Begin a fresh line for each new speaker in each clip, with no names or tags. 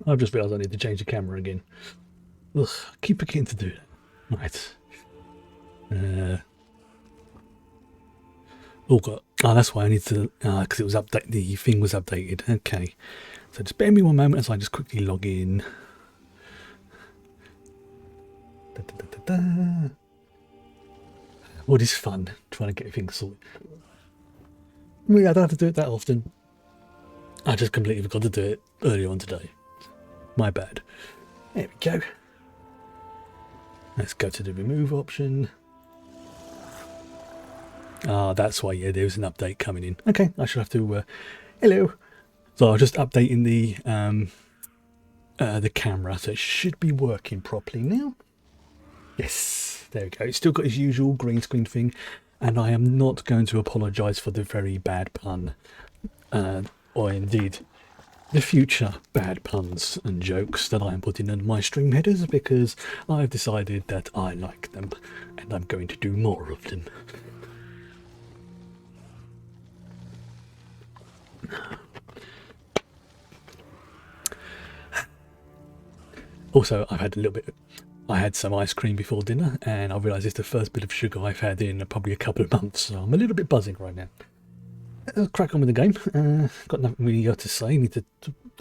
I've just realised I need to change the camera again. Ugh, I keep forgetting to do it. Right. Oh, that's why I need to, because it was updated, the thing was updated. Okay. So just bear me one moment as I just quickly log in. Da, da, da, da, da. What is fun, trying to get things sorted. I mean, I don't have to do it that often. I just completely forgot to do it earlier on today. My bad. There we go. Let's go to the remove option. Ah, that's why, yeah, there's an update coming in. Okay, I should have to, hello. So I was just updating the camera, so it should be working properly now. Yes, there we go. It's still got its usual green screen thing, and I am not going to apologise for the very bad pun, or indeed the future bad puns and jokes that I am putting in my stream headers, because I've decided that I like them, and I'm going to do more of them. Also, I had some ice cream before dinner, and I realised it's the first bit of sugar I've had in probably a couple of months, so I'm a little bit buzzing right now. Let's crack on with the game. Got nothing really to say. Need to.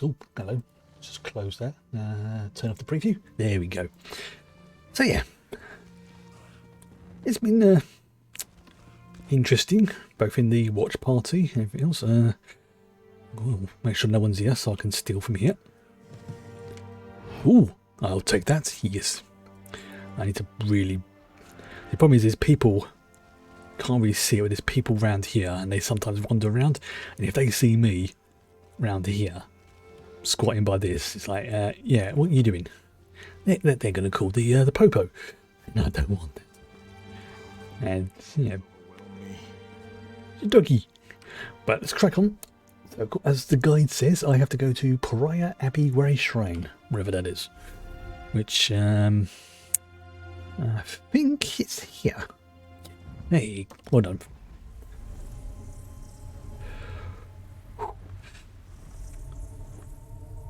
Oh, hello. Just close that. Turn off the preview. There we go. So yeah, it's been interesting, both in the watch party and everything else. Make sure no one's here, so I can steal from here. Ooh, I'll take that. Yes. I need to really. The problem is, people can't really see it, but there's people around here, and they sometimes wander around. And if they see me round here, squatting by this, it's like, yeah, what are you doing? They're going to call the popo. No, I don't want that. And doggy. But let's crack on. So, as the guide says, I have to go to Pariah Abbey Way Shrine, wherever that is. Which, I think it's here. Hey, well done. What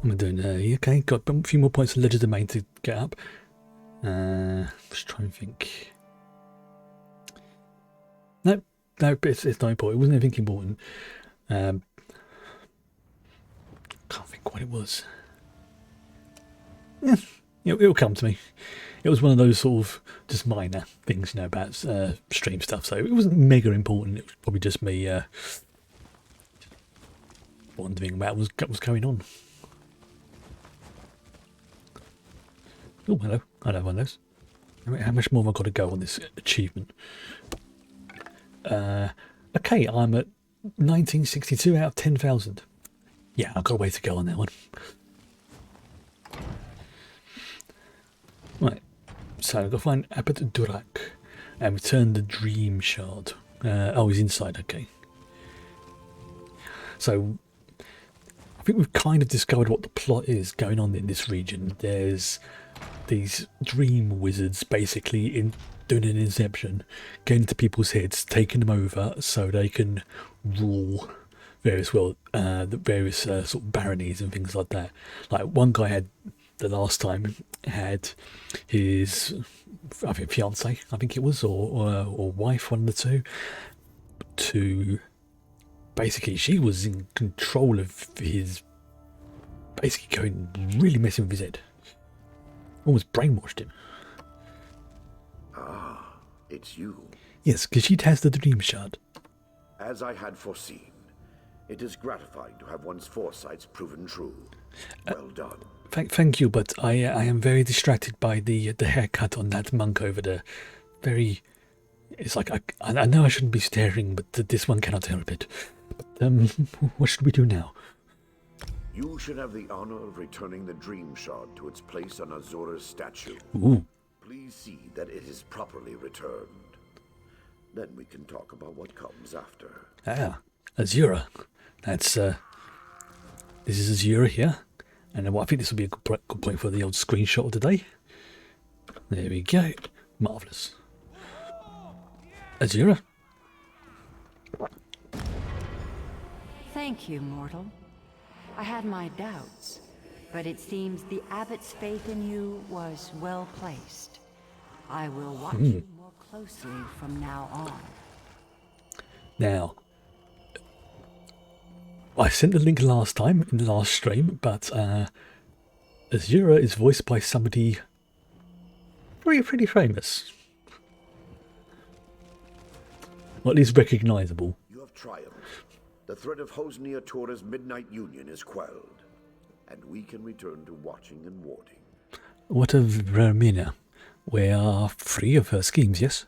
am I doing? Okay, got a few more points of Ledger Domain to get up. Just trying to think. No, it's not important. It wasn't anything important. Can't think what it was. Yeah, it'll come to me. It was one of those sort of just minor things, about stream stuff. So it wasn't mega important. It was probably just me wondering about what was going on. Oh, hello. I know one of those. How much more have I got to go on this achievement? Okay, I'm at 1962 out of 10,000. Yeah, I've got a way to go on that one. Right, so I've got to find Abbot Durak and return the Dream Shard. Oh, he's inside, okay. So, I think we've kind of discovered what the plot is going on in this region. There's these dream wizards basically doing an inception, getting into people's heads, taking them over so they can rule various sort of baronies and things like that. Like one guy had the last time had his fiance, I think it was, or wife, one of the two. To basically, she was in control of his, basically going really messing with his head. Almost brainwashed him.
Ah, it's you.
Yes, because she has the dream shard.
As I had foreseen, it is gratifying to have one's foresights proven true. Well done.
Thank you, but I am very distracted by the haircut on that monk over there. Very, it's like I know I shouldn't be staring, but this one cannot help it. But what should we do now?
You should have the honor of returning the Dream Shard to its place on Azura's statue.
Ooh.
Please see that it is properly returned. Then we can talk about what comes after.
Ah, Azura. That's this is Azura here. And I think this will be a good point for the old screenshot of the day. There we go. Marvellous. Azura.
Thank you, mortal. I had my doubts, but it seems the abbot's faith in you was well placed. I will watch you more closely from now on.
Now, I sent the link last time in the last stream, but Azura is voiced by somebody pretty famous. Or at least recognisable.
You have triumphed. The threat of Hosnia Tora's midnight union is quelled, and we can return to watching and warding.
What of Vermina? We are free of her schemes, yes?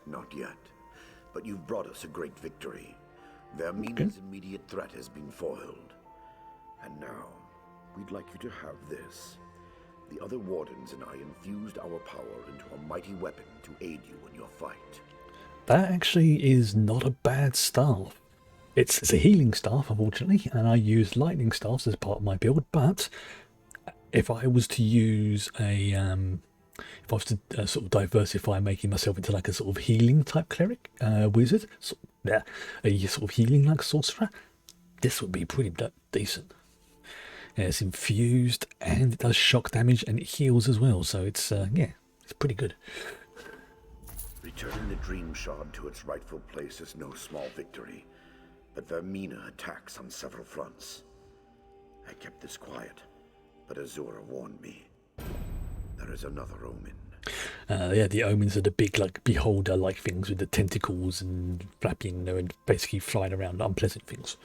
Not yet, but you've brought us a great victory. Vermina's immediate threat has been foiled. And now, we'd like you to have this. The other wardens and I infused our power into a mighty weapon to aid you in your fight.
That actually is not a bad staff. It's a healing staff, unfortunately, and I use lightning staffs as part of my build, but if I was to use a... if I was to sort of diversify, making myself into like a sort of healing type cleric, wizard, a sort of healing like sorcerer, this would be pretty decent. Yeah, it's infused and it does shock damage and it heals as well, so it's yeah, it's pretty good.
Returning the Dream Shard to its rightful place is no small victory, but Vermina attacks on several fronts. I kept this quiet, but Azura warned me. There is another omen.
Yeah, the omens are the big, like, beholder-like things with the tentacles and flapping, and basically flying around, unpleasant things.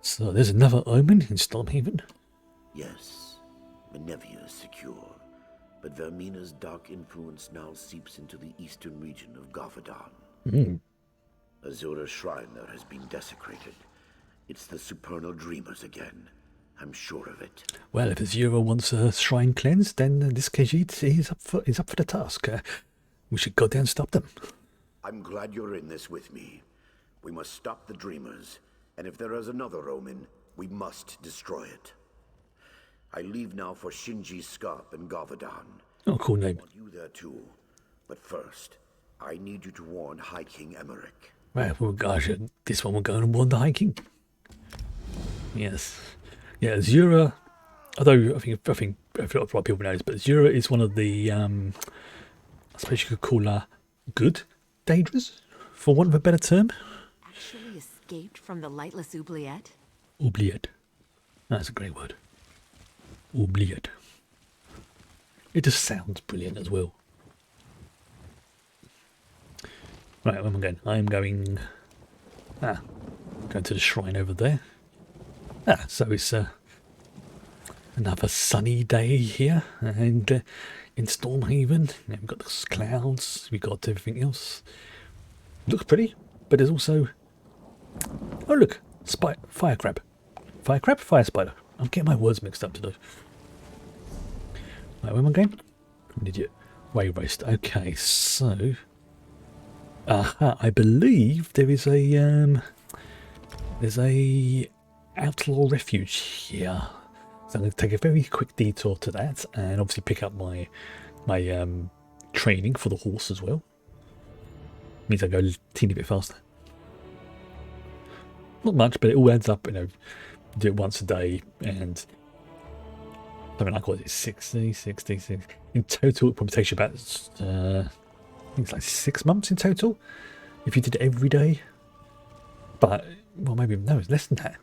So there's another omen in Stormhaven.
Yes, Menevia is secure, but Vermina's dark influence now seeps into the eastern region of Gavadan. Azura's shrine there has been desecrated. It's the supernal dreamers again. I'm sure of it.
Well, if Azura wants a shrine cleansed, then this Khajiit is up for the task. We should go down and stop them.
I'm glad you're in this with me. We must stop the dreamers, and if there is another omen, we must destroy it. I leave now for Shinji's Scarp in Gavadan.
Oh, cool name.
I want you there too. But first, I need you to warn High King Emmerich.
Right, well, gosh, this one will go and warn the High King. Yes. Yeah, Azura, although I think a lot of people know this, but Azura is one of the, I suppose you could call her good Daedras, for want of a better term.
Actually escaped from the lightless oubliette?
Oubliette. That's a great word. Oubliette. It just sounds brilliant as well. Right, where am I going? I'm going... going to the shrine over there. So it's another sunny day here, and in Stormhaven, we've got the clouds, we've got everything else. Looks pretty, but there's also... Oh look, fire crab. Fire crab, fire spider. I'm getting my words mixed up today. Right, where am I going? I'm an idiot. Wave waste. Okay, so... I believe there is a... there's a... outlaw refuge here, so I'm going to take a very quick detour to that and obviously pick up my training for the horse as well. Means I go a teeny bit faster. Not much, but it all adds up, you know. Do it once a day, and something like, what is it, 60. In total it probably takes you about I think it's like 6 months in total if you did it every day. But well, maybe no, it's less than that.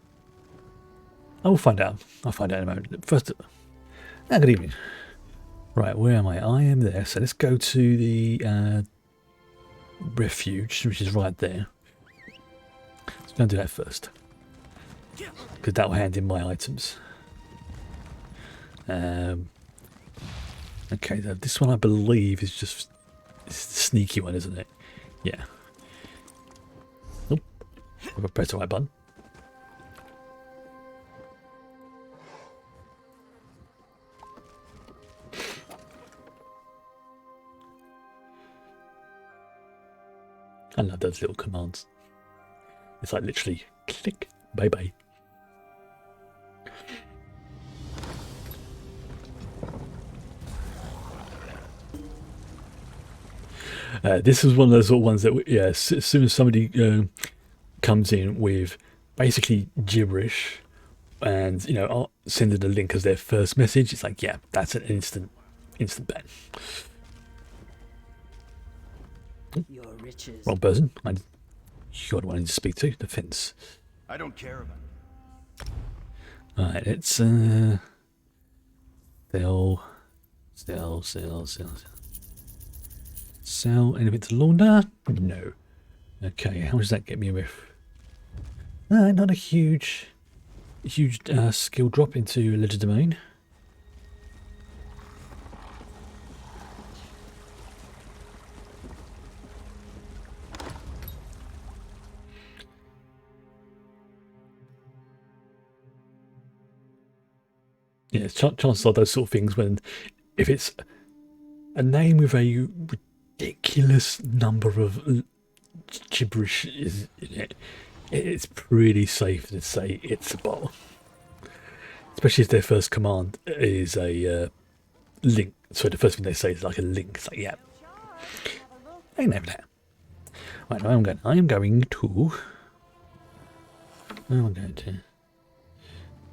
I will find out. I'll find out in a moment. First, good evening. Right, where am I? I am there. So let's go to the refuge, which is right there. Let's go and do that first, because that will hand in my items. Okay, so this one I believe is just it's the sneaky one, isn't it? Yeah. Nope. I've got to press the right button. I love those little commands. It's like literally click, bye bye. This is one of those sort of ones that, yeah, as soon as somebody comes in with basically gibberish, and you know, sending the link as their first message, it's like, yeah, that's an instant ban.
Your riches.
Wrong person. You're the one I need to speak to. Defense.
I don't care about it.
Alright, let's sell anything to launder? No. Okay, how does that get me with? Not a huge skill drop into legend domain. Yeah, chances are those sort of things when, if it's a name with a ridiculous number of gibberish is in it, it's pretty safe to say it's a bot. Especially if their first command is a link. So the first thing they say is like a link. It's like, yeah, I know that. Right, I'm going to.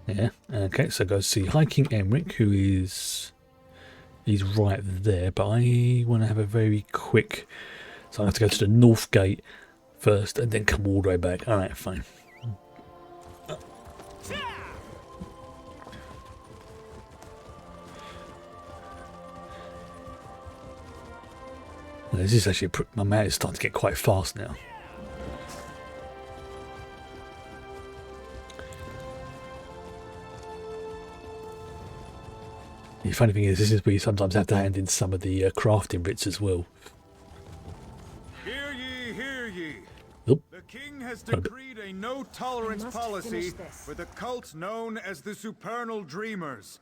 Yeah, okay, so go see High King Emric, who he's right there, but I want to have a very quick, so I have to go to the north gate first and then come all the way back. Alright, fine. This is actually, my mount is starting to get quite fast now. The funny thing is, this is where you sometimes have to hand in some of the crafting bits as well.
Hear ye, hear ye.
Oop.
The king has decreed a no-tolerance policy for the cult known as the Supernal Dreamers.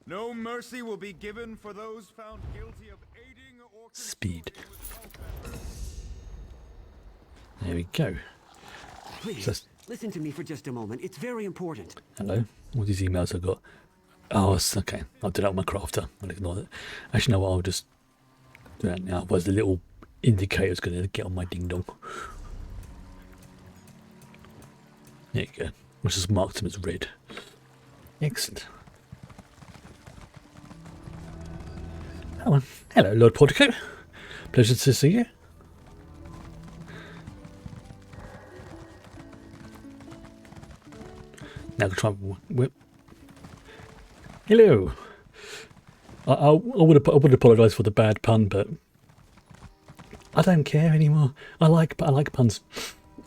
No mercy will be given for those found guilty of aiding or
Speed.
with cult.
There we go.
Please, listen to me for just a moment. It's very important.
Hello. All these emails I've got. Oh, it's okay. I'll do that with my crafter. I'll ignore that. Actually, no, I'll just do that now. Otherwise, the little indicator's going to get on my ding dong. There you go. Which has marked them as red. Excellent. Hello, Lord Portico. Pleasure to see you. Now I can try and whip. Hello. I would apologise for the bad pun, but I don't care anymore. I like puns.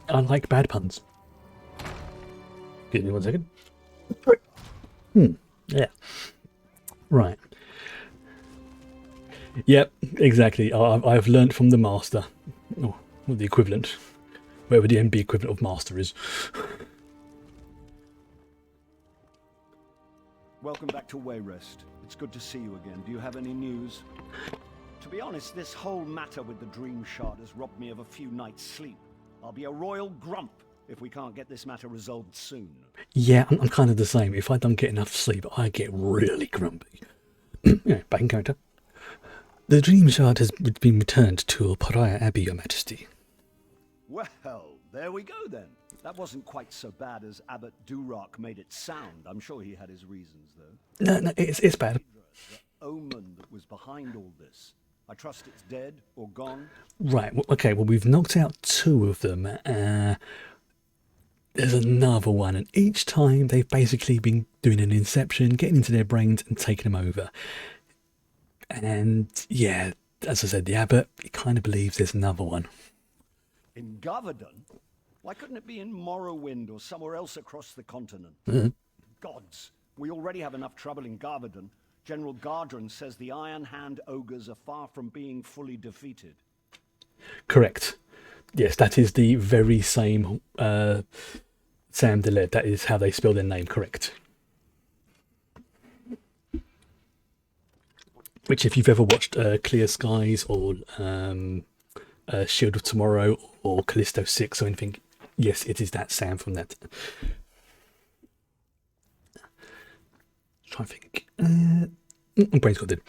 I like bad puns. Give me 1 second. Yeah. Right. Yep, exactly. I've learnt from the master, or the equivalent, whatever the NB equivalent of master is.
Welcome back to Wayrest. It's good to see you again. Do you have any news? To be honest, this whole matter with the Dream Shard has robbed me of a few nights' sleep. I'll be a royal grump if we can't get this matter resolved soon.
Yeah, I'm kind of the same. If I don't get enough sleep, I get really grumpy. Yeah, back in character. The Dream Shard has been returned to Pariah Abbey, Your Majesty.
Well, there we go then. That wasn't quite so bad as Abbot Durak made it sound. I'm sure he had his reasons, though.
No, it's bad.
The omen that was behind all this. I trust it's dead or gone.
Right, okay, well, we've knocked out 2 of them. There's another one, and each time they've basically been doing an inception, getting into their brains and taking them over. And yeah, as I said, the Abbot, he kind of believes there's another one.
In Garvadon? Why couldn't it be in Morrowind or somewhere else across the continent? Gods, we already have enough trouble in Garvadon. General Gardron says the Iron Hand ogres are far from being fully defeated.
Correct. Yes, that is the very same Sam Deled. That is how they spell their name, correct. Which, if you've ever watched Clear Skies or Shield of Tomorrow or Callisto 6 or anything, yes, it is that Sam from that. Try to think. Brain's got it.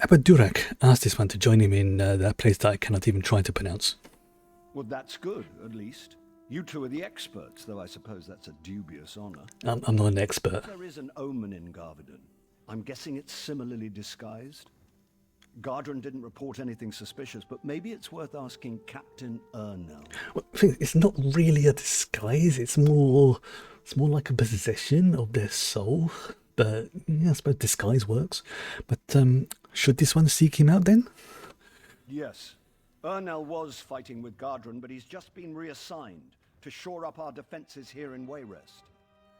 Abbot Durak asked this one to join him in that place that I cannot even try to pronounce.
Well, that's good, at least. You two are the experts, though I suppose that's a dubious honor.
I'm not an expert.
There is an omen in Garvadon. I'm guessing it's similarly disguised. Gardren didn't report anything suspicious, but maybe it's worth asking Captain Ernell.
Well, I think it's not really a disguise. It's more like a possession of their soul. But yeah, I suppose disguise works. But should this one seek him out then?
Yes. Ernell was fighting with Gardren, but he's just been reassigned to shore up our defenses here in Wayrest.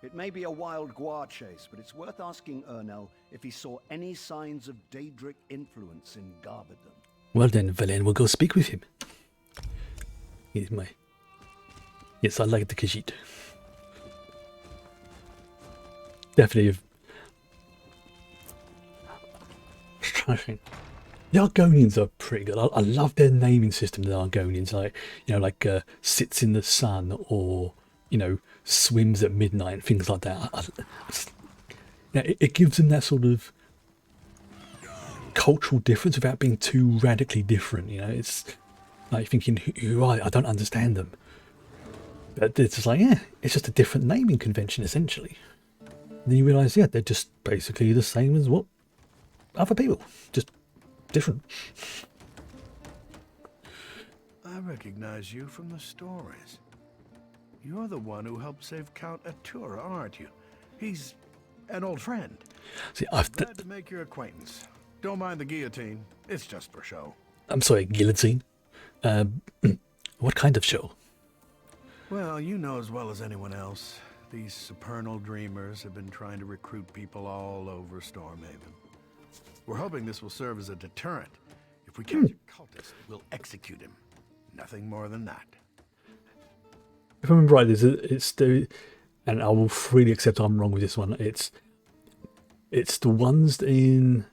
It may be a wild guar chase, but it's worth asking Ernell if he saw any signs of Daedric influence in Garvadon.
Well then, Vah'len will go speak with him. He's my... Yes, I like the Khajiit. Definitely. The Argonians are pretty good. I love their naming system. The Argonians, like sits in the sun, or swims at midnight, things like that. It gives them that sort of cultural difference without being too radically different. It's like thinking, who are they? I don't understand them. But it's just like, yeah, it's just a different naming convention essentially. Then you realise, yeah, they're just basically the same as what other people, just different.
I recognize you from the stories. You're the one who helped save Count Atura, aren't you? He's an old friend.
See,
Glad to make your acquaintance. Don't mind the guillotine. It's just for show.
I'm sorry, guillotine? What kind of show?
Well, you know as well as anyone else, these supernal dreamers have been trying to recruit people all over Stormhaven. We're hoping this will serve as a deterrent. If we catch a cultist, we'll execute him. Nothing more than that.
If I remember right, it's the, and I will freely accept I'm wrong with this one. It's the ones in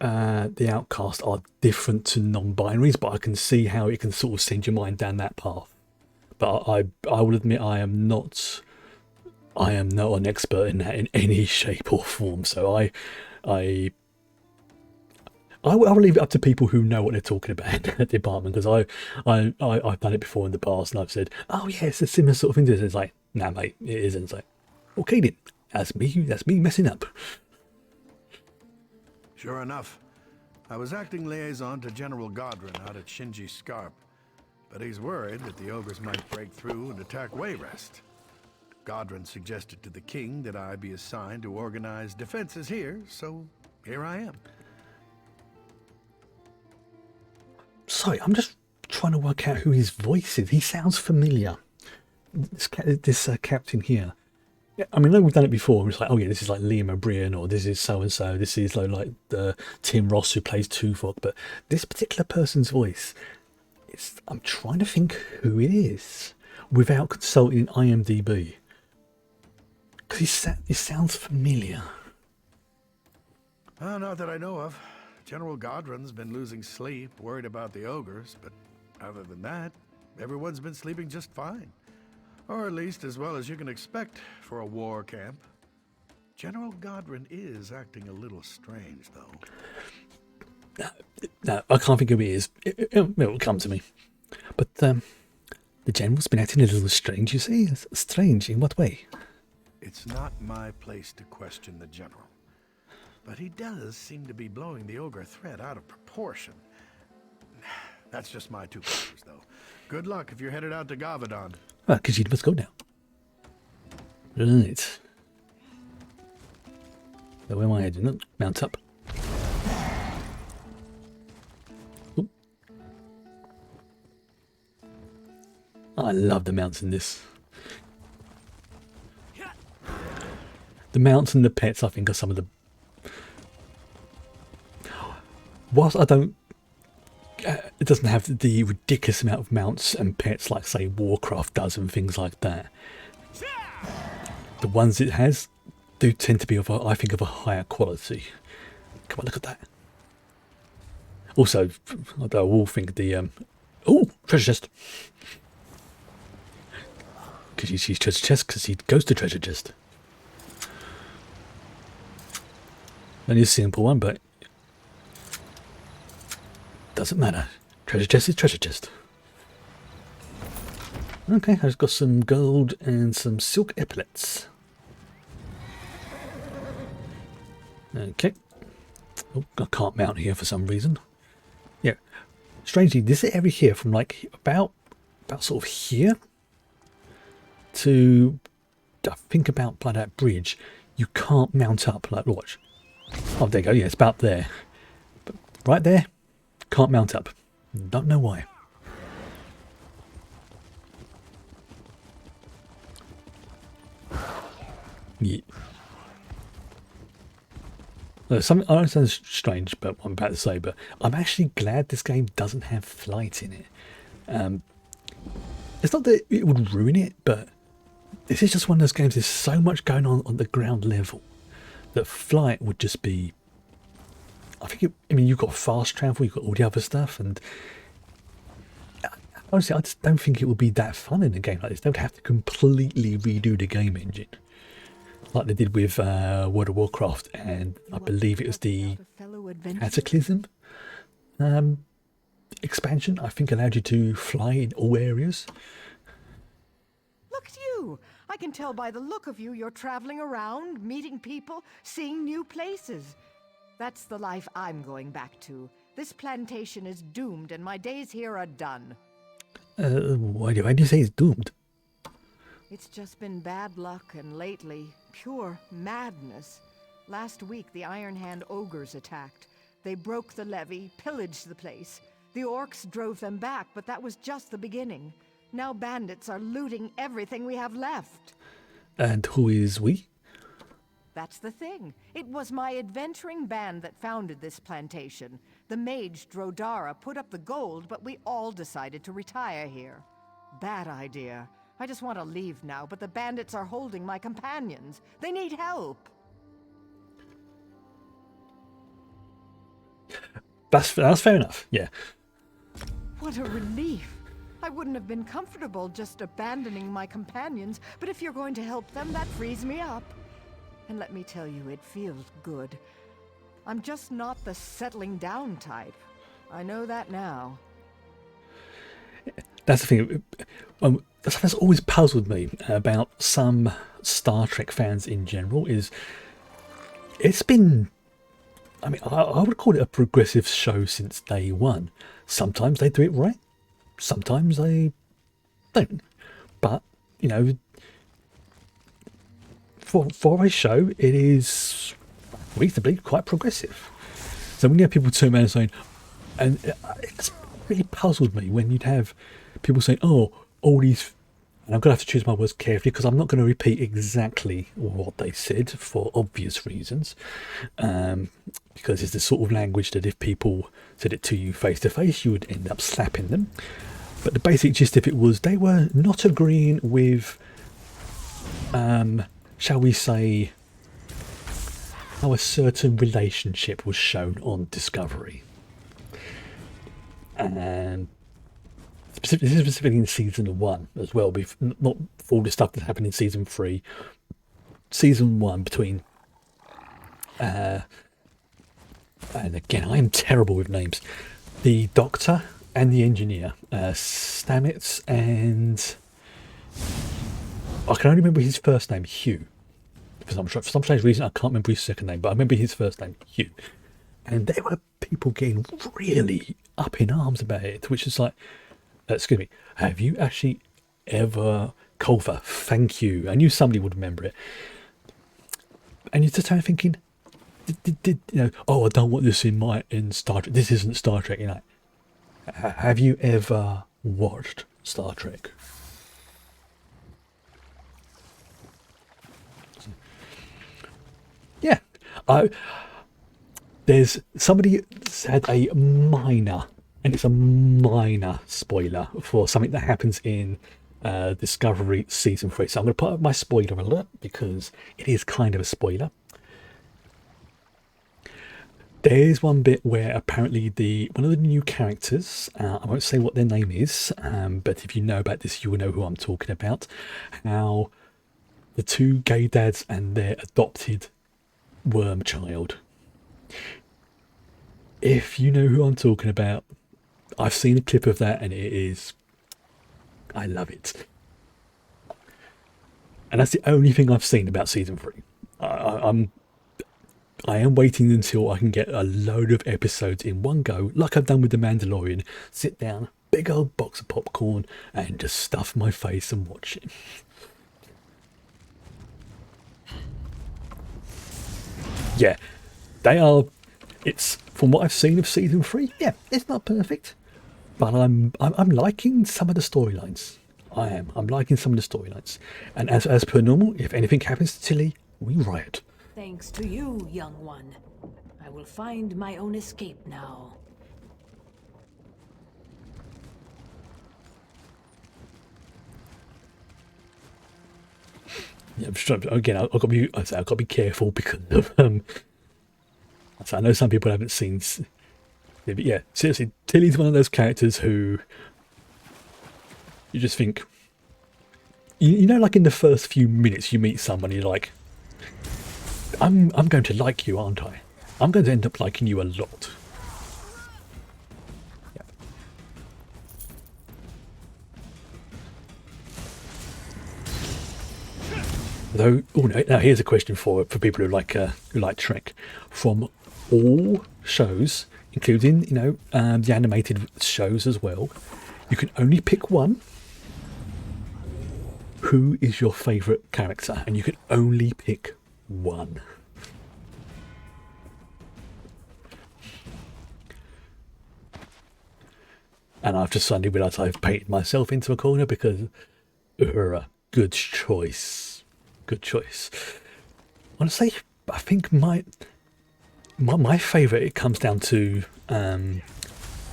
the Outcast are different to non-binaries, but I can see how it can sort of send your mind down that path. But I will admit I am not an expert in that in any shape or form. So I will leave it up to people who know what they're talking about in that department, because I've done it before in the past and I've said, oh yeah, it's a similar sort of thing to this. It's like, nah mate, it isn't. It's like, okay then, that's me messing up.
Sure enough, I was acting liaison to General Gardren out at Shinji Scarp, but he's worried that the ogres might break through and attack Wayrest. Gardren suggested to the king that I be assigned to organize defenses here, so here I am.
Sorry, I'm just trying to work out who his voice is. He sounds familiar. This captain here. Yeah, I mean, I know we've done it before. It's like, oh yeah, this is like Liam O'Brien, or this is so-and-so. This is like Tim Ross who plays Tuvok. But this particular person's voice, I'm trying to think who it is without consulting IMDb. Because he sounds familiar.
Not that I know of. General Gardren's been losing sleep, worried about the ogres, but other than that, everyone's been sleeping just fine. Or at least as well as you can expect for a war camp. General Gardren is acting a little strange, though.
No, I can't think who he is. It will come to me. But the General's been acting a little strange, you see? Strange in what way?
It's not my place to question the General. But he does seem to be blowing the ogre threat out of proportion. That's just my two quarters, though. Good luck if you're headed out to Garvadon.
Ah, Khajiit must go now. Right. So where am I heading? Mount up. Oop. I love the mounts in this. The mounts and the pets, I think, are some of the... Whilst I don't... it doesn't have the ridiculous amount of mounts and pets like, say, Warcraft does and things like that. The ones it has do tend to be, I think, of a higher quality. Come on, look at that. Also, I will think the... oh, treasure chest. Because he sees treasure chest because he goes to treasure chest. Only a simple one, but... doesn't matter. Treasure chest is treasure chest. Okay, I've just got some gold and some silk epaulets. Okay. Oh, I can't mount here for some reason. Yeah. Strangely, this area here from like about sort of here to I think about by that bridge, you can't mount up. Like, watch. Oh, there you go. Yeah, it's about there. But right there, can't mount up. Don't know why. Yeah. Something I know it sounds strange, but what I'm about to say, but I'm actually glad this game doesn't have flight in it. It's not that it would ruin it, but this is just one of those games. There's so much going on the ground level that flight would just be. I mean, you've got fast travel, you've got all the other stuff, and honestly, I just don't think it would be that fun in a game like this. They would have to completely redo the game engine, like they did with World of Warcraft, and I believe it was the Cataclysm expansion. I think allowed you to fly in all areas.
Look at you! I can tell by the look of you, you're traveling around, meeting people, seeing new places. That's the life I'm going back to. This plantation is doomed, and my days here are done.
Why do you say it's doomed?
It's just been bad luck, and lately, pure madness. Last week, the Iron Hand ogres attacked. They broke the levee, pillaged the place. The orcs drove them back, but that was just the beginning. Now bandits are looting everything we have left.
And who is we?
That's the thing. It was my adventuring band that founded this plantation. The mage Drodara put up the gold, but we all decided to retire here. Bad idea. I just want to leave now, but the bandits are holding my companions. They need help.
That's fair enough, yeah.
What a relief. I wouldn't have been comfortable just abandoning my companions, but if you're going to help them, that frees me up. And let me tell you, it feels good. I'm just not the settling down type. I know that now.
That's the thing. That's always puzzled me about some Star Trek fans in general. It's been. I mean, I would call it a progressive show since day one. Sometimes they do it right, sometimes they don't. But you know, for a show, it is reasonably quite progressive. So when you have people turn around and saying, and it's really puzzled me when you'd have people saying, "Oh, all these," and I'm going to have to choose my words carefully because I'm not going to repeat exactly what they said for obvious reasons, because it's the sort of language that if people said it to you face to face, you would end up slapping them. But the basic gist of it was they were not agreeing with, shall we say, how a certain relationship was shown on Discovery. And specifically in season 1 as well, not for all the stuff that happened in season 3. Season 1 between, and again, I am terrible with names, the Doctor and the Engineer, Stamets, and I can only remember his first name, Hugh. For some strange reason, I can't remember his second name, but I remember his first name, Hugh. And there were people getting really up in arms about it, which is like, excuse me, have you actually ever, Culver, thank you. I knew somebody would remember it. And you're just kind of thinking, you know, oh, I don't want this in Star Trek. This isn't Star Trek. You know, have you ever watched Star Trek? Yeah, there's somebody had a minor, and it's a minor spoiler for something that happens in Discovery season 3. So I'm going to put up my spoiler alert because it is kind of a spoiler. There's one bit where apparently one of the new characters, I won't say what their name is, but if you know about this, you will know who I'm talking about. How the two gay dads and their adopted worm child. If you know who I'm talking about, I've seen a clip of that and it is, I love it. And that's the only thing I've seen about season 3. I am waiting until I can get a load of episodes in one go, like I've done with The Mandalorian. Sit down, big old box of popcorn, and just stuff my face and watch it. Yeah, they are. It's from what I've seen of season 3. Yeah, it's not perfect, but I'm liking some of the storylines. I'm liking some of the storylines, and as per normal, if anything happens to Tilly, we riot.
Thanks to you, young one. I will find my own escape now.
Yeah, again, I've got to be careful because of so I know some people haven't seen. But yeah, seriously, Tilly's one of those characters who you just think, you know, like in the first few minutes you meet someone, you're like, I'm going to like you, aren't I? I'm going to end up liking you a lot. Yeah. Though, oh no! Now here's a question for people who like Trek. From all shows, including the animated shows as well, you can only pick one. Who is your favourite character? And you can only pick one. And I've just suddenly realised I've painted myself into a corner because good choice. Good choice. I want to say, I think my favourite, it comes down to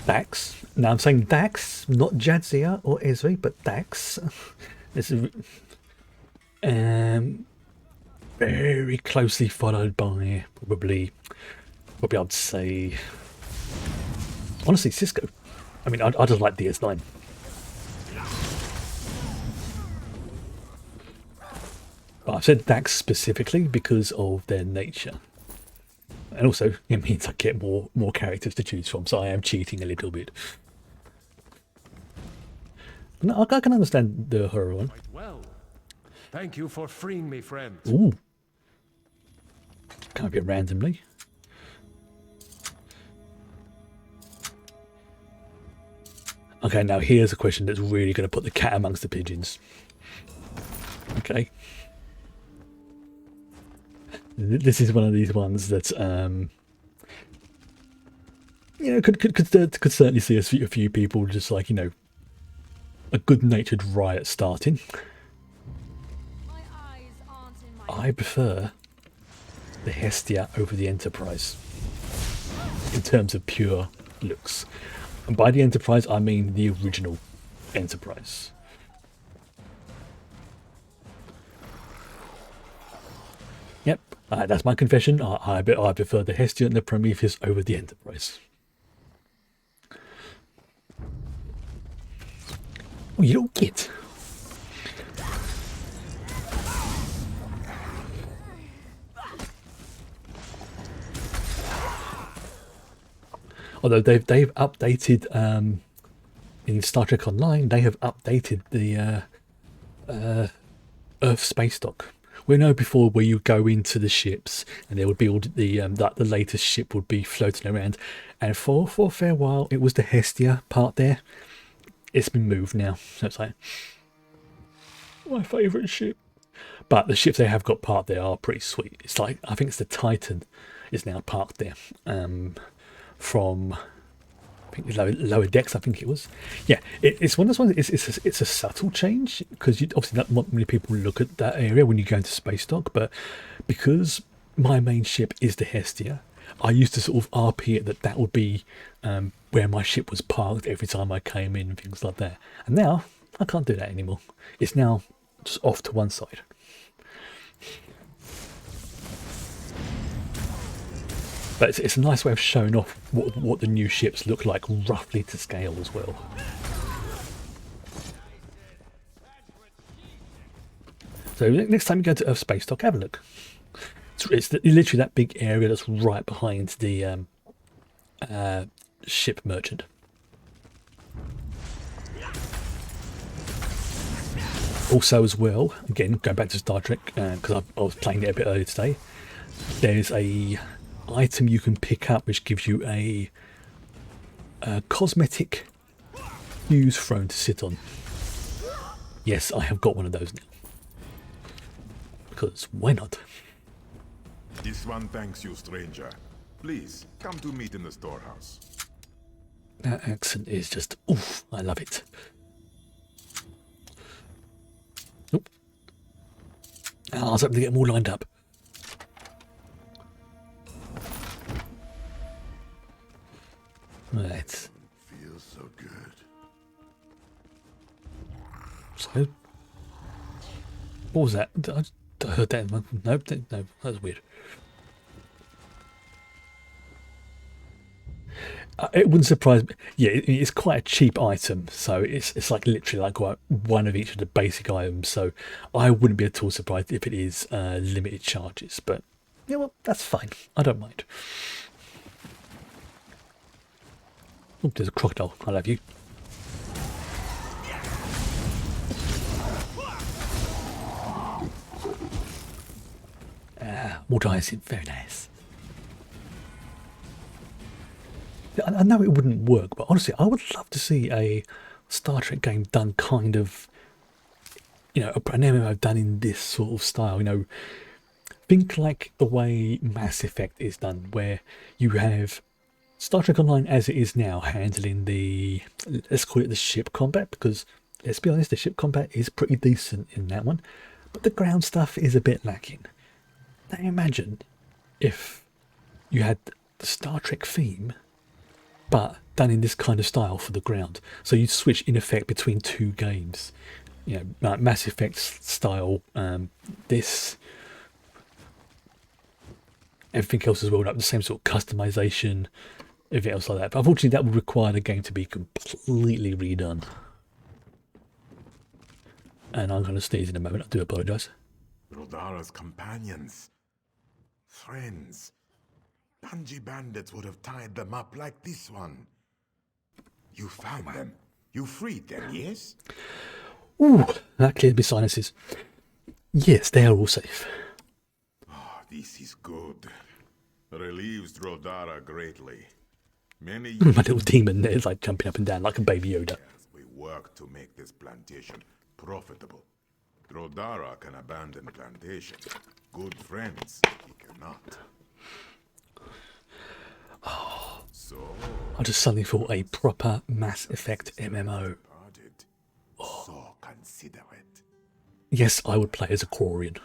Dax. Now I'm saying Dax, not Jadzia or Ezri, but Dax. It's very closely followed by probably I'd say, honestly, Cisco. I mean, I just like DS9. But I've said Dax specifically because of their nature. And also, it means I get more characters to choose from, so I am cheating a little bit. No, I can understand the horror one.
Well, thank you for freeing me, friend.
Ooh. Can't be randomly. Okay, now here's a question that's really going to put the cat amongst the pigeons. Okay. This is one of these ones that, could certainly see a few people just like, a good-natured riot starting. I prefer the Hestia over the Enterprise in terms of pure looks. And by the Enterprise, I mean the original Enterprise. Yep, that's my confession. I prefer the Hestia and the Prometheus over the Enterprise. Oh, you don't get. Although they've updated in Star Trek Online, they have updated the Earth space dock. We know before where you go into the ships, and there would be all the latest ship would be floating around, and for a fair while it was the Hestia part there. It's been moved now, so it's like my favourite ship. But the ships they have got parked there are pretty sweet. It's like, I think it's the Titan is now parked there. From I think lower decks, I think it was. Yeah, it's one of those ones. It's a subtle change because you obviously not many people look at that area when you go into space dock. But because my main ship is the Hestia, I used to sort of RP it that would be where my ship was parked every time I came in and things like that. And now I can't do that anymore. It's now just off to one side. But it's a nice way of showing off what the new ships look like roughly to scale as well. So next time you go to Earth Space Dock, have a look. It's literally that big area that's right behind the ship merchant. Also, as well, again, going back to Star Trek, because I was playing it a bit earlier today, there's a item you can pick up which gives you a cosmetic fuse throne to sit on. Yes, I have got one of those now. Because why not?
This one thanks you, stranger. Please, come to meet in the storehouse.
That accent is just, oof, I love it. Nope. I was hoping to get them all lined up. Right.
Feels so good.
So, what was that? I heard that. No, no, that was weird. It wouldn't surprise me. Yeah, it's quite a cheap item, so it's like literally like one of each of the basic items. So I wouldn't be at all surprised if it is limited charges. But yeah, well, that's fine. I don't mind. Oh, there's a crocodile. I love you. More hyacinth, very nice. I know it wouldn't work, but honestly, I would love to see a Star Trek game done kind of, you know, an MMO done in this sort of style. You know, think like the way Mass Effect is done, where you have Star Trek Online as it is now handling the, let's call it the ship combat, because let's be honest, the ship combat is pretty decent in that one, but the ground stuff is a bit lacking. Now imagine if you had the Star Trek theme, but done in this kind of style for the ground. So you'd switch in effect between two games. You know, like Mass Effect style, this, everything else as well, like the same sort of customization, everything else like that. But unfortunately that would require the game to be completely redone. And I'm going to sneeze in a moment, I do apologise.
Rodara's companions. Friends. Bungie bandits would have tied them up like this one. You found them. You freed them, yes?
Ooh, that cleared my sinuses. Yes, they are all safe.
Oh, this is good. Relieves Rodara greatly. Many
My little demon there is like jumping up and down like a baby Yoda.
we work to make this plantation profitable. Rodara can abandon plantation. Good friends, he cannot.
Oh,
so
I just suddenly thought a proper Mass Effect MMO.
Oh. So consider it.
Yes, I would play as a Quarian.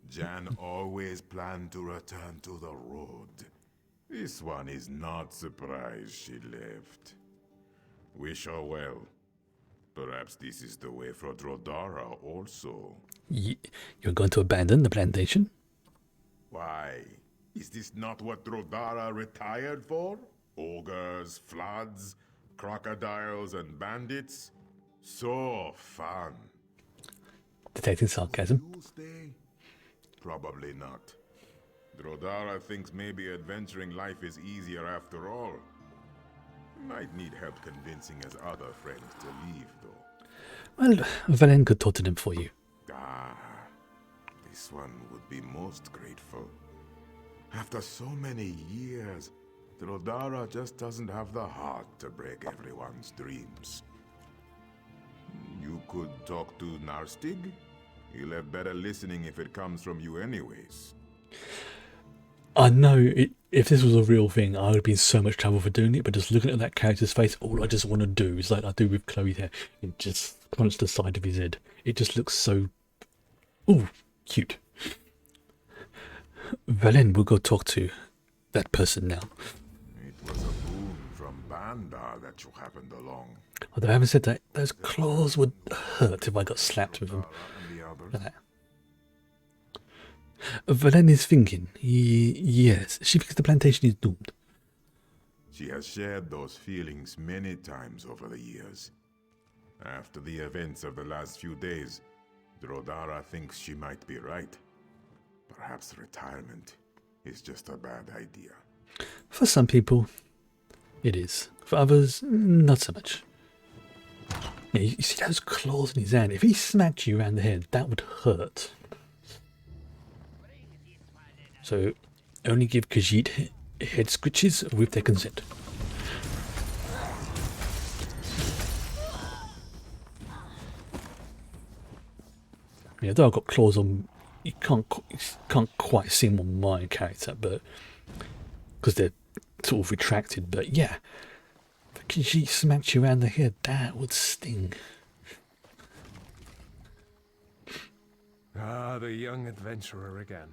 Jan always planned to return to the road. This one is not surprised she left. Wish her well. Perhaps this is the way for Rodara also.
You're going to abandon the plantation?
Why? Is this not what Rodara retired for? Ogres, floods, crocodiles, and bandits? So fun.
Detecting sarcasm.
Will you stay? Probably not. Rodara thinks maybe adventuring life is easier after all. Might need help convincing his other friends to leave, though.
Well, Vah'len could talk to them for you.
Ah, this one would be most grateful. After so many years, Rodara just doesn't have the heart to break everyone's dreams. You could talk to Narstig? He'll have better listening if it comes from you anyways.
I know if this was a real thing, I would have been so much trouble for doing it, but just looking at that character's face, all I just want to do is like I do with Chloe's hair, it just crunch the side of his head. It just looks so, ooh, cute. Vah'len will go talk to that person now.
It was a boon from Bandar that you happened along.
Although I haven't said that, those claws would hurt if I got slapped with them. Look at that. Vah'len is thinking, yes, she thinks the plantation is doomed.
She has shared those feelings many times over the years. After the events of the last few days, Rodara thinks she might be right. Perhaps retirement is just a bad idea.
For some people, it is. For others, not so much. Yeah, you see those claws in his hand? If he smacked you around the head, that would hurt. So, only give Khajiit head scritches with their consent. Yeah, though I've got claws on, you can't quite see them on my character, but because they're sort of retracted. But yeah, if Khajiit smacked you around the head, that would sting.
Ah, the young adventurer again.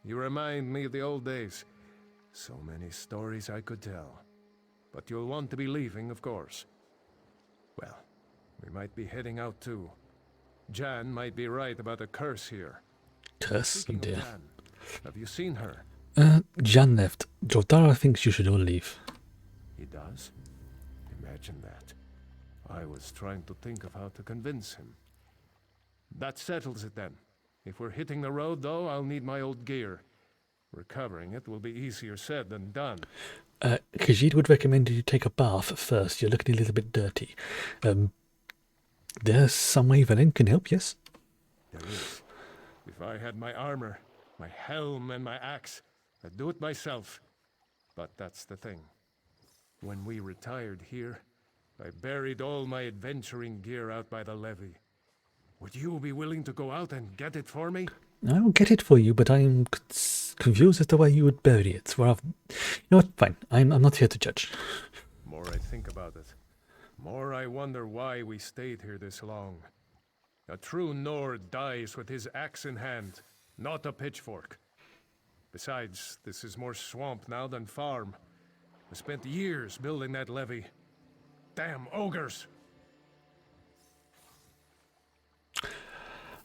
You remind me of the old days. So many stories I could tell. But you'll want to be leaving, of course. Well, we might be heading out too. Jan might be right about a curse here.
Curse? Oh dear.
Jan, have you seen her?
Jan left. Jordara thinks you should all leave.
He does? Imagine that. I was trying to think of how to convince him. That settles it then. If we're hitting the road, though, I'll need my old gear. Recovering it will be easier said than done.
Khajiit would recommend you take a bath first. You're looking a little bit dirty. There's some way Vah'len can help, yes?
There is. If I had my armor, my helm, and my axe, I'd do it myself. But that's the thing. When we retired here, I buried all my adventuring gear out by the levee. Would you be willing to go out and get it for me?
I'll get it for you, but I'm confused as to why you would bury it. Well, you know what? Fine. I'm not here to judge.
More I think about it, more I wonder why we stayed here this long. A true Nord dies with his axe in hand, not a pitchfork. Besides, this is more swamp now than farm. I spent years building that levee. Damn ogres!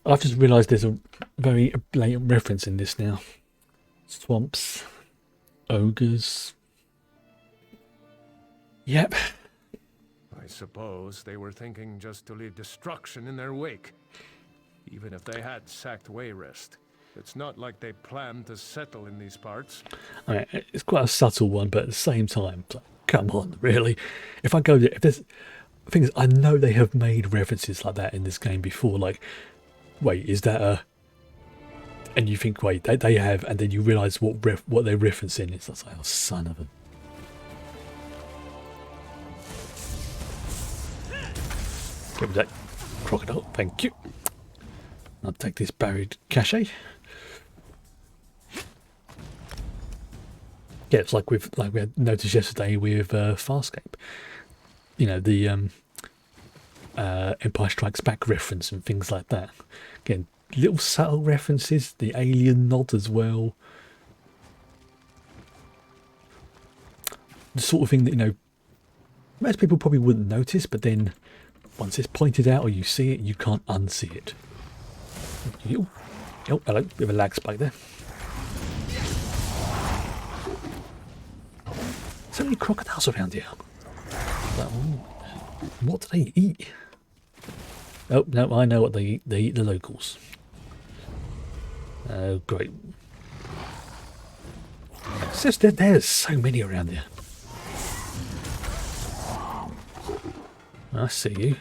I've just realised there's a very blatant reference in this now. Swamps, ogres. Yep.
I suppose they were thinking just to leave destruction in their wake. Even if they had sacked Wayrest. It's not like they planned to settle in these parts.
I mean, it's quite a subtle one, but at the same time, it's like, come on, really? If I go there, if there's... The thing is, I know they have made references like that in this game before, like... Wait, is that a... And you think, wait, they have, and then you realise what they're referencing. It's like, oh, son of a... Get me that crocodile, thank you. I'll take this buried cachet. Yeah, it's like we had noticed yesterday with Farscape. You know, the Empire Strikes Back reference and things like that. Again, little subtle references, the alien nod as well. The sort of thing that, you know, most people probably wouldn't notice, but then once it's pointed out or you see it, you can't unsee it. Oh, hello, bit of a lag spike there. So many crocodiles around here. What do they eat? Oh, no, I know what they eat. They eat the locals. Oh, great. It's just that there's so many around here. I see you.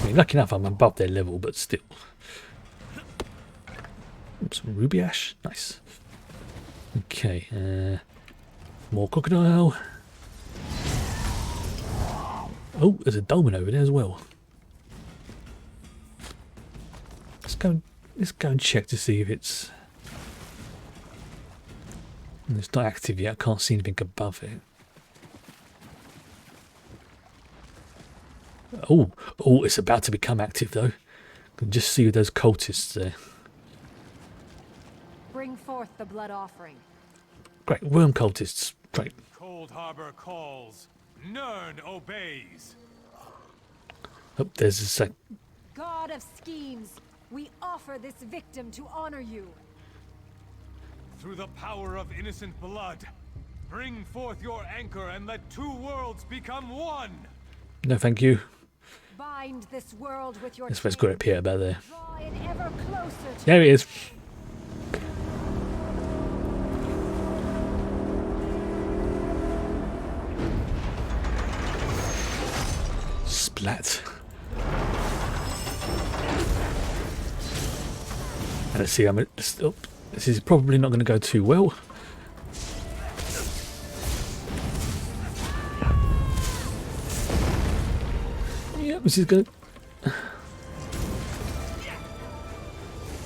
I mean, lucky enough I'm above their level, but still. Some ruby ash. Nice. Okay, more crocodile. Oh, there's a dolmen over there as well. Let's go and check to see if it's... It's not active yet. I can't see anything above it. Oh, it's about to become active though. I can just see those cultists there.
Bring forth the blood offering.
Great, worm cultists. Great.
Cold Harbor calls. Nern obeys.
Oh, there's a sec.
God of schemes, we offer this victim to honor you.
Through the power of innocent blood, bring forth your anchor and let two worlds become one.
No, thank you.
Bind this world with your
This one's got up here about there.
draw it ever closer to
There he is. Glat. And let's see, this is probably not going to go too well. Yeah, this is good.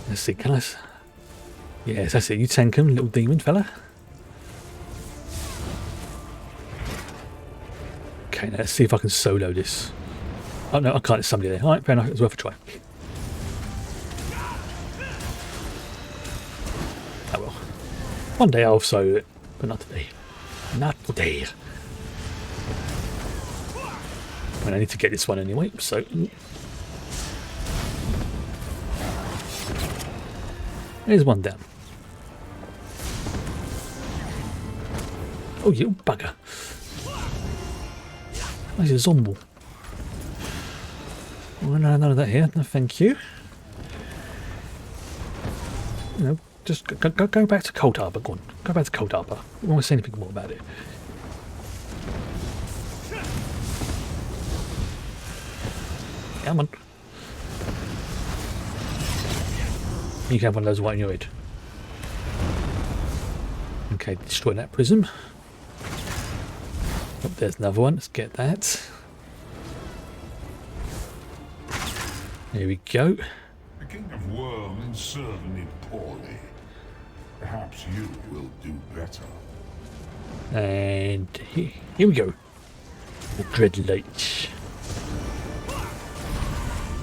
Let's see, can I... Yes, that's it. You tank him, little demon fella. Okay, now let's see if I can solo this. Oh no, I can't. There's somebody there. Alright, fair enough. It's worth a try. Oh well. One day I'll solo it, but not today. Not today. And I need to get this one anyway, so... There's one down. Oh, you bugger. There's a zombie. Oh, no, none of that here. No, thank you. No, just go back to Cold Harbour. Go on. Go back to Cold Harbour. I don't want to say anything more about it. Come on. You can have one of those right in your head. Okay, destroy that prism. Oh, there's another one. Let's get that. There we go.
The King of Worm is serving me poorly. Perhaps you will do better.
And here we go. The Dreadlight.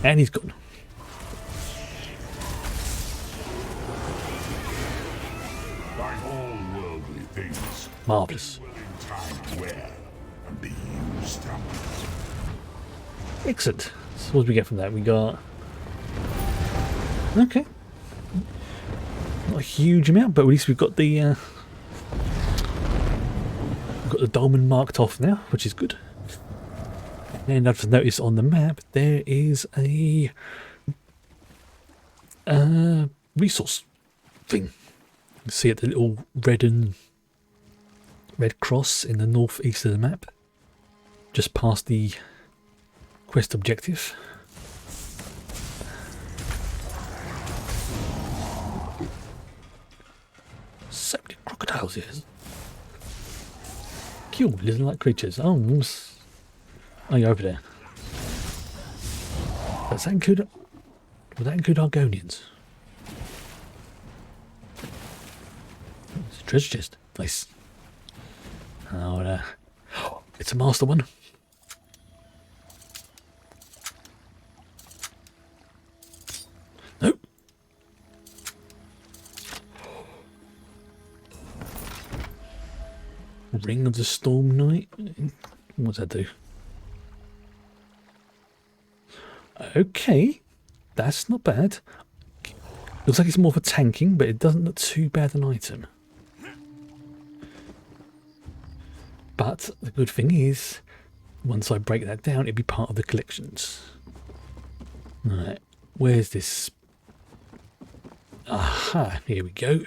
And he's gone.
Like all worldly things,
Marvellous.
will in time wear and be used up.
Excellent. So what do we get from that? We got... Okay. Not a huge amount, but at least we've got the... we've got the diamond marked off now, which is good. And I've noticed on the map there is a resource thing. You see it, the little red cross in the northeast of the map, just past the quest objective. So many crocodiles here. Cute, lizard-like creatures. Oh, you're over there. Does that include Argonians? It's a treasure chest. Nice. Oh, it's a master one. Nope. Ring of the Storm Knight. What's that do? Okay, that's not bad. Looks like it's more for tanking, but it doesn't look too bad an item. But the good thing is, once I break that down, it'll be part of the collections. Right, where's this? Aha, here we go.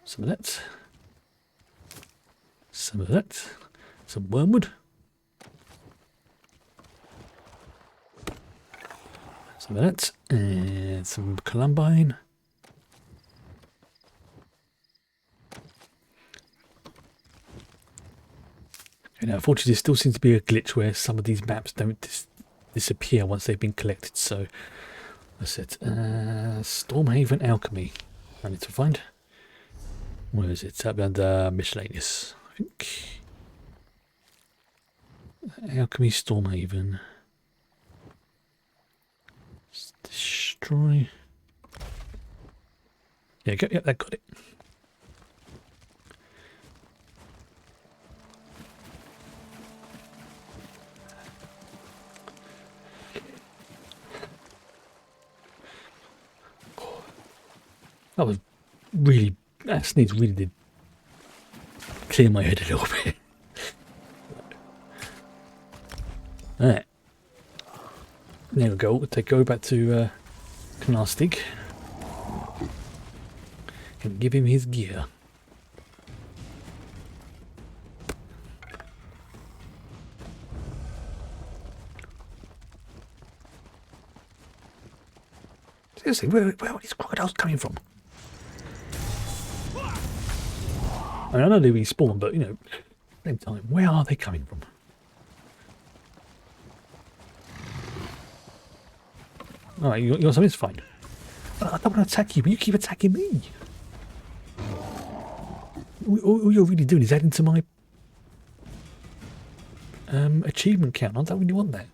Some of that. Some of that. Some wormwood. Some of that. And some columbine. Okay, now, unfortunately, there still seems to be a glitch where some of these maps don't disappear once they've been collected. So, that's it. Stormhaven Alchemy. I need to find. Where is it? It's up under miscellaneous, I think. Alchemy Stormhaven. Destroy. Yeah, go. Yep, that got it. That was really... That sneeze really did clear my head a little bit. Alright. There we go. We'll go back to Knastig and give him his gear. Seriously, where are these crocodiles coming from? I mean, I know they respawn, but, you know, at the same time, where are they coming from? Alright, you got something? It's fine. I don't want to attack you, but you keep attacking me. All you're really doing is adding to my achievement count. I don't really want that.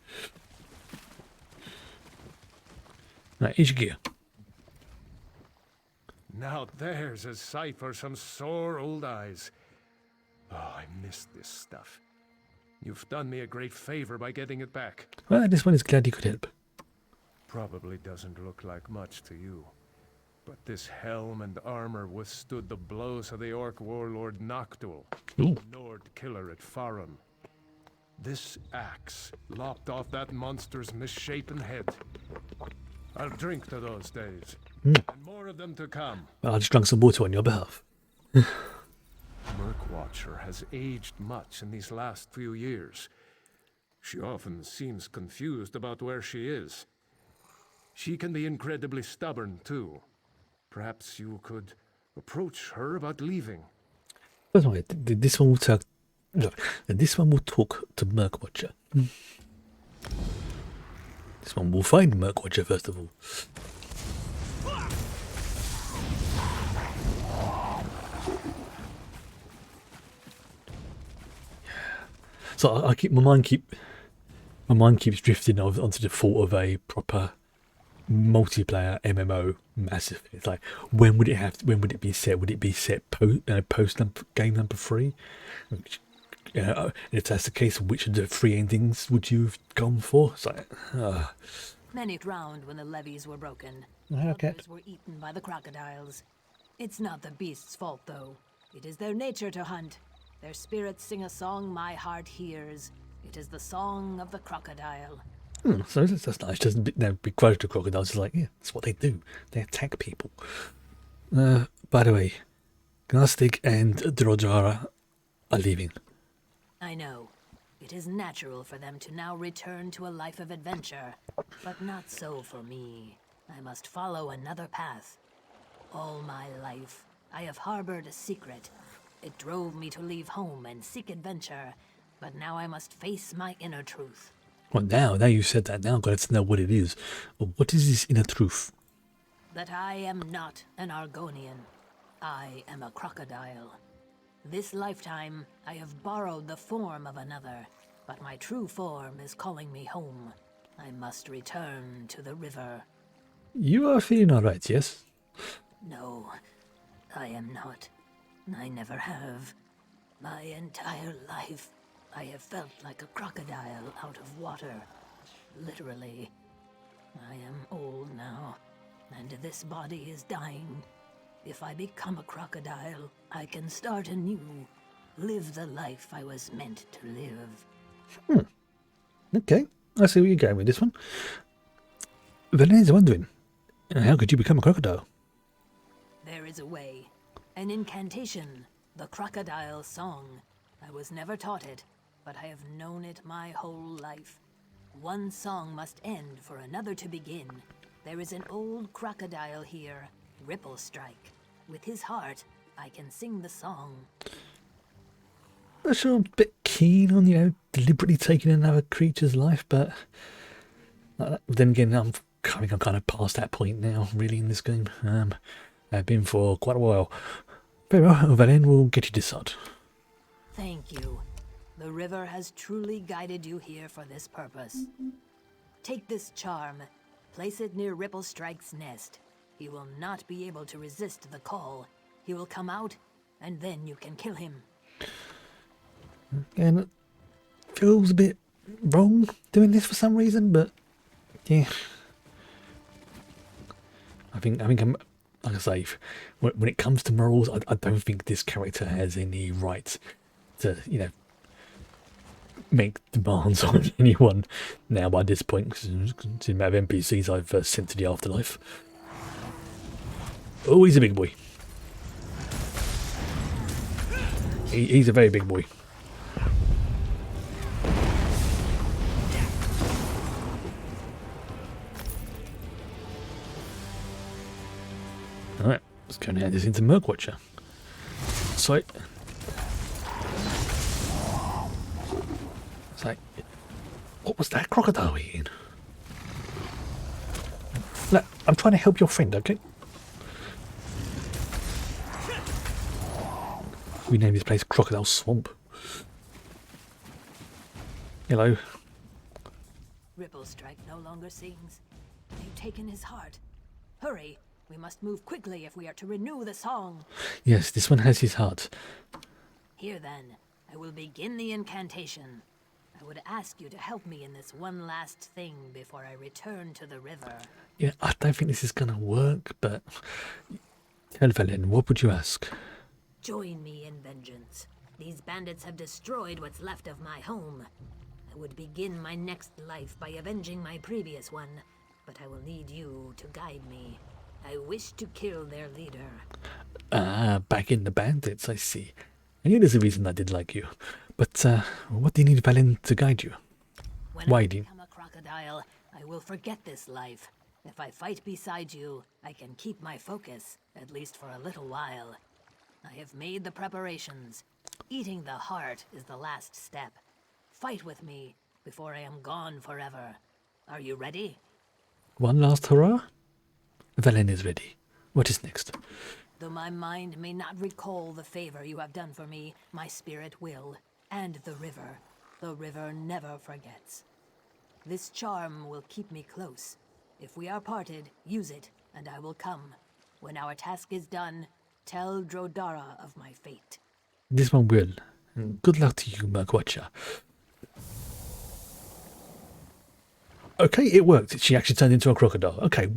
Right, here's your gear.
Now there's a sight for some sore old eyes. Oh, I missed this stuff. You've done me a great favor by getting it back.
Well, this one is glad you could help.
Probably doesn't look like much to you. But this helm and armor withstood the blows of the orc warlord Noctul, the Nord killer at Farum. This axe lopped off that monster's misshapen head. I'll drink to those days, and more of them to come.
Well, I just drank some water on your behalf.
Murkwatcher has aged much in these last few years. She often seems confused about where she is. She can be incredibly stubborn, too. Perhaps you could approach her about leaving.
By the way, this one will talk. This one will talk to Murkwatcher. This one will find Murkwatcher first of all. So I keep my mind keeps drifting onto the thought of a proper multiplayer MMO massive. It's like, when would it be set? Would it be set post game number 3? If that's the case, which of the 3 endings would you have gone for? It's like,
Many drowned when the levees were broken.
Okay.
Others were eaten by the crocodiles. It's not the beasts' fault, though. It is their nature to hunt. Their spirits sing a song my heart hears. It is the song of the crocodile.
So that's nice. Doesn't begrudge the crocodiles. It's like, yeah, that's what they do. They attack people. By the way, Gnastic and Dadrea are leaving.
I know. It is natural for them to now return to a life of adventure, but not so for me. I must follow another path. All my life, I have harbored a secret. It drove me to leave home and seek adventure, but now I must face my inner truth.
Well, now you said that, now I've got to know what it is. What is this inner truth?
That I am not an Argonian. I am a crocodile. This lifetime, I have borrowed the form of another, but my true form is calling me home. I must return to the river.
You are feeling alright, yes?
No, I am not. I never have. My entire life, I have felt like a crocodile out of water. Literally. I am old now, and this body is dying. If I become a crocodile, I can start anew. Live the life I was meant to live.
Okay, I see where you're going with this one. Vah'len's wondering, how could you become a crocodile?
There is a way. An incantation. The crocodile song. I was never taught it, but I have known it my whole life. One song must end for another to begin. There is an old crocodile here, Ripple Strike. With his heart, I can sing the song.
I'm sure I'm a bit keen on, deliberately taking another creature's life, but then again, I'm kind of past that point now, really, in this game. I've been for quite a while. Very well, Vah'len will get you to decide.
Thank you. The river has truly guided you here for this purpose. Take this charm, place it near Ripple Strike's nest. He will not be able to resist the call. He will come out, and then you can kill him.
And it feels a bit wrong doing this for some reason, but yeah. I think I'm, like I say, when it comes to morals, I don't think this character has any right to, make demands on anyone now by this point, because the amount of NPCs I've sent to the afterlife. Oh, he's a big boy. He's a very big boy. Let's go and hand this into Murkwatcher. So, it's like, what was that crocodile eating? Look, I'm trying to help your friend, okay? We named this place Crocodile Swamp. Hello.
Ripple Strike no longer sings. They've taken his heart. Hurry! We must move quickly if we are to renew the song.
Yes, this one has his heart.
Here then, I will begin the incantation. I would ask you to help me in this one last thing before I return to the river.
Yeah, I don't think this is going to work, but... Tell Vah'len, what would you ask?
Join me in vengeance. These bandits have destroyed what's left of my home. I would begin my next life by avenging my previous one, but I will need you to guide me. I wish to kill their leader.
Ah, back in the bandits, I see. I knew there's a reason I did like you. But, what do you need Vah'len to guide you?
When I become a crocodile, I will forget this life. If I fight beside you, I can keep my focus, at least for a little while. I have made the preparations. Eating the heart is the last step. Fight with me before I am gone forever. Are you ready?
One last hurrah? Vah'len is ready. What is next?
Though my mind may not recall the favor you have done for me, my spirit will. And the river. The river never forgets. This charm will keep me close. If we are parted, use it, and I will come. When our task is done, tell Drodara of my fate.
This one will. And good luck to you, Murkwatcher. Okay, it worked. She actually turned into a crocodile. Okay.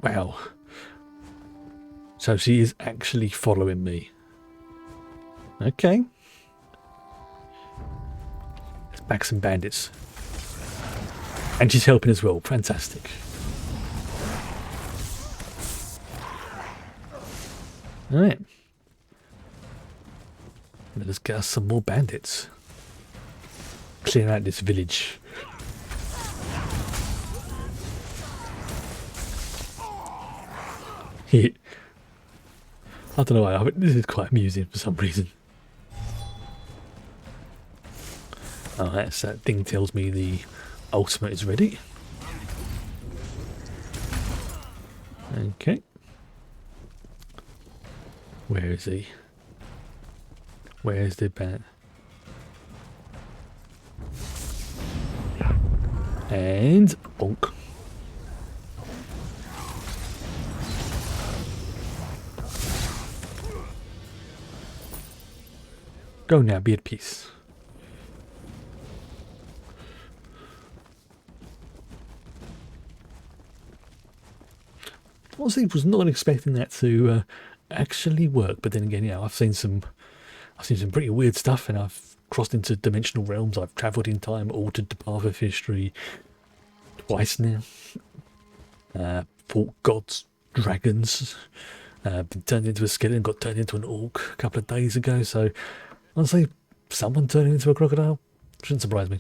Wow. So she is actually following me. Okay. Let's back some bandits. And she's helping as well. Fantastic. Alright. Let us get us some more bandits. Clear out this village. I don't know why, this is quite amusing for some reason. Alright, so that thing tells me the ultimate is ready. Okay. Where is he? Where's the bat? And bonk. Go now, be at peace. Honestly, was not expecting that to actually work, but then again, I've seen some pretty weird stuff, and I've crossed into dimensional realms. I've travelled in time, altered the path of history twice now. Fought gods, dragons. Been turned into a skeleton, got turned into an orc a couple of days ago. So honestly, someone turning into a crocodile shouldn't surprise me.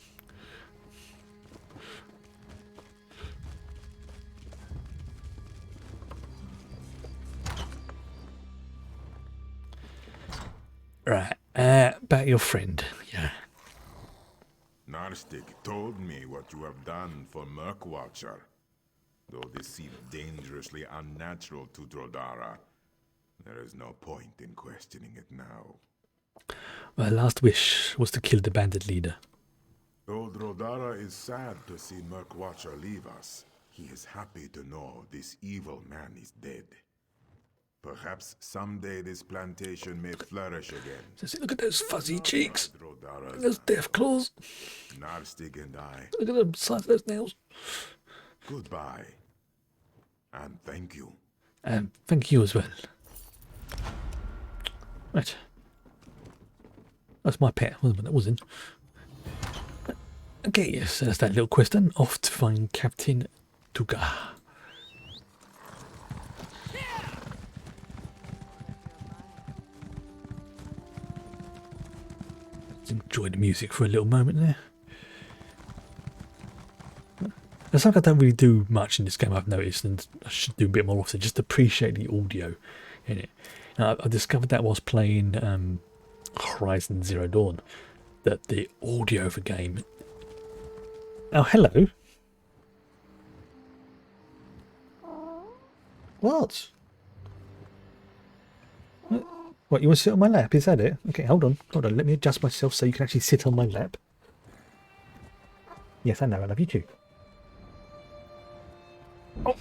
Right, about your friend, yeah.
Narstig told me what you have done for Murkwatcher. Though this seems dangerously unnatural to Drodara, there is no point in questioning it now.
My last wish was to kill the bandit leader.
Though Drodara is sad to see Murkwatcher leave us, he is happy to know this evil man is dead. Perhaps someday this plantation may flourish again.
Look at those fuzzy cheeks. Those death claws.
Narstig and I.
Look at them, size those nails.
Goodbye. And thank you.
And thank you as well. Right. That's my pet, wasn't it? That wasn't. Okay, yes, that's that little quest then. Off to find Captain Tuga. enjoy the music for a little moment there. It's like I don't really do much in this game, I've noticed, and I should do a bit more often. Just appreciate the audio in it. Now, I discovered that whilst playing Horizon Zero Dawn, that the audio of a game... Oh, hello. What? What, you want to sit on my lap? Is that it? Okay, hold on. Let me adjust myself so you can actually sit on my lap. Yes, I know. I love you too. Oh.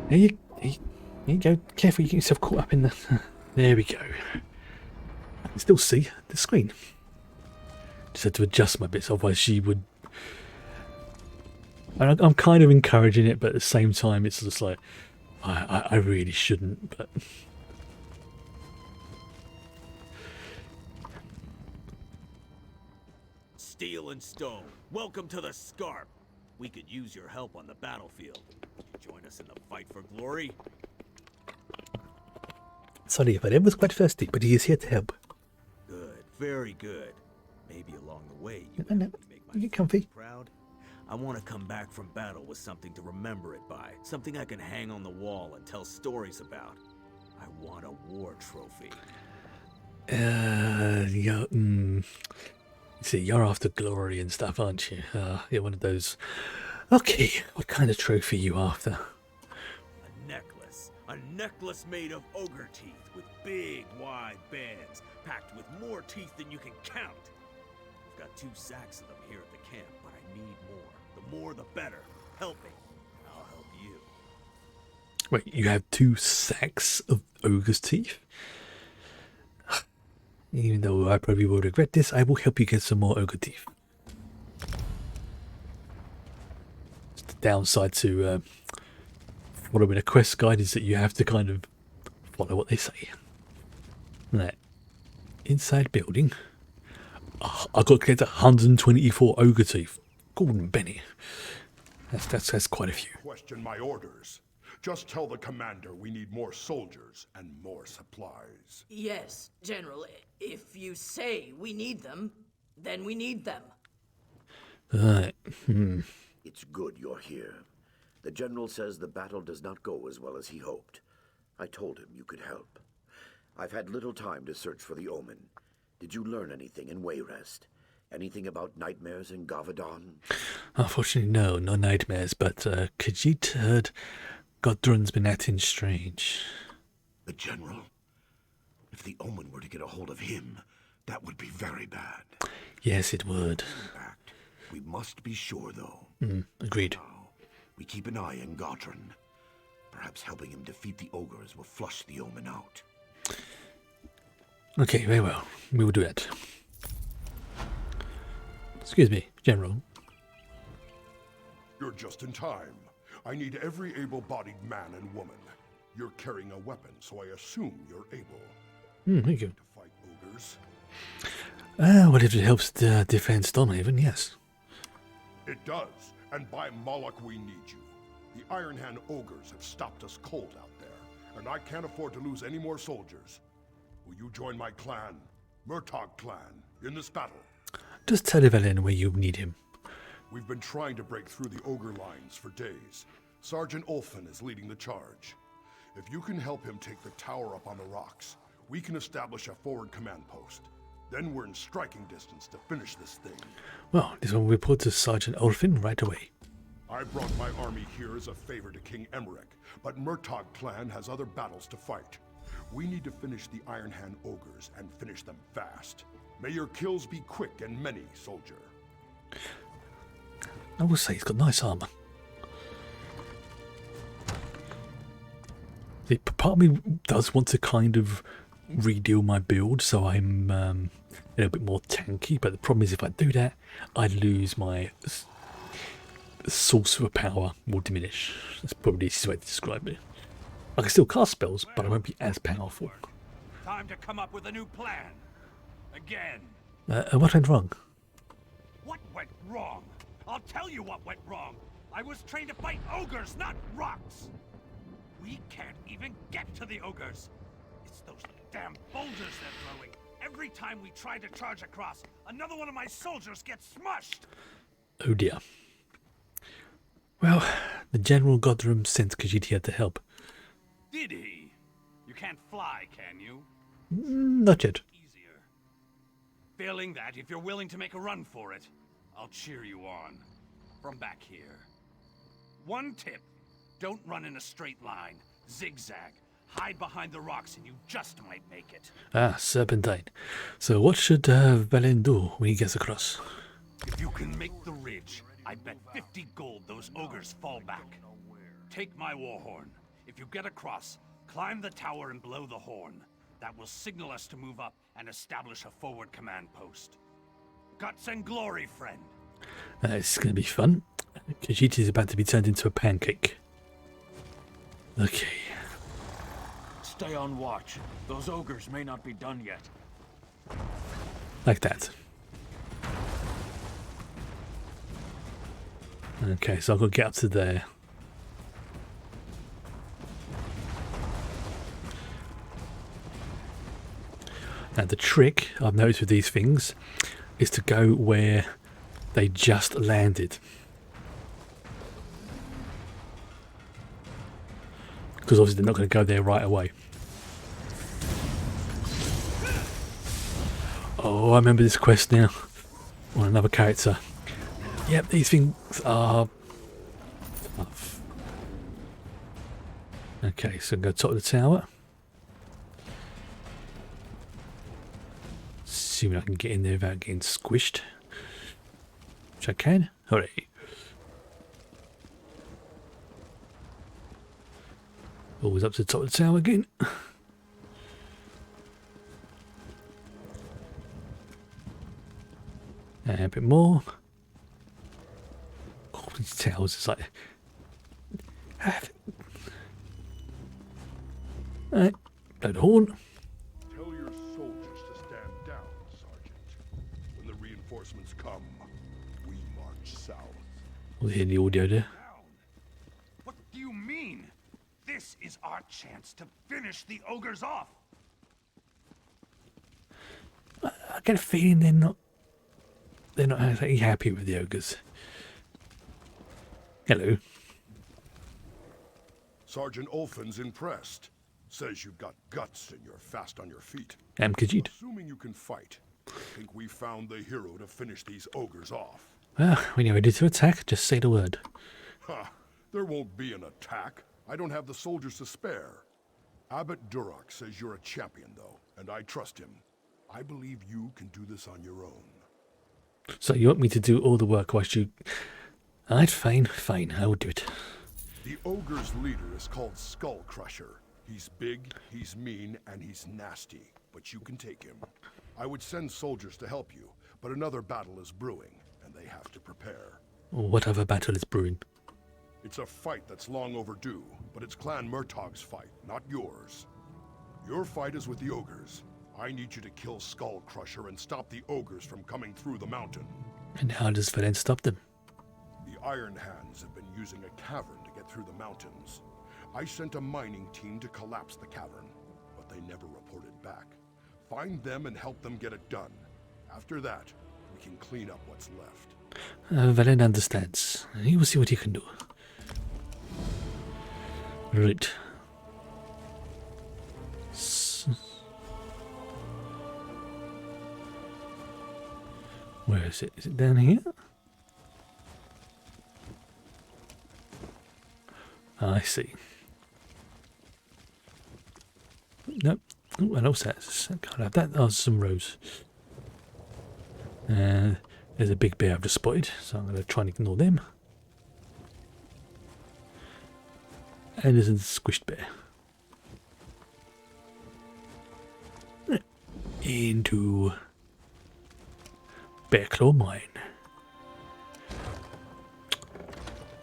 There you go. Careful, you get yourself caught up in the... There we go. I can still see the screen. Just had to adjust my bits, otherwise she would... I'm kind of encouraging it, but at the same time it's just like... I really shouldn't, but...
Steel and stone, welcome to the Scarp. We could use your help on the battlefield. Would you join us in the fight for glory?
Sorry if I was quite thirsty, but he is here to help.
Good, very good. Maybe along the way you
No,
make my
get comfy.
proud. I want to come back from battle with something to remember it by. Something I can hang on the wall and tell stories about. I want a war trophy.
See, you're after glory and stuff, aren't you? You're one of those... Okay, what kind of trophy are you after?
A necklace made of ogre teeth with big, wide bands, packed with more teeth than you can count. I've got 2 sacks of them here at the camp, but I need more. The more, the better. Help me. I'll help you.
Wait, you have 2 sacks of ogre's teeth? Even though I probably will regret this, I will help you get some more ogre teeth. It's the downside to following a quest guide is that you have to kind of follow what they say. Right. Inside building. Oh, I've got to get to 124 ogre teeth. Gordon Benny. That's quite a few.
Question my orders. Just tell the commander we need more soldiers and more supplies.
Yes, General. If you say we need them, then we need them.
Right.
It's good you're here. The General says the battle does not go as well as he hoped. I told him you could help. I've had little time to search for the Omen. Did you learn anything in Wayrest? Anything about nightmares in Gavadon?
Unfortunately, no nightmares, but Khajiit heard Godrun's been acting strange.
The General? If the Omen were to get a hold of him, that would be very bad.
Yes, it would.
We must be sure, though.
Agreed.
Now, we keep an eye on Godrun. Perhaps helping him defeat the ogres will flush the Omen out.
Okay, very well. We will do that. Excuse me, General.
You're just in time. I need every able-bodied man and woman. You're carrying a weapon, so I assume you're able.
Thank you.
To fight ogres.
Well, if it helps defend Stormhaven, yes.
It does, and by Moloch we need you. The Iron Hand ogres have stopped us cold out there, and I can't afford to lose any more soldiers. Will you join my clan, Murtagh clan, in this battle?
Just tell Vah'len where you need him.
We've been trying to break through the ogre lines for days. Sergeant Ulfin is leading the charge. If you can help him take the tower up on the rocks, we can establish a forward command post. Then we're in striking distance to finish this thing.
Well, this one will report to Sergeant Ulfin right away.
I brought my army here as a favor to King Emmerich, but Murtagh clan has other battles to fight. We need to finish the Iron Hand ogres and finish them fast. May your kills be quick and many, soldier.
I will say he's got nice armor. See, part of me does want to kind of redeal my build so I'm a little bit more tanky, but the problem is if I do that, I lose my source of power will diminish. That's probably the easiest way to describe it. I can still cast spells, but I won't be as powerful.
Time to come up with a new plan. Again.
What went wrong?
What went wrong? I'll tell you what went wrong. I was trained to fight ogres, not rocks. We can't even get to the ogres. It's those damn boulders they're throwing. Every time we try to charge across, another one of my soldiers gets smushed.
Oh dear. Well, the General Godrum sent Khajiit here to help.
Did he? You can't fly, can you?
Not yet.
Failing that, if you're willing to make a run for it, I'll cheer you on. From back here. One tip. Don't run in a straight line. Zigzag. Hide behind the rocks and you just might make it.
Ah, Serpentine. So what should Vah'len do when he gets across?
If you can make the ridge, I bet 50 gold those ogres fall back. Take my war horn. If you get across, climb the tower and blow the horn. That will signal us to move up and establish a forward command post. Guts and glory, friend.
It's going to be fun. Khajiit is about to be turned into a pancake. Okay.
Stay on watch. Those ogres may not be done yet.
Like that. Okay, so I've got to get up to there. Now the trick I've noticed with these things is to go where they just landed. Because obviously they're not going to go there right away. Oh, I remember this quest now. On another character. Yep, these things are tough. Okay, so I'm going to top of the tower. See if I can get in there without getting squished. Which I can. Hooray. Always up to the top of the tower again. And a bit more. Oh, these towers, it's like... Alright, blow the horn.
Tell your soldiers to stand down, Sergeant. When the reinforcements come, we march south.
We'll hear the audio there.
What do you mean? This is our chance to finish the ogres off.
I get a feeling they're not exactly happy with the ogres. Hello.
Sergeant Ulfin's impressed. Says you've got guts and you're fast on your feet.
I'm Khajiit.
Assuming you can fight, I think we found the hero to finish these ogres off.
Well, when you're ready to attack, just say the word.
Ha! There won't be an attack. I don't have the soldiers to spare. Abbot Duroc says you're a champion, though, and I trust him. I believe you can do this on your own.
So you want me to do all the work whilst you... Alright, fine, I will do it.
The ogre's leader is called Skull Crusher. He's big, he's mean, and he's nasty, but you can take him. I would send soldiers to help you, but another battle is brewing, and they have to prepare.
What other battle is brewing?
It's a fight that's long overdue, but it's Clan Murtaugh's fight, not yours. Your fight is with the ogres. I need you to kill Skull Crusher and stop the ogres from coming through the mountain.
And how does Vah'len stop them?
The Iron Hands have been using a cavern to get through the mountains. I sent a mining team to collapse the cavern, but they never reported back. Find them and help them get it done. After that, we can clean up what's left.
Vah'len understands. He will see what he can do. Right. Where is it? Is it down here? I see. Nope. Oh, what else that's? I can't have that. Oh, some rows. There's a big bear I've just spotted, so I'm going to try and ignore them. And there's a squished bear. Into Bear Claw Mine,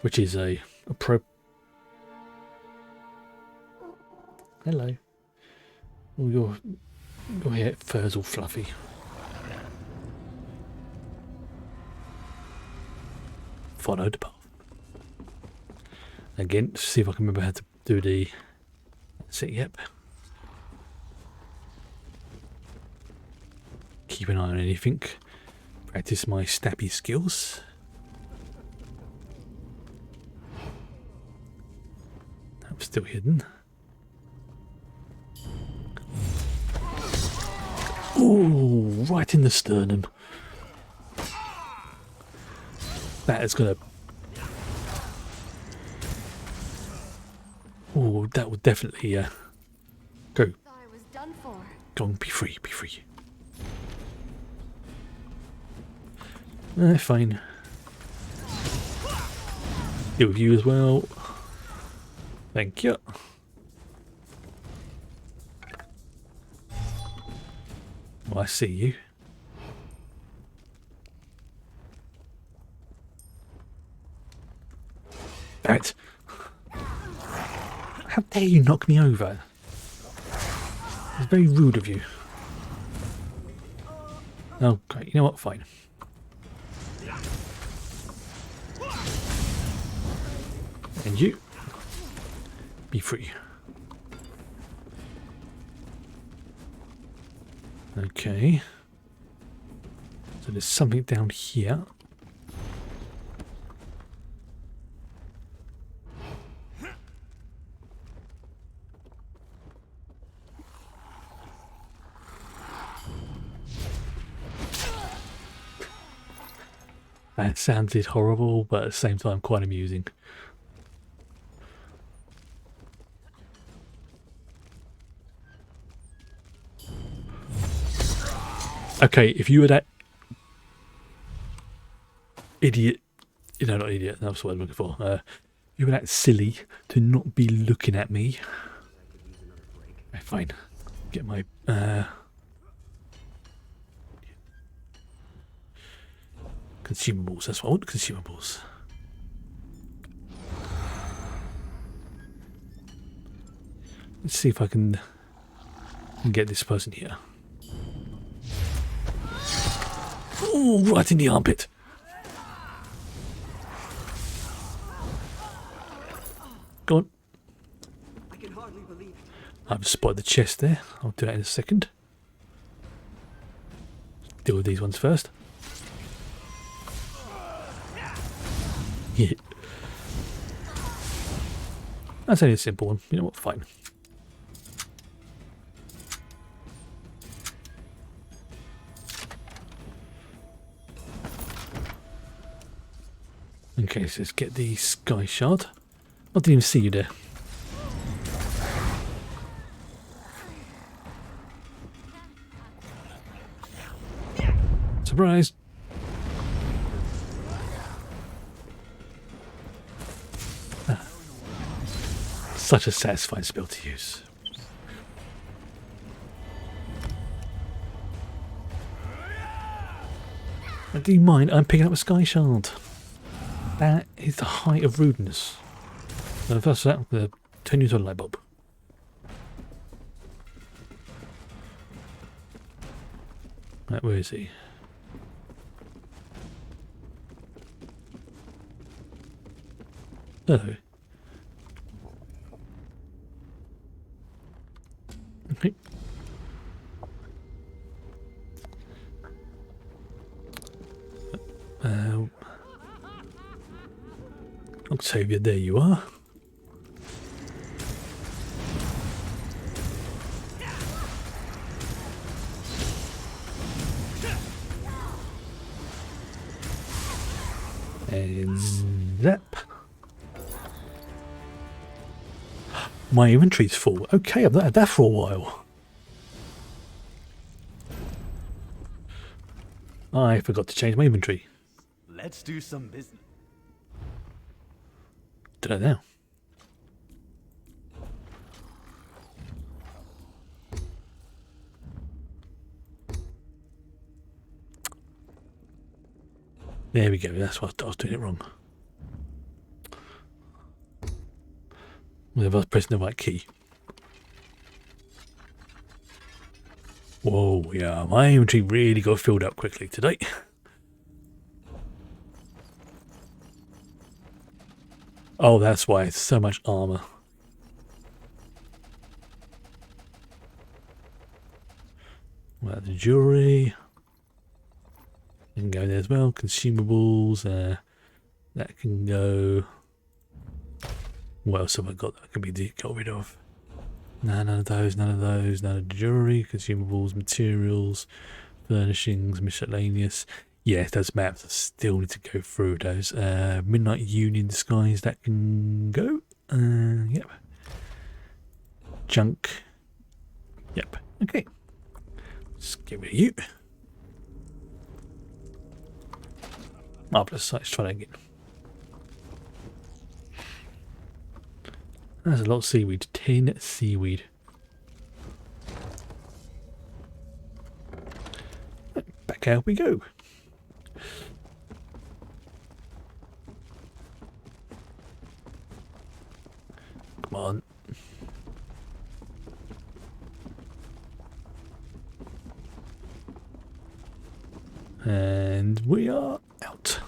which is a pro. Hello. Oh, your hair fur's all fluffy. Follow the path. Again, see if I can remember how to do the... That's it, yep. keep an eye on anything. Practice my snappy skills. I'm still hidden. Ooh, right in the sternum. That is gonna... Oh, that would definitely go. Go on, be free, be free. Fine. Deal with you as well. Thank you. Well, I see you. Barrett. How dare you knock me over? It's very rude of you. Oh, great. You know what? Fine. And you. Be free. Okay. So there's something down here. That sounded horrible, but at the same time quite amusing. Okay, if you were that idiot, not idiot, that's what I'm looking for. You were that silly to not be looking at me. Okay, fine. Get my consumables. That's what I want. Consumables. Let's see if I can get this person here. Ooh, right in the armpit. Go on.
I can hardly believe it.
I've spotted the chest there. I'll do that in a second. Deal with these ones first. Yeah. That's only a simple one. You know what? Fine. Okay, so let's get the sky shard. I didn't even see you there. Surprise! Such a satisfying spell to use. Do you mind? I'm picking up a sky shard. That is the height of rudeness. And first that, I'm going to turn you to a light bulb. Right, where is he? Hello. Okay. Octavia, there you are. And zap. My inventory's full. Okay, I've not had that for a while. I forgot to change my inventory.
Let's do some business.
Did I now? There we go. That's what I was doing it wrong. Well, if I was pressing the right key. Whoa, yeah, my inventory really got filled up quickly today. Oh, that's why it's so much armor. Well, the jewelry. can go there as well. Consumables, that can go. What else have I got that can be got rid of? No, none of those, none of those, none of the jewellery, consumables, materials, furnishings, miscellaneous. Yeah, those maps I still need to go through those. Midnight Union disguise, that can go. Yep. Junk. Yep. Okay. Let's get rid of you. Marvellous. Let's try that again. That's a lot of seaweed. 10 seaweed. Back out we go. Come on. And we are out.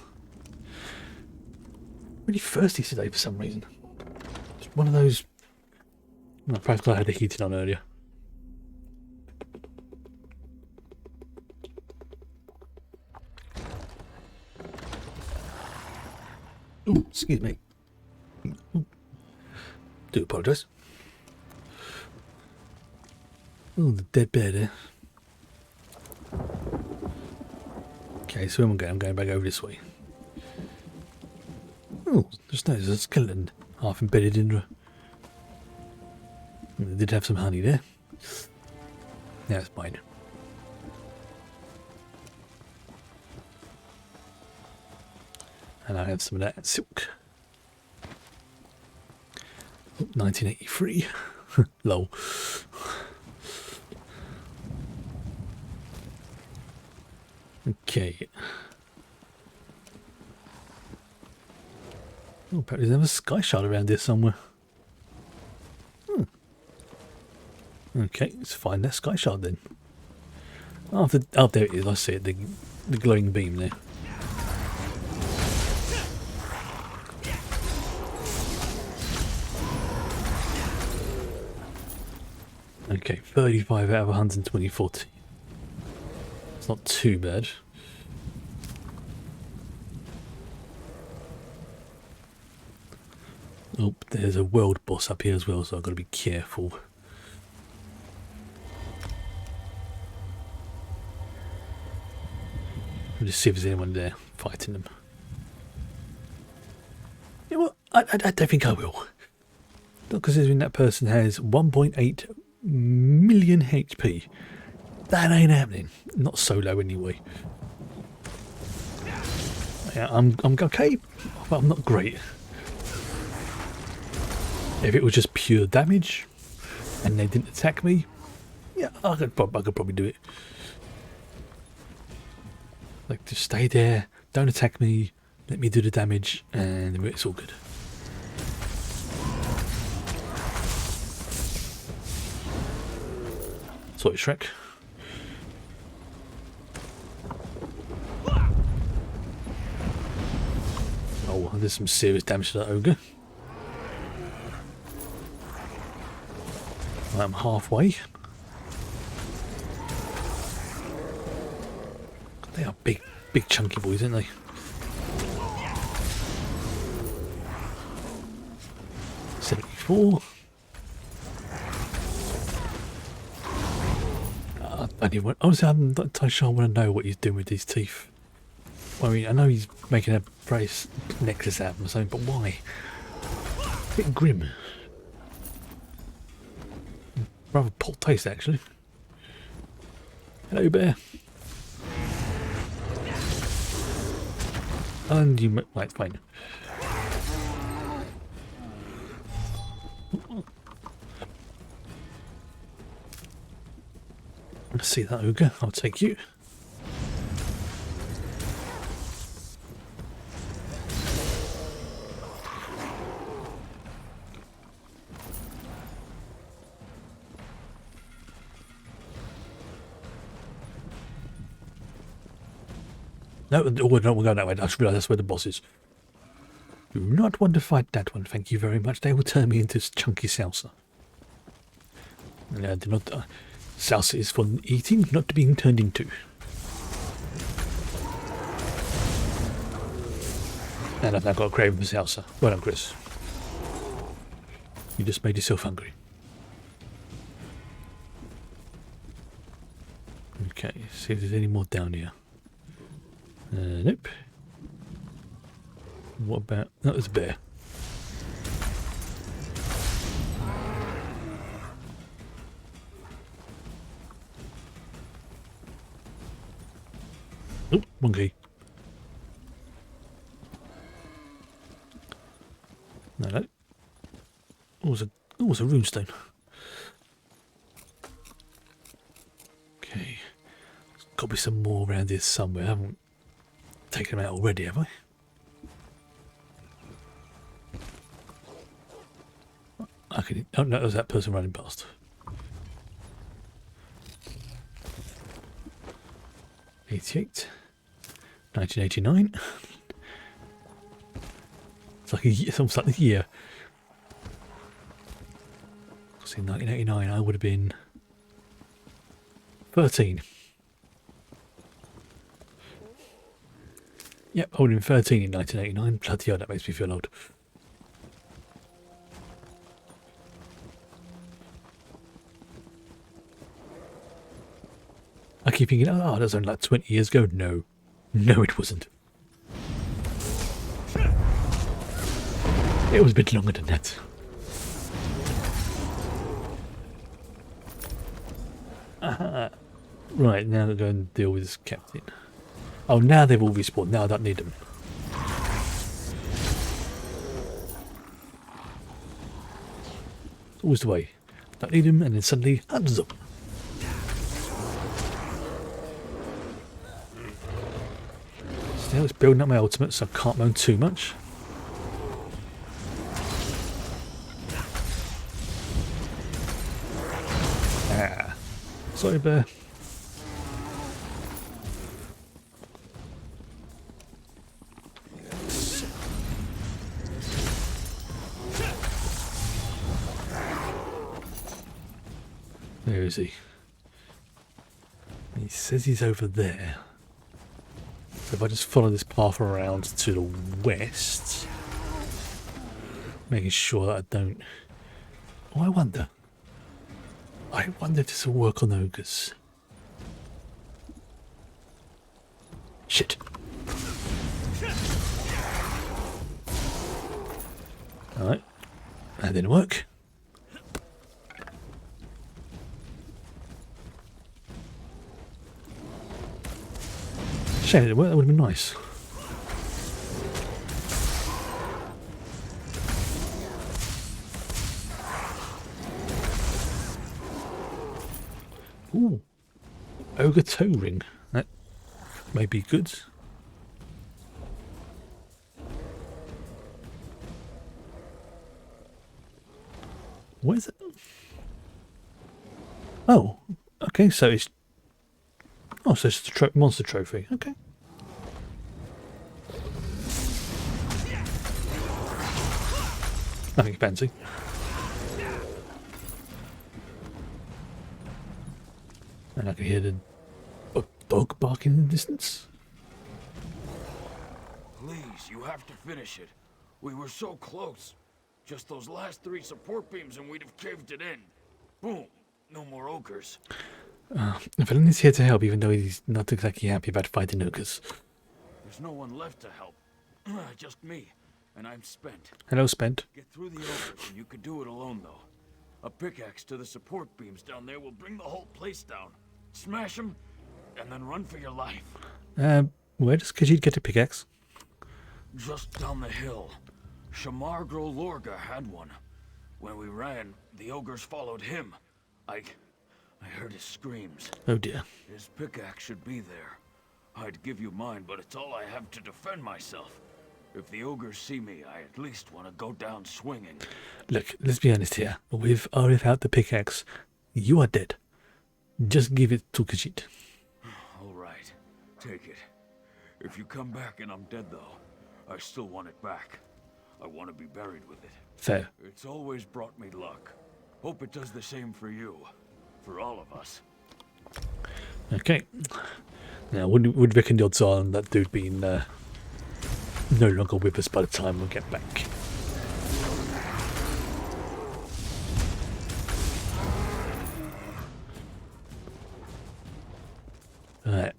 Really thirsty today for some reason. Just one of those. No, perhaps I had the heating on earlier. Ooh, excuse me. Ooh. Do apologise. Oh, the dead bear there. Okay, so where am I going? I'm going back over this way. Oh, there's a skeleton half embedded in the... They did have some honey there. Yeah, it's mine. And I have some of that silk. Oh, 1983. Lol. Okay. Oh, apparently there's a sky shard around here somewhere. Okay, let's find that sky shard then. Oh, there it is. I see it. The glowing beam there. Okay, 35 out of 124. It's not too bad. Oh, there's a world boss up here as well, so I've got to be careful. I'll just see if there's anyone there fighting them. You know what? I don't think I will. Not considering that person has 1.8 million HP. That ain't happening. Not solo anyway. Yeah, I'm okay, but I'm not great. If it was just pure damage and they didn't attack me, yeah, I could probably do it. Like, just stay there, don't attack me, let me do the damage, and it's all good. Sorry, Shrek. Oh, there's some serious damage to that ogre. I'm halfway. They are big chunky boys, aren't they? $74. Honestly, I'm not entirely sure I want to know what he's doing with his teeth. Well, I mean, I know he's making a brace necklace out of them or something, but why? A bit grim. Rather poor taste, actually. Hello, bear. And you... Right, fine. Let's see that ogre. I'll take you. No, we're going that way. I just realised that's where the boss is. Do not want to fight that one, thank you very much. They will turn me into chunky salsa. Do not... salsa is for eating, not being turned into. And I've now got a craving for salsa. Well done, Chris. You just made yourself hungry. Okay, see if there's any more down here. Nope. What about... That was a bear. Oh, monkey. No. Oh, it's a runestone. Okay. There's got to be some more around here somewhere. I haven't taken them out already, have I? Okay. Oh, no, there's that person running past. '88. 1989. It's almost like the year. Because in 1989 I would have been 13. Yep, I would have been 13 in 1989. Bloody hell, that makes me feel old. I keep thinking, oh, that was only like 20 years ago. No. No, it wasn't. It was a bit longer than that. Right, now they're going to deal with this captain. Oh, now they've all respawned. Now I don't need them. Always the way. Don't need them, and then suddenly, hundreds of them. Still, it's building up my ultimate, so I can't moan too much. Sorry, bear. Where is he? He says he's over there. So if I just follow this path around to the west, making sure that I don't... Oh, I wonder if this will work on ogres. Shit. Alright. That didn't work. Shame it didn't work, that would have been nice. Ooh, ogre toe ring. That may be good. What is it? Oh, okay. So it's so it's a monster trophy. Okay. Nothing fancy. And I can hear the dog barking in the distance.
Please, you have to finish it. We were so close. Just those last 3 support beams and we'd have caved it in. Boom. No more ogres.
Vah'len is here to help, even though he's not exactly happy about fighting ogres.
There's no one left to help. Just me. And I'm spent.
Hello, Spent.
Get through the ogres and you could do it alone, though. A pickaxe to the support beams down there will bring the whole place down. Smash them, and then run for your life.
Where does Khajiit get a pickaxe?
Just down the hill. Shamargro Lorga had one. When we ran, the ogres followed him. I heard his screams.
Oh dear.
His pickaxe should be there. I'd give you mine, but it's all I have to defend myself. If the ogres see me, I at least want to go down swinging.
Look, let's be honest here. With or without the pickaxe, you are dead. Just give it to Khajiit.
All right, take it. If you come back and I'm dead, though, I still want it back. I want to be buried with it.
Fair.
It's always brought me luck. Hope it does the same for you. For all of us.
Okay. Now, would reckon the odds are on that dude being no longer with us by the time we get back. Alright,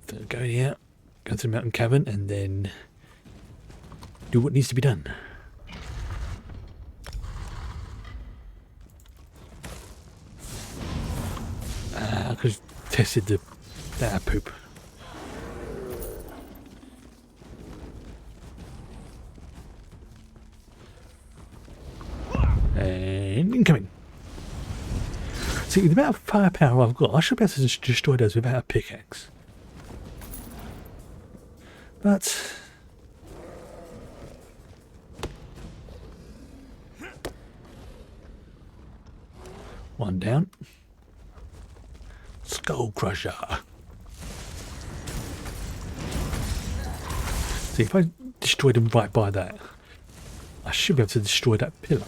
so go here, go to the mountain cavern, and then do what needs to be done. I could have tested that poop. And incoming. See, the amount of firepower I've got, I should be able to just destroy those without a pickaxe. But one down. Skull Crusher. See, if I destroy them right by that, I should be able to destroy that pillar.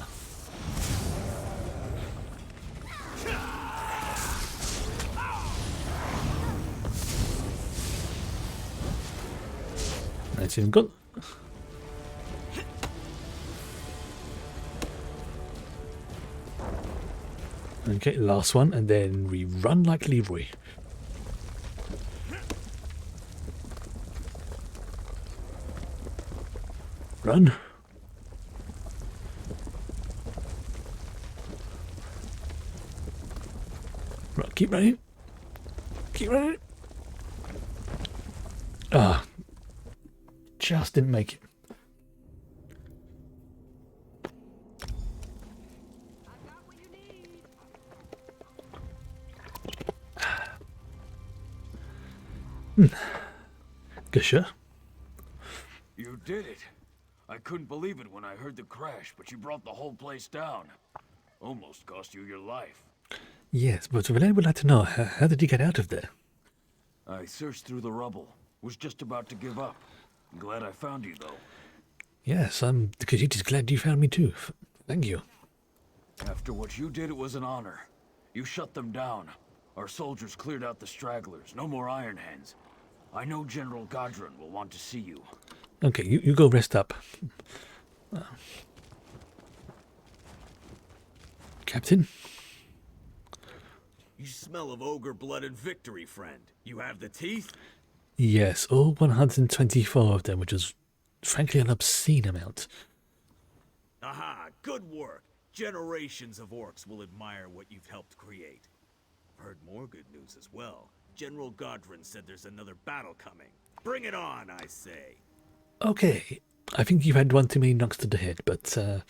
That's even good. Okay, last one, and then we run like Leroy. Run. Right, keep running. Keep running. Ah. Just didn't make it. Gusher.
You did it. I couldn't believe it when I heard the crash, but you brought the whole place down. Almost cost you your life.
Yes, but Vah'len would like to know, how did you get out of there?
I searched through the rubble. Was just about to give up. Glad I found you, though.
Yes, the Khajiit is glad you found me too. Thank you.
After what you did, it was an honor. You shut them down. Our soldiers cleared out the stragglers. No more Iron Hands. I know General Godron will want to see you.
Okay, you go rest up. Captain?
You smell of ogre blood and victory, friend. You have the teeth?
Yes, all 124 of them, which is frankly an obscene amount.
Aha, good work. Generations of orcs will admire what you've helped create. I've heard more good news as well. General Godron said there's another battle coming. Bring it on, I say.
Okay, I think you've had one too many knocks to the head, but fine.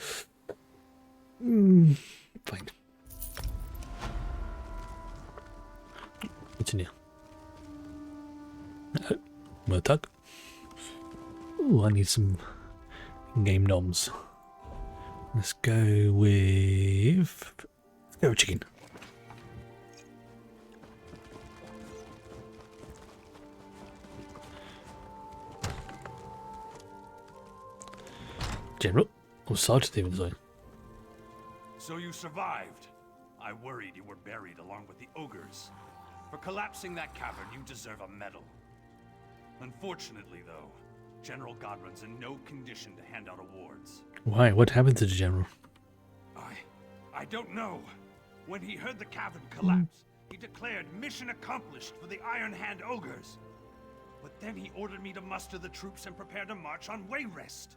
What's in here? Murtag. Ooh, I need some in-game noms. Let's go with chicken. General, or Sergeant even so.
So you survived. I worried you were buried along with the ogres. For collapsing that cavern, you deserve a medal. Unfortunately, though, General Godron's in no condition to hand out awards.
Why? What happened to the General?
I don't know. When he heard the cavern collapse, he declared mission accomplished for the Iron Hand ogres. But then he ordered me to muster the troops and prepare to march on Wayrest.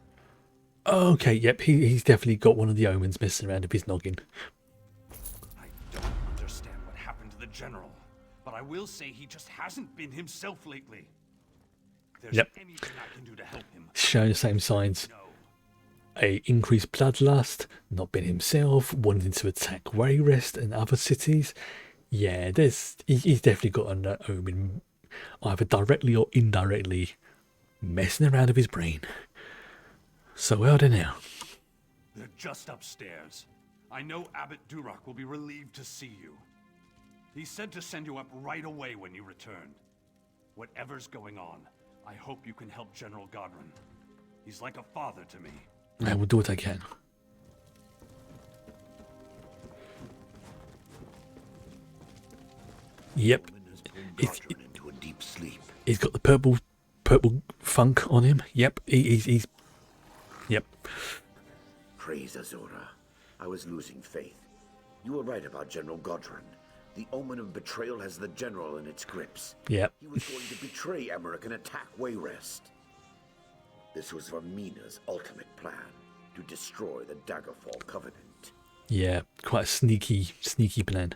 Okay, yep, he's definitely got one of the omens messing around with his noggin.
I don't understand what happened to the General, but I will say he just hasn't been himself lately. If there's anything I can do to help him,
Showing the same signs. A increased bloodlust, not been himself, wanting to attack Wayrest and other cities. Yeah, he's definitely got an omen, either directly or indirectly, messing around with his brain. So where are they now?
they're just upstairs. I know Abbot Durak will be relieved to see you. He said to send you up right away when you return. Whatever's going on, I hope you can help General Godron. He's like a father to me.
I will do what I can. Yep. He's got the purple funk on him. Yep. He's Yep.
Praise Azura. I was losing faith. You were right about General Godron. The omen of betrayal has the general in its grips.
Yep.
He was going to betray Emmerich and attack Wayrest. This was Vermina's ultimate plan, to destroy the Daggerfall Covenant.
Yeah, quite a sneaky plan.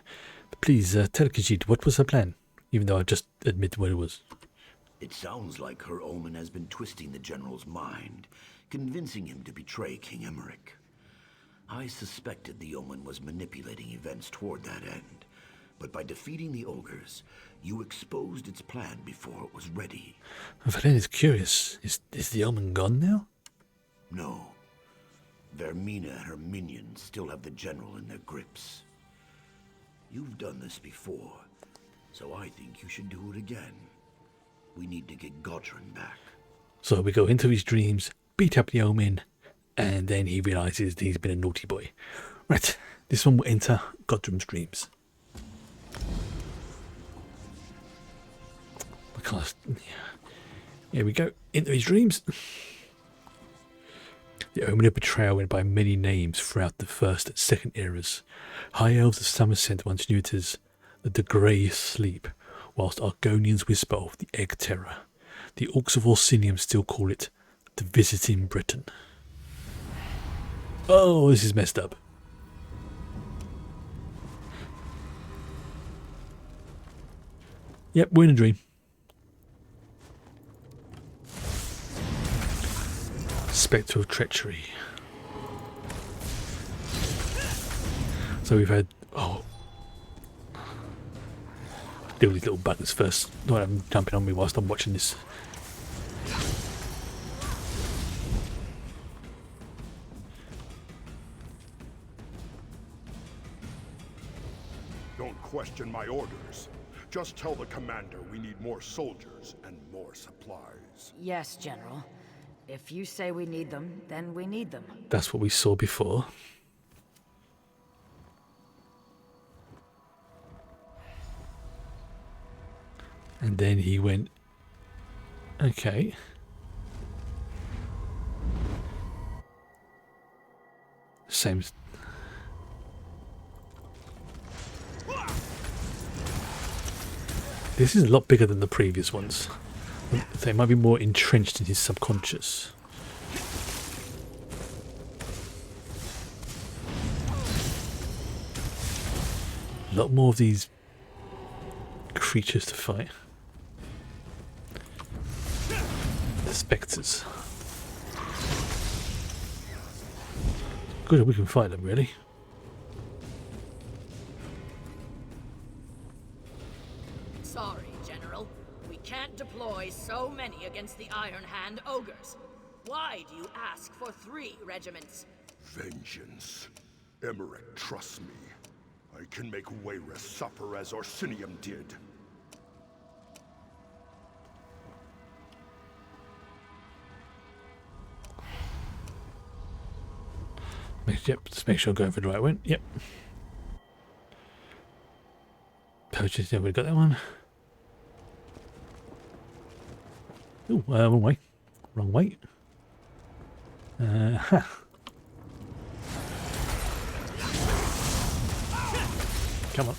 But please, tell Khajiit, what was her plan? Even though I just admit what it was.
It sounds like her omen has been twisting the general's mind, convincing him to betray King Emmerich. I suspected the omen was manipulating events toward that end, but by defeating the ogres, you exposed its plan before it was ready.
Vah'len is curious. Is the omen gone now?
No. Vermina and her minions still have the general in their grips. You've done this before, so I think you should do it again. We need to get Godron back.
So we go into his dreams, beat up the omen, and then he realizes that he's been a naughty boy. Right, this one will enter Godron's dreams. Here we go, into his dreams. The omen of betrayal went by many names throughout the First and Second eras. High elves of Somerset once knew it as the Grey Sleep, whilst Argonians whisper of the Egg Terror. The Orcs of Orsinium still call it the Visiting Briton. Oh, this is messed up. Yep, we're in a dream. Spectre of treachery. So we've had deal with these little buggers first. Not have them jumping on me whilst I'm watching this.
Don't question my orders. Just tell the commander we need more soldiers and more supplies.
Yes, General. If you say we need them, then we need them.
That's what we saw before. And then he went, okay. Same as... This is a lot bigger than the previous ones. They might be more entrenched in his subconscious. A lot more of these creatures to fight. The spectres. Good, we can fight them, really.
Sorry, General. We can't deploy so many against the Iron Hand ogres. Why do you ask for 3 regiments?
Vengeance. Emmerich trusts me. I can make Wayrest suffer as Orsinium did.
Yep, just make sure I'm going for the right one. Yep. Poachers, yeah, we got that one. Oh, wrong way. Wrong way. Ha. Come on.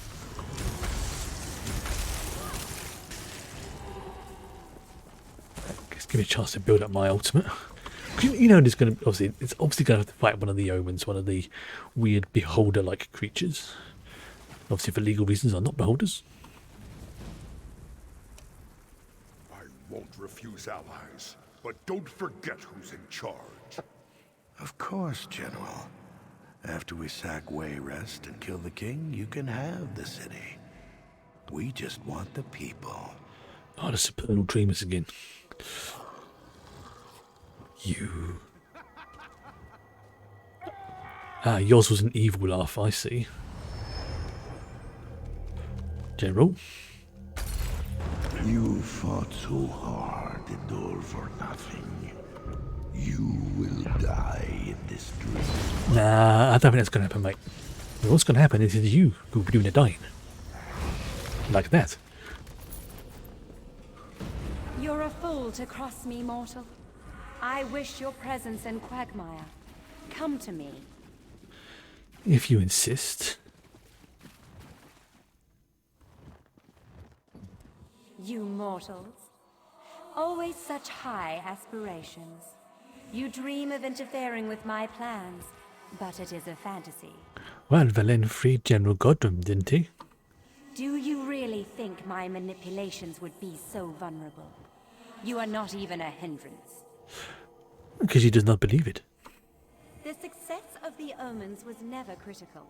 Just give me a chance to build up my ultimate. You know, it's obviously going to have to fight one of the omens, one of the weird beholder-like creatures. Obviously, for legal reasons, are not beholders.
I won't refuse allies, but don't forget who's in charge.
Of course, General. After we sack Wayrest and kill the king, you can have the city. We just want the people.
Oh, the supernal dreamers again. You. Ah, yours was an evil laugh, I see. General?
You fought so hard and all for nothing. You will die in this dream.
Nah, I don't think that's going to happen, mate. What's going to happen is you who will be doing the dying. Like that.
You're a fool to cross me, mortal.
I wish your presence in Quagmire. Come to me.
If you insist.
You mortals. Always such high aspirations. You dream of interfering with my plans, but it is a fantasy.
Well, Vah'len freed General Godrum, didn't he?
Do you really think my manipulations would be so vulnerable? You are not even a hindrance.
Because he does not believe it.
The success of the omens was never critical.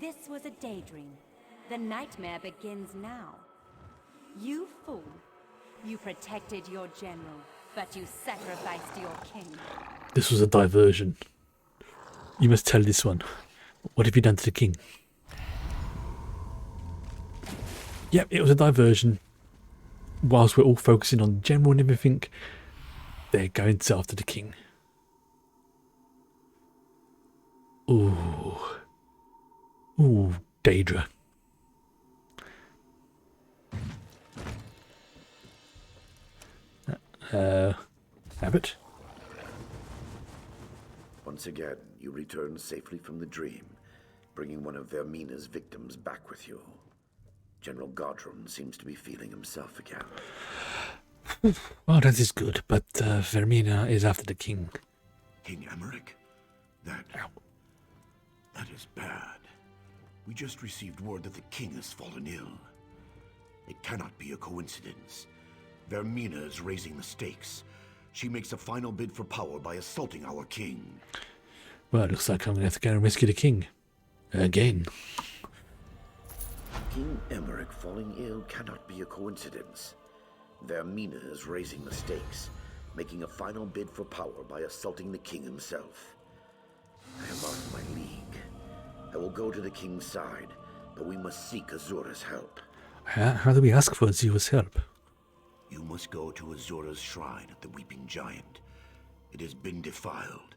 This was a daydream. The nightmare begins now. You fool. You protected your general, but you sacrificed your king.
This was a diversion. You must tell this one. What have you done to the king? Yep, it was a diversion. Whilst we're all focusing on the general and everything, they're going after the king. Ooh. Ooh, dadrea. Abbot?
Once again, you return safely from the dream, bringing one of Vermina's victims back with you. General Godrum seems to be feeling himself again.
Well, that is good, but Vermina is after the king.
King Emmerich? That is bad. We just received word that the king has fallen ill. It cannot be a coincidence. Vermina is raising the stakes. She makes a final bid for power by assaulting our king.
Well, it looks like I'm going to have to go and rescue the king. Again.
King Emmerich falling ill cannot be a coincidence. Vermina is raising the stakes, making a final bid for power by assaulting the king himself. I am off my league. I will go to the king's side, but we must seek Azura's help.
How do we ask for Azura's help?
You must go to Azura's shrine at the Weeping Giant. It has been defiled,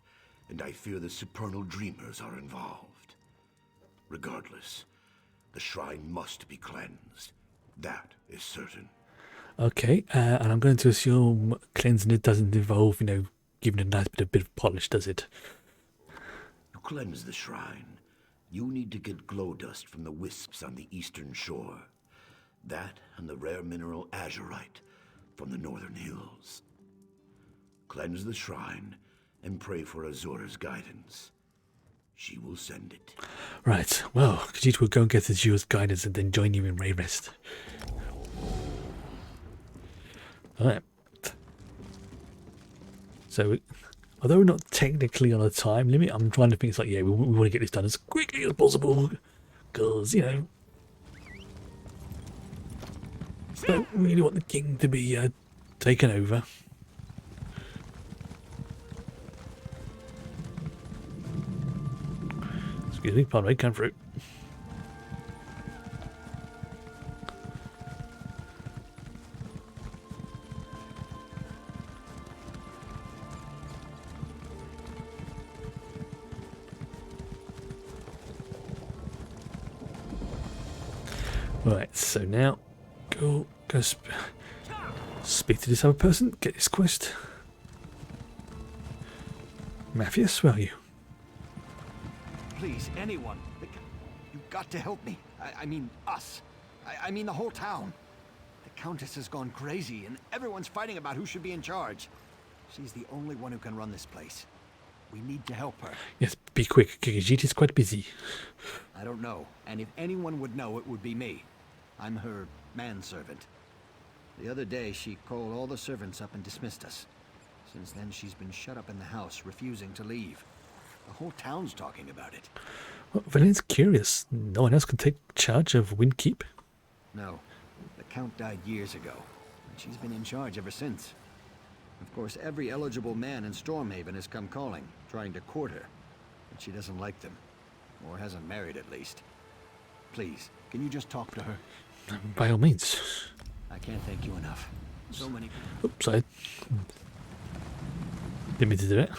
and I fear the supernal dreamers are involved. Regardless, the shrine must be cleansed. That is certain.
Okay, and I'm going to assume cleansing it doesn't involve, giving it a nice bit of polish, does it?
To cleanse the shrine, you need to get glow dust from the wisps on the eastern shore. That and the rare mineral azurite from the northern hills. Cleanse the shrine and pray for Azura's guidance. She will send it.
Right, well, Khajiit will go and get Azura's guidance and then join you in Ray Rest. Alright. So, although we're not technically on a time limit, I'm trying to think, it's like, yeah, we want to get this done as quickly as possible. Because, don't really want the king to be taken over. Excuse me, pardon me, come through. Right, so now go speak to this other person, get this quest. Matthias, where are you?
Please, anyone. You've got to help me. I mean, us. I mean, the whole town. The Countess has gone crazy, and everyone's fighting about who should be in charge. She's the only one who can run this place. We need to help her.
Yes, be quick. Khajiit is quite busy.
I don't know, and if anyone would know, it would be me. I'm her manservant. The other day, she called all the servants up and dismissed us. Since then, she's been shut up in the house, refusing to leave. The whole town's talking about it.
Well, Vah'len's curious. No one else can take charge of Windkeep?
No. The Count died years ago, and she's been in charge ever since. Of course, every eligible man in Stormhaven has come calling, trying to court her. But she doesn't like them. Or hasn't married, at least. Please, can you just talk to her?
By all means.
I can't thank you enough. So many...
Oops, I didn't mean to do it.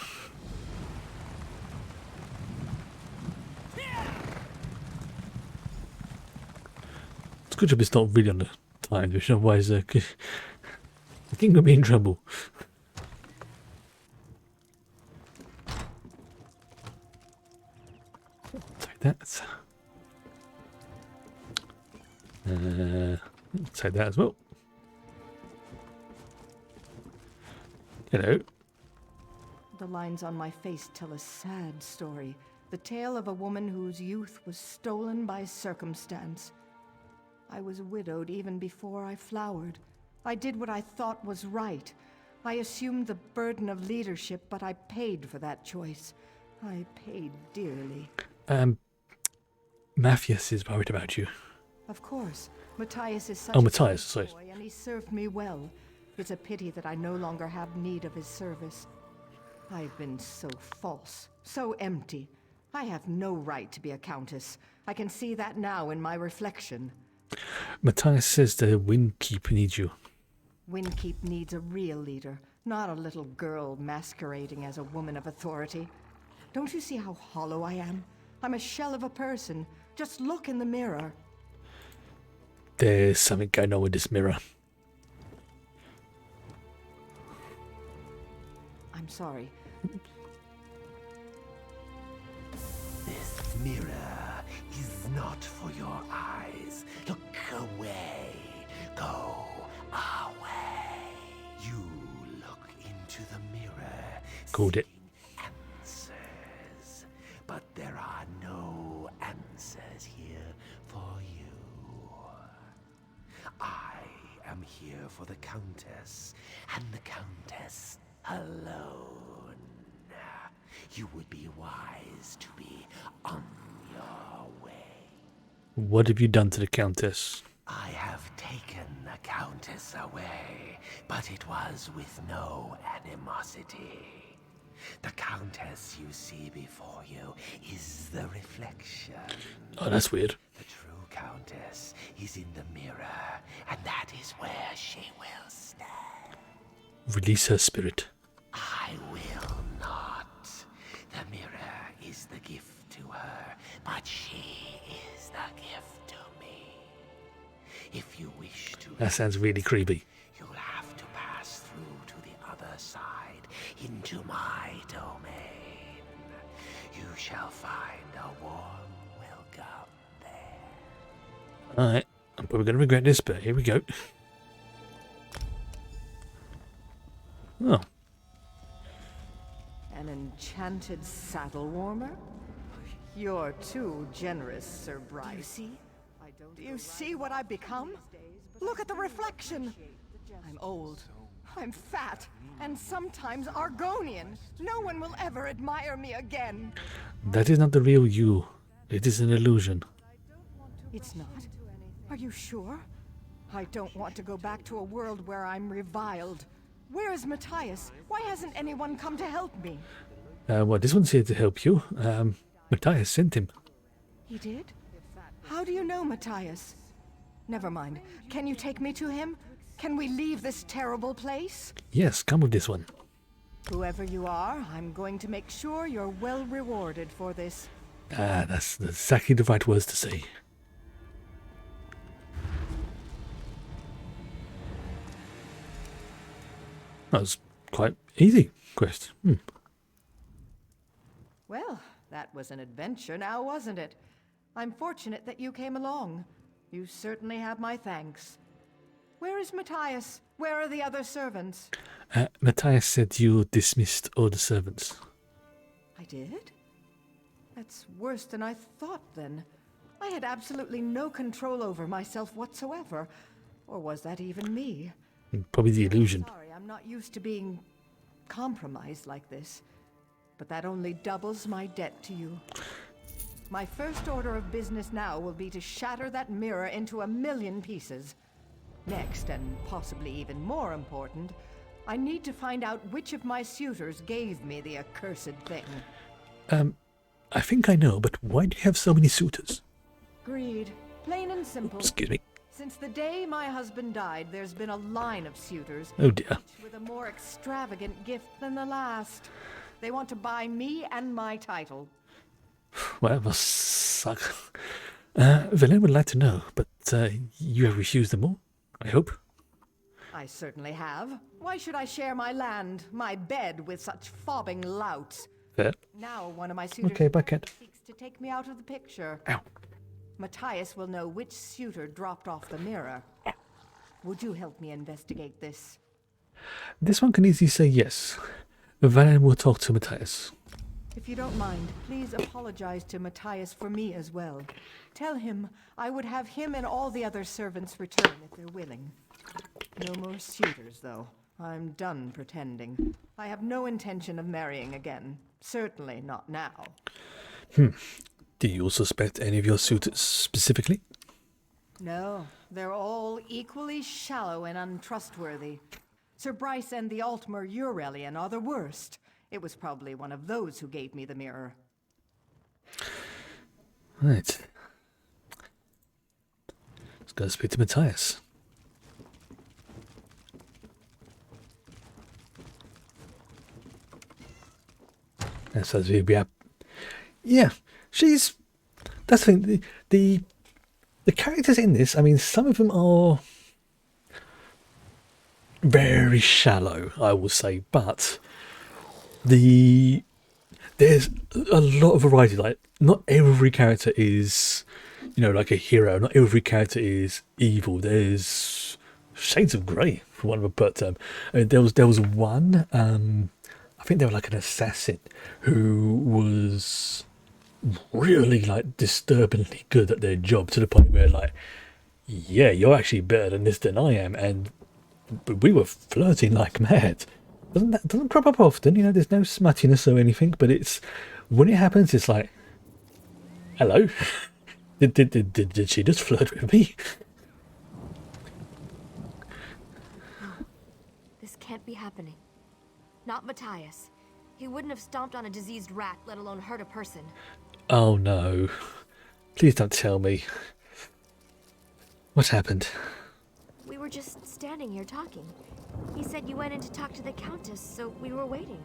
It's a good job it's not really on the time, otherwise the king will be in trouble. that. Take that as well. Hello.
The lines on my face tell a sad story. The tale of a woman whose youth was stolen by circumstance. I was widowed even before I flowered. I did what I thought was right. I assumed the burden of leadership, but I paid for that choice. I paid dearly.
Matthias is worried about you.
Of course. Matthias is such
Matthias,
a good
sorry.
boy, and he served me well. It's a pity that I no longer have need of his service. I've been so false, so empty. I have no right to be a countess. I can see that now in my reflection.
Matthias says the Windkeep needs you.
Windkeep needs a real leader, not a little girl masquerading as a woman of authority. Don't you see how hollow I am? I'm a shell of a person. Just look in the mirror.
There's something going on with this mirror.
I'm sorry.
This mirror is not for your eyes. Look away. Go away. You look into the mirror.
Called it.
Answers. But there are no answers here for you. I am here for the Countess, and the Countess alone. You would be wise to be on your way.
What have you done to the Countess?
I have taken the Countess away, but it was with no animosity. The Countess you see before you is the reflection.
Oh, that's weird.
The true Countess is in the mirror, and that is where she will stand.
Release her spirit.
I will not. The mirror is the gift to her, but she is the gift to me. If you wish to...
That sounds really creepy.
You'll have to pass through to the other side, into my domain. You shall find a warm welcome there.
Alright, I'm probably going to regret this, but here we go. Oh.
An enchanted saddle warmer? You're too generous, Sir Bryce. Do you see what I've become? Look at the reflection. I'm old. I'm fat. And sometimes Argonian. No one will ever admire me again.
That is not the real you. It is an illusion.
It's not? Are you sure? I don't want to go back to a world where I'm reviled. Where is Matthias? Why hasn't anyone come to help me?
Well, this one's here to help you. Matthias sent him.
He did? How do you know Matthias? Never mind. Can you take me to him? Can we leave this terrible place?
Yes, come with this one.
Whoever you are, I'm going to make sure you're well rewarded for this.
That's exactly the right words to say. That was quite easy quest.
Well, that was an adventure now, wasn't it? I'm fortunate that you came along. You certainly have my thanks. Where is Matthias? Where are the other servants?
Matthias said you dismissed all the servants.
I did? That's worse than I thought then. I had absolutely no control over myself whatsoever. Or was that even me?
Probably the illusion.
Sorry, I'm not used to being compromised like this. But that only doubles my debt to you. My first order of business now will be to shatter that mirror into 1,000,000 pieces. Next, and possibly even more important, I need to find out which of my suitors gave me the accursed thing.
I think I know, but why do you have so many suitors?
Greed. Plain and simple.
Excuse me.
Since the day my husband died, there's been a line of suitors.
Oh dear.
Each with a more extravagant gift than the last. They want to buy me and my title.
Well, that must suck. Vah'len would like to know, but you have refused them all, I hope.
I certainly have. Why should I share my land, my bed, with such fobbing louts?
Fair.
Now one of my suitors
Okay, back at.
seeks to take me out of the picture.
Ow.
Matthias will know which suitor dropped off the mirror. Would you help me investigate this?
This one can easily say yes. Vah'len will talk to Matthias.
If you don't mind, please apologize to Matthias for me as well. Tell him I would have him and all the other servants return if they're willing. No more suitors, though. I'm done pretending. I have no intention of marrying again. Certainly not now.
Do you suspect any of your suitors specifically?
No, they're all equally shallow and untrustworthy. Sir Bryce and the Altmer Eurelian are the worst. It was probably one of those who gave me the mirror.
Right. Let's go speak to Matthias. And so yeah, she's. That's the thing. The characters in this. I mean, some of them are very shallow, I will say, but there's a lot of variety. Like, not every character is, like a hero. Not every character is evil. There's shades of grey, for one of a put term. There was one. I think they were like an assassin who was really like disturbingly good at their job, to the point where like, yeah, you're actually better than this than I am, and we were flirting like mad. Doesn't crop up often, there's no smuttiness or anything, but it's when it happens, it's like, hello, did she just flirt with me?
This can't be happening. Not Matthias. He wouldn't have stomped on a diseased rat, let alone hurt a person.
Oh no. Please don't tell me. What happened?
We were just standing here talking. He said you went in to talk to the Countess, so we were waiting.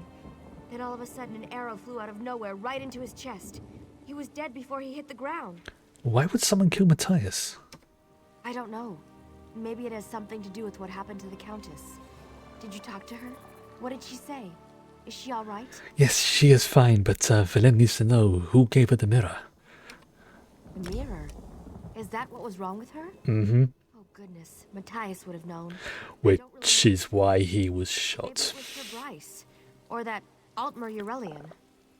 Then all of a sudden an arrow flew out of nowhere right into his chest. He was dead before he hit the ground.
Why would someone kill Matthias?
I don't know. Maybe it has something to do with what happened to the Countess. Did you talk to her? What did she say? Is she all right?
Yes, she is fine, but Vah'len needs to know who gave her the mirror.
The mirror? Is that what was wrong with her?
Mm-hmm.
Oh goodness, Matthias would have known.
Which is why he was shot.
Maybe it was Sir Bryce. Or that Altmer Eurelian.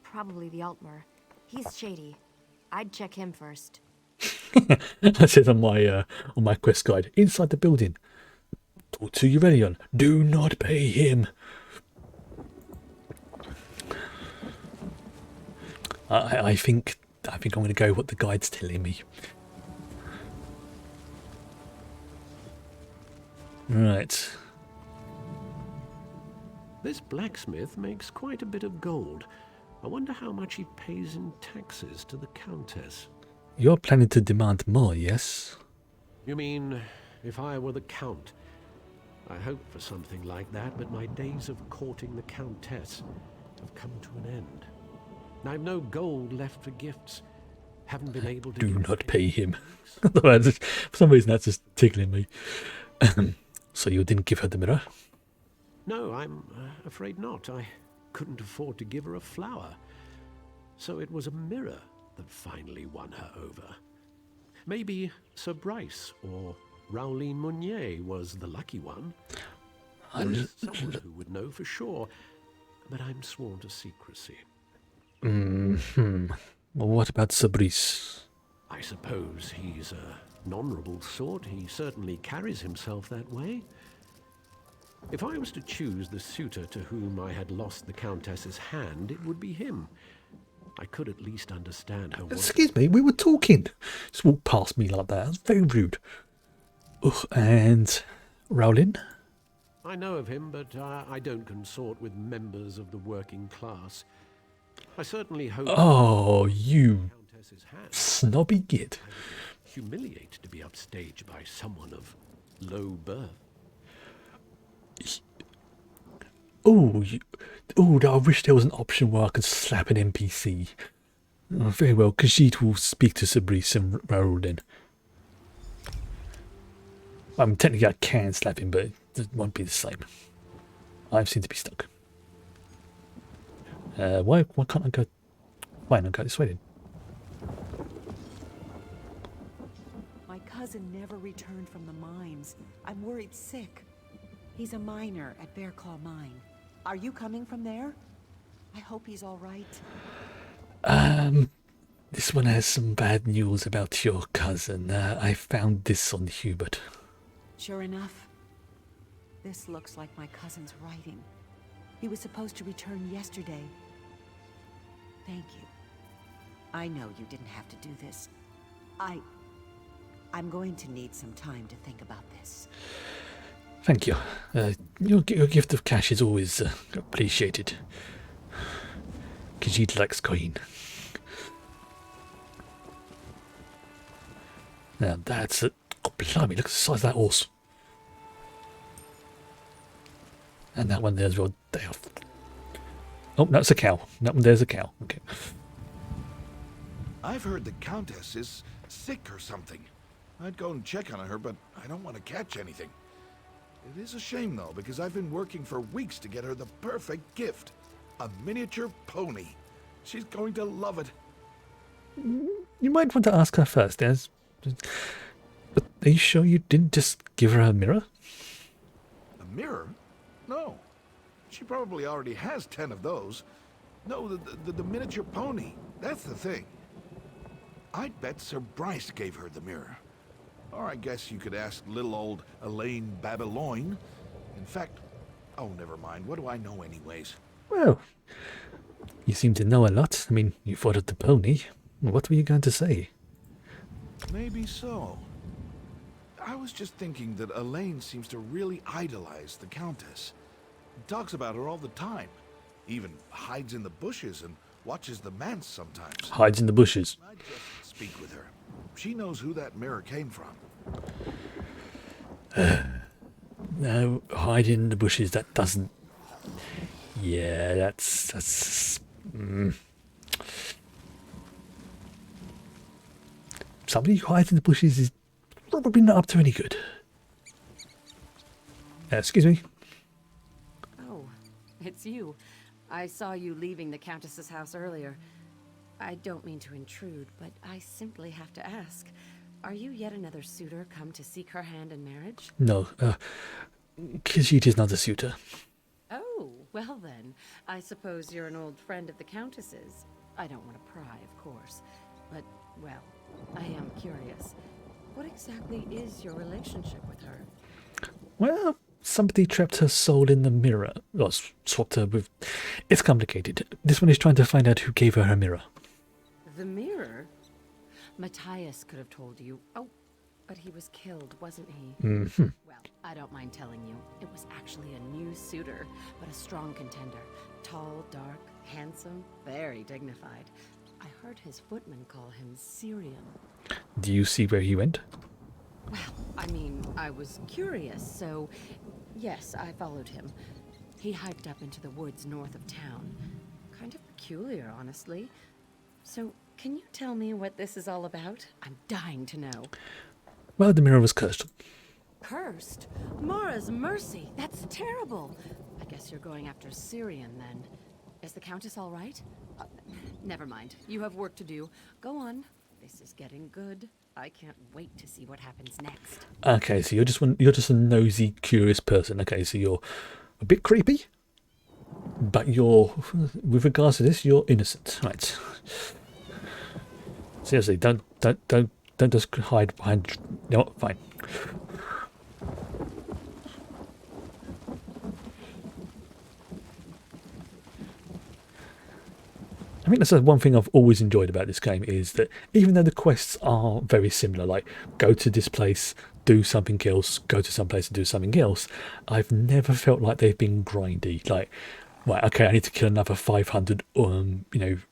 Probably the Altmer. He's shady. I'd check him first.
That says on my quest guide. Inside the building. Talk to Eurelian. Do not pay him. I think I'm going to go what the guide's telling me. Right.
This blacksmith makes quite a bit of gold. I wonder how much he pays in taxes to the Countess.
You're planning to demand more, yes?
You mean, if I were the Count? I hoped for something like that, but my days of courting the Countess have come to an end. I've no gold left for gifts. Haven't been able to...
Do not pay him. For some reason that's just tickling me. So you didn't give her the mirror?
No, I'm afraid not. I couldn't afford to give her a flower. So it was a mirror that finally won her over. Maybe Sir Bryce or Vah'len Meunier was the lucky one. There's someone who would know for sure, but I'm sworn to secrecy.
Well, what about Sir Bryce?
I suppose he's an honourable sort. He certainly carries himself that way. If I was to choose the suitor to whom I had lost the Countess's hand, it would be him. I could at least understand her...
Excuse me, we were talking. Just walked past me like that. That's very rude. Ugh, and Vah'len?
I know of him, but I don't consort with members of the working class. I certainly hope...
Oh, you snobby git.
Humiliated to be upstaged by someone of low birth.
Oh, I wish there was an option where I could slap an NPC. Oh, very well, Khajiit will speak to Sir Bryce and Vah'len. Technically I can slap him, but it won't be the same. I seem to be stuck. Why can't I go... Why not go this way then?
cousin never returned from the mines. I'm worried sick. He's a miner at Bear Claw Mine. Are you coming from there? I hope he's all right.
This one has some bad news about your cousin. I found this on Hubert.
Sure enough, this looks like my cousin's writing. He was supposed to return yesterday. Thank you. I know you didn't have to do this. I'm going to need some time to think about this.
Thank you. Your gift of cash is always appreciated. Khajiit likes coin. Now that's it. Oh, blimey, look at the size of that horse. And that one there as well. Oh, that's a cow. That one there's a cow. Okay.
I've heard the Countess is sick or something. I'd go and check on her, but I don't want to catch anything. It is a shame, though, because I've been working for weeks to get her the perfect gift. A miniature pony. She's going to love it.
You might want to ask her first, Des. But are you sure you didn't just give her a mirror?
A mirror? No. She probably already has 10 of those. No, the miniature pony. That's the thing. I'd bet Sir Bryce gave her the mirror. Or I guess you could ask little old Elaine Babylogne. In fact, oh, never mind. What do I know anyways?
Well, you seem to know a lot. I mean, you fought at the pony. What were you going to say?
Maybe so. I was just thinking that Elaine seems to really idolize the Countess. Talks about her all the time. Even hides in the bushes and watches the manse sometimes.
Hides in the bushes.
I just speak with her. She knows who that mirror came from.
No, hide in the bushes. That doesn't. Yeah, that's. Somebody who hides in the bushes is probably not up to any good. Excuse me.
Oh, it's you. I saw you leaving the Countess's house earlier. I don't mean to intrude, but I simply have to ask. Are you yet another suitor come to seek her hand in marriage?
No, Khajiit is not a suitor.
Oh, well then. I suppose you're an old friend of the Countess's. I don't want to pry, of course. But, well, I am curious. What exactly is your relationship with her?
Well, somebody trapped her soul in the mirror. Or swapped her with... It's complicated. This one is trying to find out who gave her mirror.
The mirror? Matthias could have told you. Oh, but he was killed, wasn't he?
Mm-hmm.
Well, I don't mind telling you. It was actually a new suitor, but a strong contender. Tall, dark, handsome, very dignified. I heard his footman call him Syrian.
Do you see where he went?
Well, I mean, I was curious, so yes, I followed him. He hiked up into the woods north of town. Kind of peculiar, honestly. So, can you tell me what this is all about? I'm dying to know.
Well, the mirror was cursed.
Cursed? Mara's mercy! That's terrible! I guess you're going after Syrian, then. Is the Countess all right? Never mind. You have work to do. Go on. This is getting good. I can't wait to see what happens next.
Okay, so you're just a nosy, curious person. Okay, so you're a bit creepy, but with regards to this, you're innocent, right? Seriously, don't just hide behind. No, fine. I think that's one thing I've always enjoyed about this game is that even though the quests are very similar, like go to this place, do something else, go to some place and do something else, I've never felt like they've been grindy. Like, right, okay, I need to kill another 500,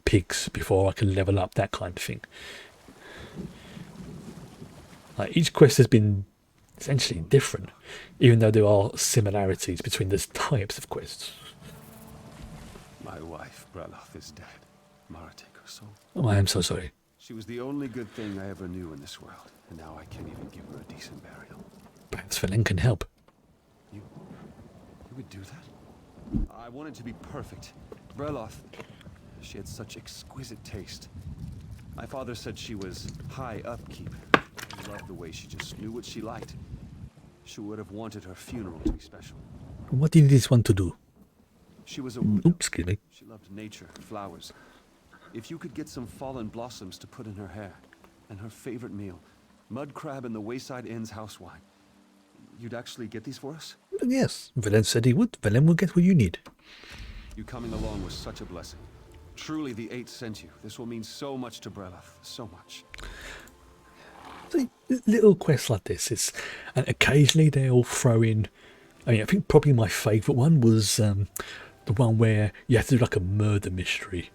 pigs before I can level up, that kind of thing. Like each quest has been essentially different, even though there are similarities between the types of quests.
My wife, Breloth, is dead. Mara, take her soul.
Oh, I am so sorry.
She was the only good thing I ever knew in this world, and now I can't even give her a decent burial.
Perhaps Vah'len can help.
You would do that? I want it to be perfect. Breloth, she had such exquisite taste. My father said she was high upkeep. I love the way she just knew what she liked. She would have wanted her funeral to be special.
What did this want to do?
She was a widow.
Oops, excuse me.
She loved nature, flowers. If you could get some fallen blossoms to put in her hair, and her favorite meal, mud crab and the Wayside Inn's house wine, you'd actually get these for us?
Yes, Vah'len said he would. Vah'len will get what you need.
You coming along was such a blessing. Truly, the Eight sent you. This will mean so much to Breloth. So much.
See, little quests like this, and occasionally they'll throw in. I mean, I think probably my favourite one was the one where you had to do like a murder mystery,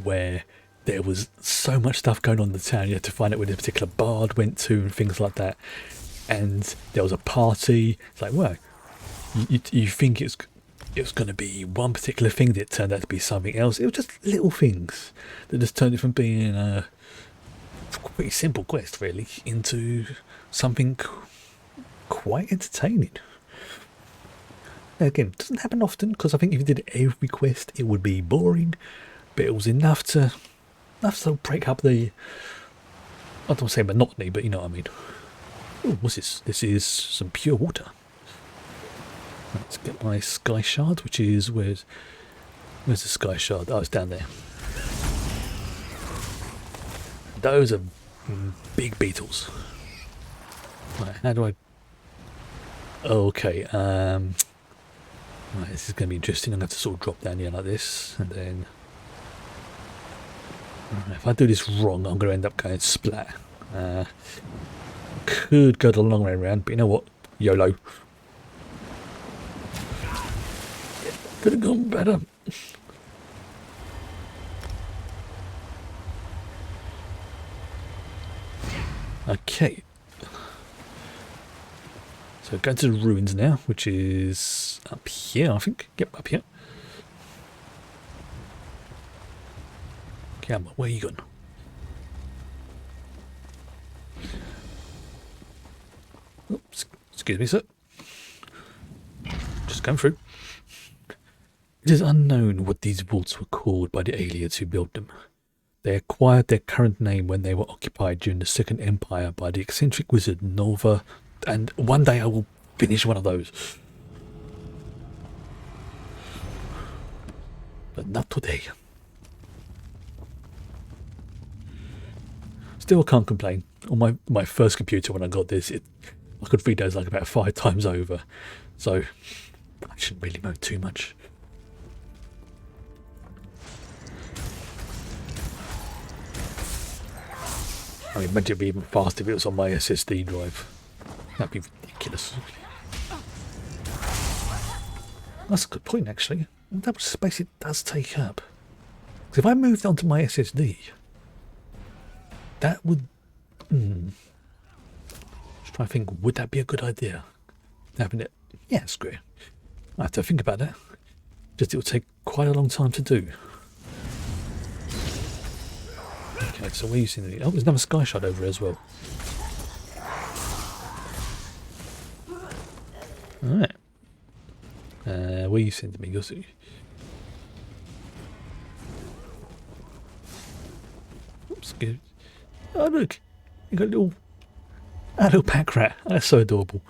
where there was so much stuff going on in the town. You had to find out where this particular bard went to and things like that. And there was a party. It's like, well, you think it's going to be one particular thing that turned out to be something else. It was just little things that just turned it from being a pretty simple quest, really, into something quite entertaining. Again, it doesn't happen often, because I think if you did every quest, it would be boring. But it was enough to break up the, I don't want to say monotony, but you know what I mean. Oh, what's this? This is some pure water. Let's get my sky shard, which is where's the sky shard? Oh, it's down there. Those are big beetles. Right, how do I? Okay, right, this is going to be interesting. I'm going to have to sort of drop down here like this, and then if I do this wrong, I'm going to end up going splat. Could go the long way around, but you know what? YOLO. Could have gone better. Okay. So go to the ruins now, which is up here, I think. Yep, up here. Come on, where are you going? Oops, excuse me, sir. Just going through. It is unknown what these vaults were called by the aliens who built them. They acquired their current name when they were occupied during the Second Empire by the eccentric wizard Nova, and one day I will finish one of those. But not today. Still can't complain. On my first computer when I got this, I could read those like about 5 times over. So I shouldn't really moan too much. I mean, imagine it'd be even faster if it was on my SSD drive. That'd be ridiculous. That's a good point, actually. That much space it does take up. Because if I moved onto my SSD, that would... Just trying to think, would that be a good idea? Having it... Yeah, screw it. I have to think about that. Just it would take quite a long time to do. Okay, so where are you seeing the... Oh, there's another sky shot over as well. Alright. Where are you sending me? Oops, good. Oh, look. You got a little pack rat. That's so adorable.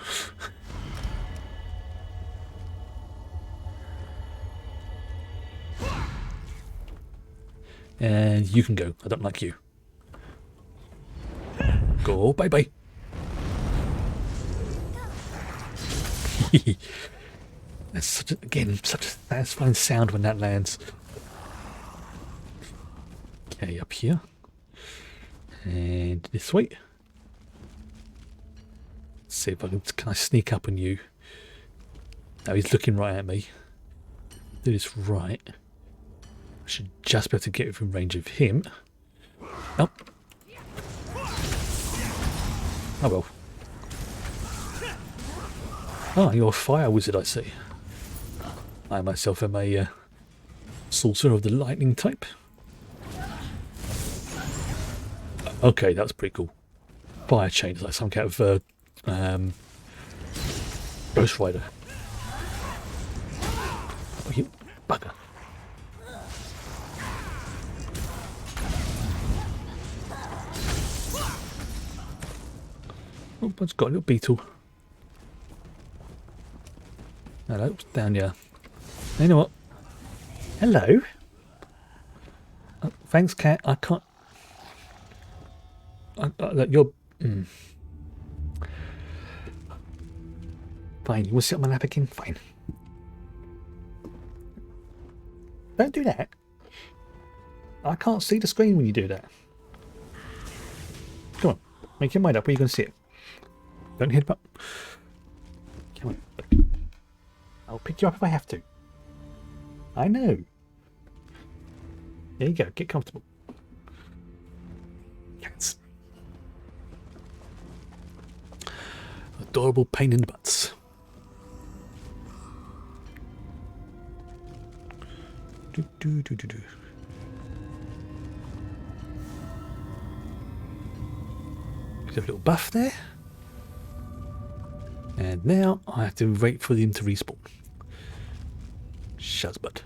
And you can go. I don't like you. Go, bye-bye. That's such a, again, such a satisfying sound when that lands. Okay, up here. And this way. Let's see if can I sneak up on you? No, he's looking right at me. Do this right. I should just be able to get within range of him. Nope. Oh well. Oh, you're a fire wizard, I see. I myself am a sorcerer of the lightning type. Okay, that's pretty cool. Fire chain is like some kind of Ghost Rider. Oh, you bugger. Oh, it's got a little beetle. Hello, it's down here. You know what? Hello. Oh, thanks, cat. I can't. Look, you're. Fine. You want to sit on my lap again? Fine. Don't do that. I can't see the screen when you do that. Come on. Make your mind up where you're going to sit. Don't hit up. Come on. I'll pick you up if I have to. I know. There you go. Get comfortable. Cats. Adorable pain in the butts. Do, do, do, do, do. There's a little buff there. And now I have to wait for them to respawn. Shazbut.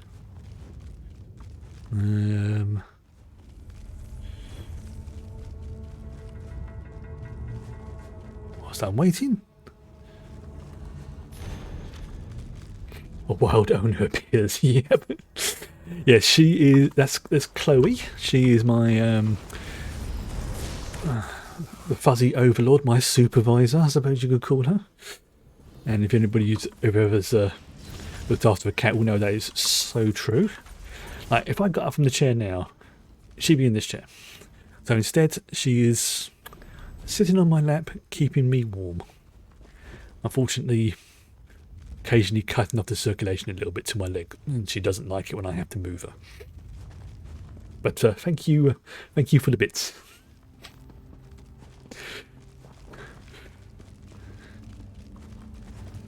Whilst I'm waiting, a wild owner appears. Yep. Yeah, she is. That's Chloe. She is my the fuzzy overlord, my supervisor, I suppose you could call her. And if anybody whoever's looked after a cat will know that is so true. Like, if I got up from the chair now, she'd be in this chair. So instead, she is sitting on my lap, keeping me warm. Unfortunately, occasionally cutting off the circulation a little bit to my leg, and she doesn't like it when I have to move her. But thank you for the bits.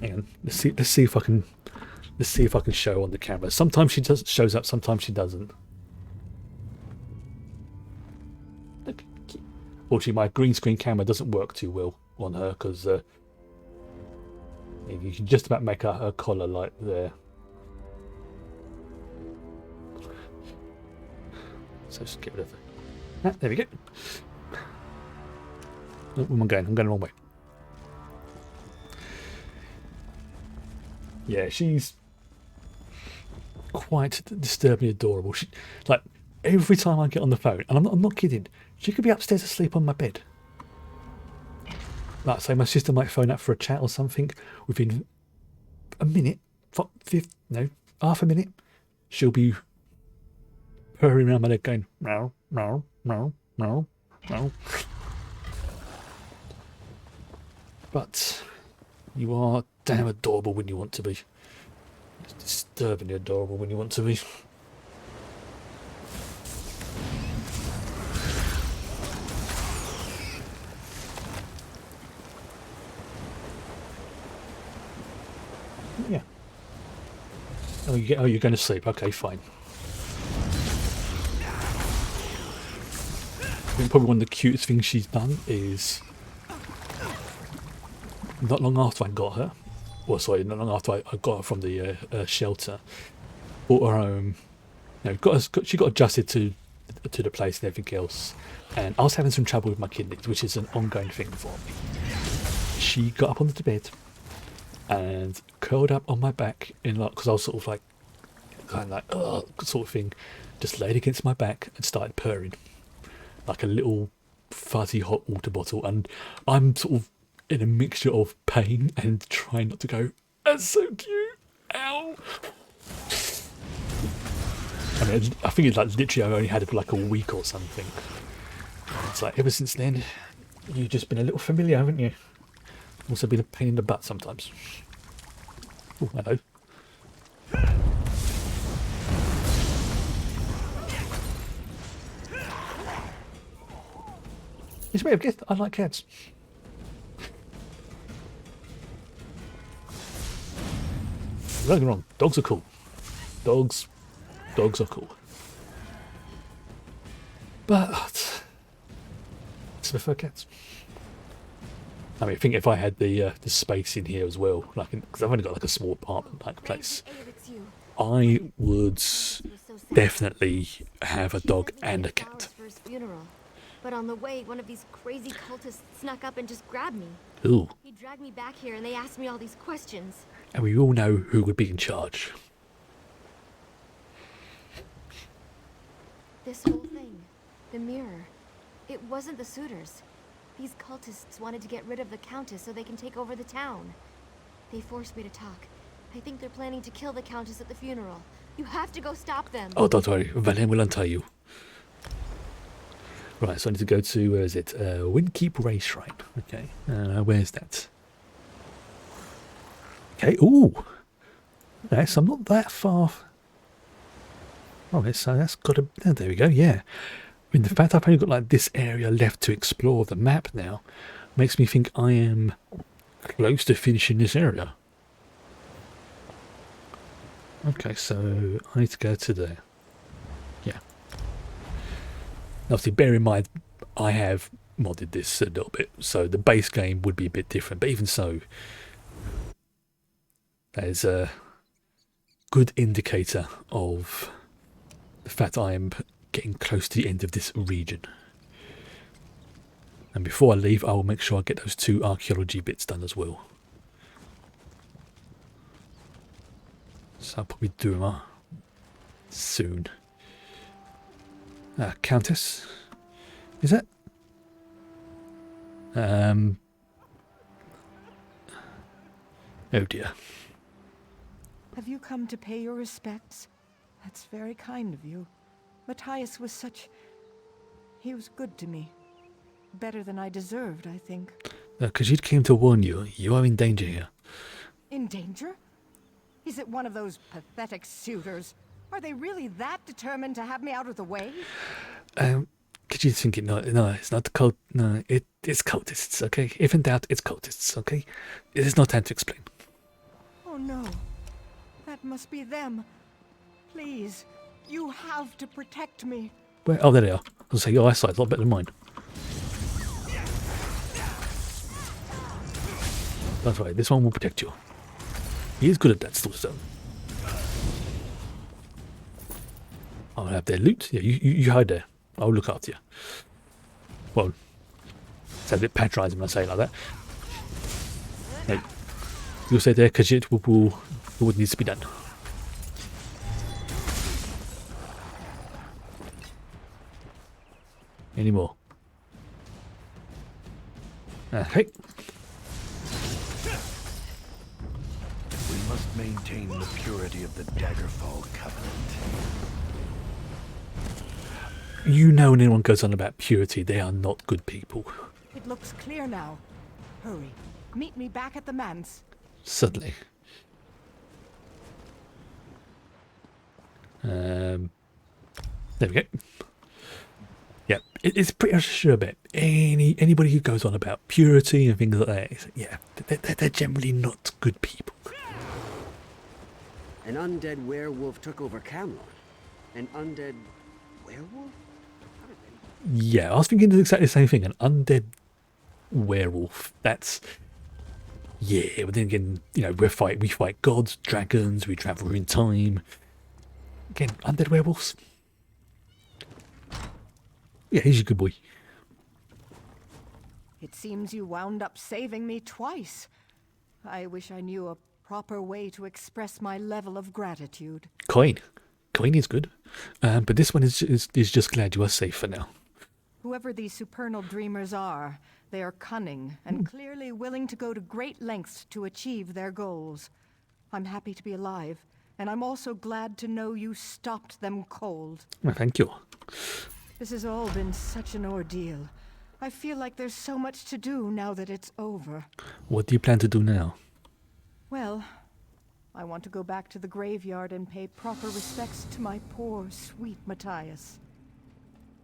Hang on, let's see if I can show on the camera. Sometimes she shows up, sometimes she doesn't. Fortunately, my green screen camera doesn't work too well on her because you can just about make her collar like there. So just get rid of it. There we go. Oh, where am I going? I'm going the wrong way. Yeah, she's quite disturbingly adorable. She, like, every time I get on the phone, and I'm not kidding, she could be upstairs asleep on my bed. Like, say my sister might phone up for a chat or something. Within a minute, half a minute, she'll be purring around my leg going, meow, meow, meow, meow, meow. But you are damn adorable when you want to be. It's disturbingly adorable when you want to be. Yeah. Oh, you're going to sleep. Okay, fine. I think probably one of the cutest things she's done is not long after I got her, well, sorry, not long after I got her from the shelter, brought her home. You know, she got adjusted to the place and everything else, and I was having some trouble with my kidneys, which is an ongoing thing for me. She got up onto the bed and curled up on my back in like, because I was sort of like, kind of like, sort of thing, just laid against my back and started purring like a little fuzzy hot water bottle, and I'm sort of in a mixture of pain and trying not to go, that's so cute, ow. I mean, I think it's like literally I've only had it for like a week or something. It's like ever since then, you've just been a little familiar, haven't you? Also been a pain in the butt sometimes. Oh, hello. It's a bit of a gift. I like cats. Don't get me wrong, dogs are cool. Dogs are cool. But I prefer cats. I mean, I think if I had the space in here as well, like, because I've only got like a small apartment-like place, I would definitely have a dog and a cat.
But on the way, one of these crazy cultists snuck up and just grabbed me.
Ooh.
He dragged me back here and they asked me all these questions.
And we all know who would be in charge.
This whole thing, the mirror, it wasn't the suitors. These cultists wanted to get rid of the Countess so they can take over the town. They forced me to talk. I think they're planning to kill the Countess at the funeral. You have to go stop them.
Oh, don't worry. Vah'len will untie you. Right, so I need to go to, where is it? Windkeep Ray Shrine. Okay, where's that? Okay, ooh. Okay, so I'm not that far. Oh, so that's got to, oh, there we go, yeah. I mean, the fact I've only got like this area left to explore the map now makes me think I am close to finishing this area. Okay, so I need to go to there. Yeah. Obviously, bear in mind, I have modded this a little bit, so the base game would be a bit different. But even so, that is a good indicator of the fact I am getting close to the end of this region. And before I leave, I will make sure I get those 2 archaeology bits done as well. So I'll probably do them soon. Countess, is it? Oh dear.
Have you come to pay your respects? That's very kind of you. Matthias was such... He was good to me. Better than I deserved, I think.
Khajiit came to warn you. You are in danger here.
In danger? Is it one of those pathetic suitors? Are they really that determined to have me out of the way?
Khajiit thinking, no, it's not the cult. No, it's cultists, okay? If in doubt, it's cultists, okay? It is not time to explain.
Oh no. That must be them. Please, you have to protect me.
Where? Oh, there they are. I was say your eyesight's a lot better than mine. That's right. This one will protect you. He is good at that sort of stuff. I'll have their loot. Yeah, you hide there. I'll look after you. Well, it's a bit patronising when I say it like that. Hey, you'll stay there because it will what needs to be done. Any more? Hey.
We must maintain the purity of the Daggerfall Covenant.
You know when anyone goes on about purity, they are not good people.
It looks clear now. Hurry. Meet me back at the manse.
Suddenly. There we go. Yeah, it's pretty much a sure bet. Anybody who goes on about purity and things like that, yeah, they're generally not good people.
An undead werewolf took over Camelot. An undead werewolf?
Yeah, I was thinking exactly the same thing. An undead werewolf. That's... Yeah, but then again, you know, we fight gods, dragons, we travel in time. Again, undead werewolves. Yeah, he's a good boy.
It seems you wound up saving me twice. I wish I knew a proper way to express my level of gratitude.
Coin is good. But this one is just glad you are safe for now.
Whoever these supernal dreamers are, they are cunning and clearly willing to go to great lengths to achieve their goals. I'm happy to be alive, and I'm also glad to know you stopped them cold.
Well, thank you.
This has all been such an ordeal. I feel like there's so much to do now that it's over.
What do you plan to do now?
Well, I want to go back to the graveyard and pay proper respects to my poor, sweet Matthias.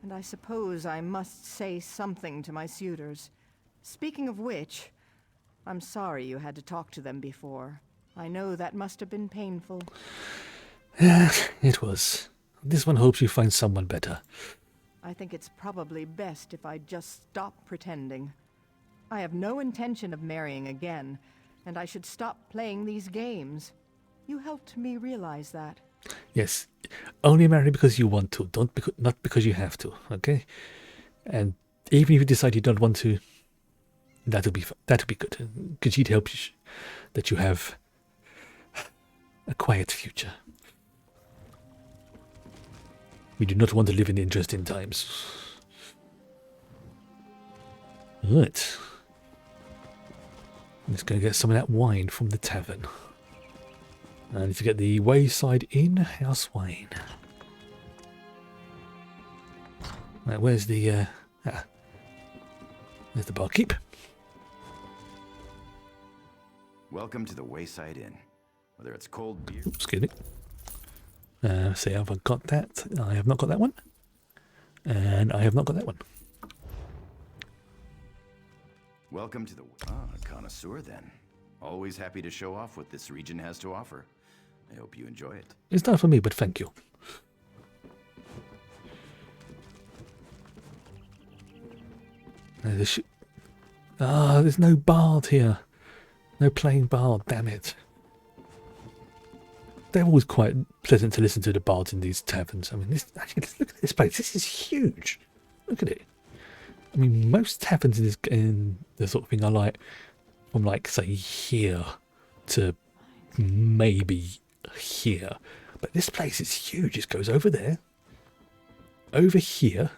And I suppose I must say something to my suitors. Speaking of which, I'm sorry you had to talk to them before. I know that must have been painful.
It was. This one hopes you find someone better.
I think it's probably best if I just stop pretending. I have no intention of marrying again, and I should stop playing these games. You helped me realize that.
Yes, only marry because you want to, not because you have to, okay? And even if you decide you don't want to, that'll be good, because it helps that you have a quiet future. We do not want to live in interesting times. Right. Let's go get some of that wine from the tavern. I need to get the Wayside Inn house wine. Right, where's the there's the barkeep.
Welcome to the Wayside Inn. Whether it's cold beer.
Oops, excuse me. See, have I got that? I have not got that one. And I have not got that one.
Welcome to the a connoisseur then. Always happy to show off what this region has to offer. I hope you enjoy it.
It's not for me, but thank you. There's no bard here. No playing bard, damn it. They're always quite pleasant to listen to, the bards in these taverns. I mean, actually, look at this place. This is huge. Look at it. I mean, most taverns in the sort of thing are like, from like, say, here to maybe here. But this place is huge. It goes over there, over here.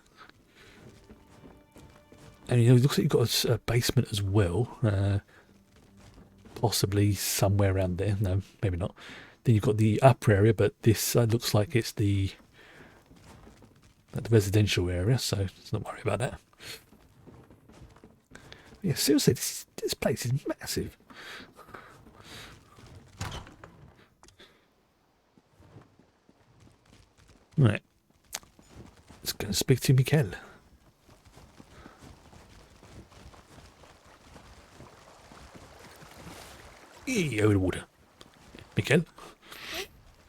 And it looks like you've got a basement as well. Possibly somewhere around there. No, maybe not. Then you've got the upper area, but this looks like it's the residential area, so let's not worry about that. Yeah, seriously, this place is massive. Right. Let's go and speak to Mikkel. Over the water. Mikkel?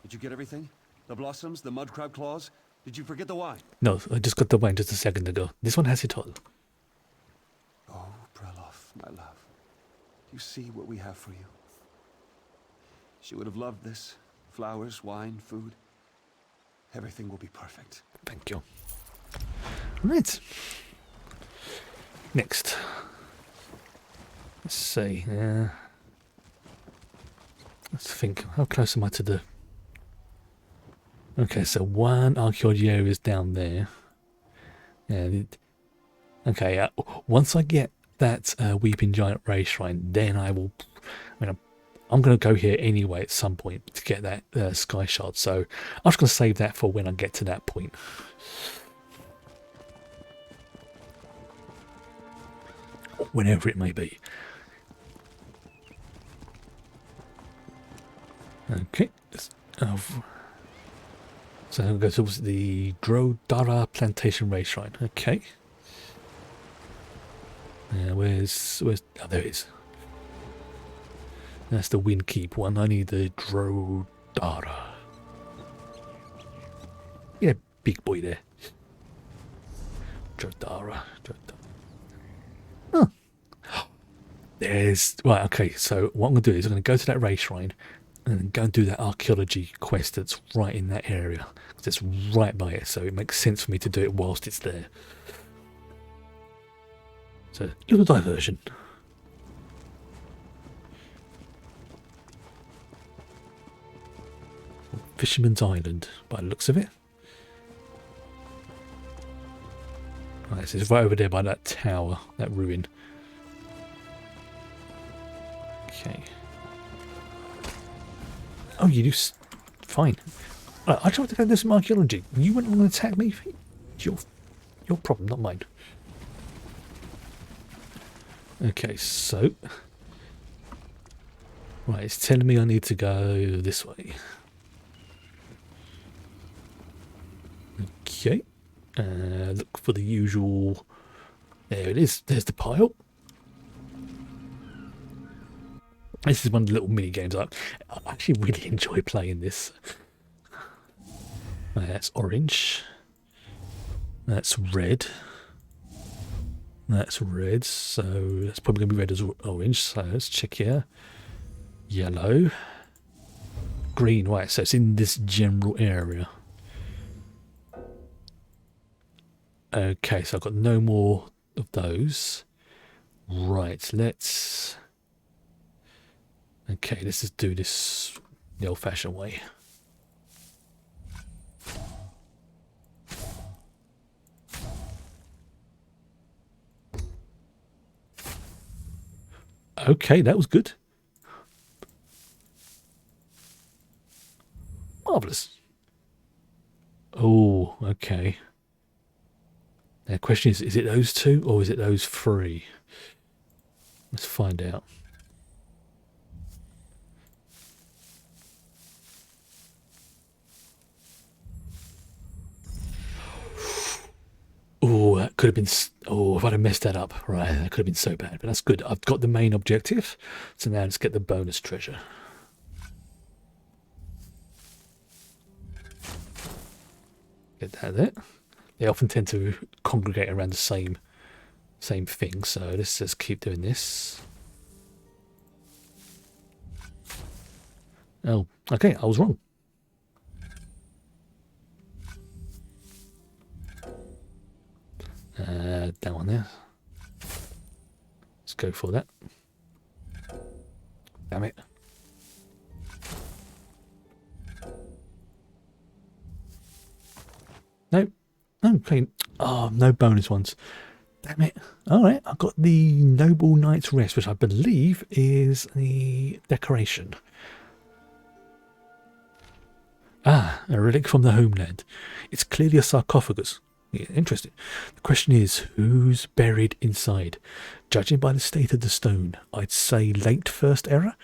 Did you get everything? The blossoms, the mud crab claws? Did you forget the wine?
No, I just got the wine just a second ago. This one has it all.
Oh, Breloff, my love. You see what we have for you. She would have loved this. Flowers, wine, food. Everything will be perfect.
Thank you. Right. Next. Let's see. Let's think. How close am I to the... Okay, so one archaeology area is down there. And okay, once I get that Weeping Giant Ray Shrine, then I will... I mean, I'm going to go here anyway at some point to get that Sky Shard. So I'm just going to save that for when I get to that point. Whenever it may be. Okay. So I'm going to go to the Dadrea Plantation Ray Shrine. Okay. Where's oh, there it is. That's the Windkeep one. I need the Dadrea. Yeah, big boy there. Dadrea. Oh. There's... Right, okay, so what I'm going to do is I'm going to go to that Ray Shrine and go and do that archaeology quest that's right in that area. Because it's right by it, so it makes sense for me to do it whilst it's there. So, little diversion. Fisherman's Island, by the looks of it. Right, so it's right over there by that tower, that ruin. Okay. Oh, you do... Fine. Right, I tried to go do some archaeology. You went on and attack me? It's your problem, not mine. Okay, so... Right, it's telling me I need to go this way. Okay. Look for the usual... There it is. There's the pile. This is one of the little mini games I actually really enjoy playing this. That's orange. That's red. That's red, so that's probably going to be red as orange. So let's check here. Yellow. Green, right, so it's in this general area. Okay, so I've got no more of those. Right, let's... Okay, let's just do this the old-fashioned way. Okay, that was good. Marvellous. Oh, okay. Now the question is it those two or is it those three? Let's find out. Oh, that could have been... Oh, if I'd have messed that up. Right, that could have been so bad. But that's good. I've got the main objective. So now let's get the bonus treasure. Get that there. They often tend to congregate around the same thing. So let's just keep doing this. Oh, okay. I was wrong. That one there. Let's go for that. Damn it. No. Okay. Oh, no bonus ones. Damn it. Alright, I've got the Noble Knight's Rest, which I believe is the decoration. Ah, a relic from the homeland. It's clearly a sarcophagus. Yeah, interesting. The question is, who's buried inside? Judging by the state of the stone, I'd say late First Era.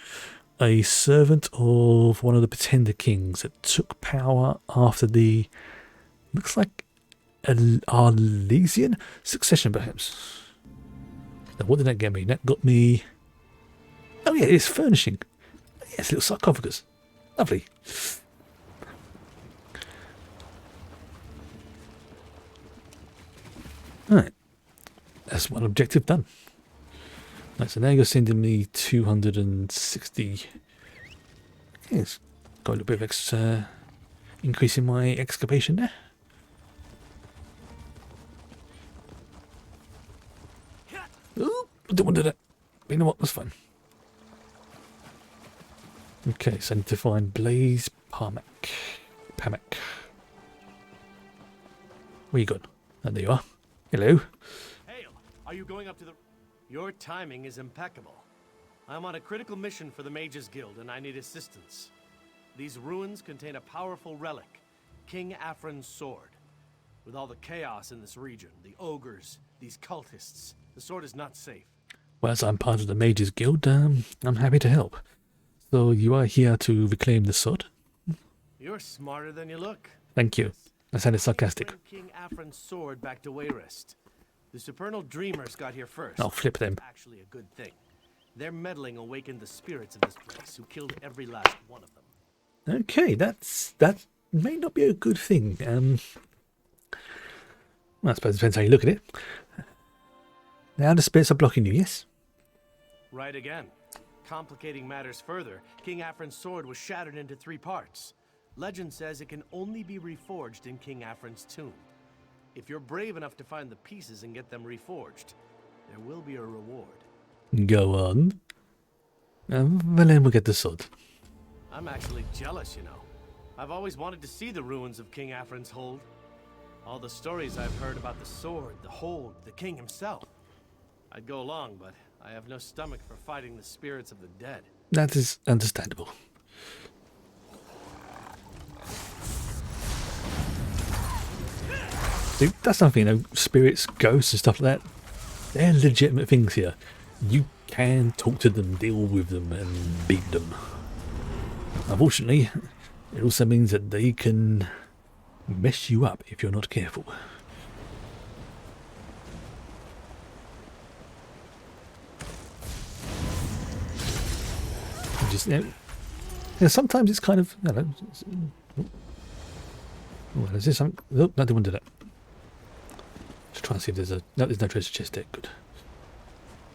A servant of one of the Pretender Kings that took power after the... Looks like Arlesian succession, perhaps. Now, what did that get me? That got me... Oh yeah, it's furnishing. Yes, little sarcophagus. Lovely. Alright, that's one objective done. Right, so now you're sending me 260. Yes, got a little bit of extra increase in my excavation there. Ooh, I don't want to do that. But you know what, that's fine. Okay, so I need to find Blaze Pamak. Where you gone? Oh, there you are. Hello.
Hail! Are you going up to the... Your timing is impeccable. I'm on a critical mission for the Mages Guild and I need assistance. These ruins contain a powerful relic, King Afrin's sword. With all the chaos in this region, the ogres, these cultists, the sword is not safe.
Well, as I'm part of the Mages Guild, I'm happy to help. So you are here to reclaim the sword?
You're smarter than you look.
Thank you. I sounded sarcastic.
King Afrin's sword back to Wayrest. The Supernal Dreamers got here first.
I'll flip them.
Actually a good thing. Their meddling awakened the spirits of this place, who killed every last one of them.
Okay, that may not be a good thing. Well, I suppose it depends how you look at it. Now the spirits are blocking you, yes?
Right again. Complicating matters further, King Afrin's sword was shattered into 3 parts. Legend says it can only be reforged in King Afrin's tomb. If you're brave enough to find the pieces and get them reforged, there will be a reward.
Go on. Well, then we'll get the sword.
I'm actually jealous, you know. I've always wanted to see the ruins of King Afrin's hold. All the stories I've heard about the sword, the hold, the king himself. I'd go along, but I have no stomach for fighting the spirits of the dead.
That is understandable. See, that's something, you know, spirits, ghosts and stuff like that. They're legitimate things here. You can talk to them, deal with them and beat them. Unfortunately, it also means that they can mess you up if you're not careful. Just, you know, sometimes it's kind of, I don't know. Oh, is this something? Oh, no, they won't do that. Just try and see if there's a... No, there's no treasure chest there. Good.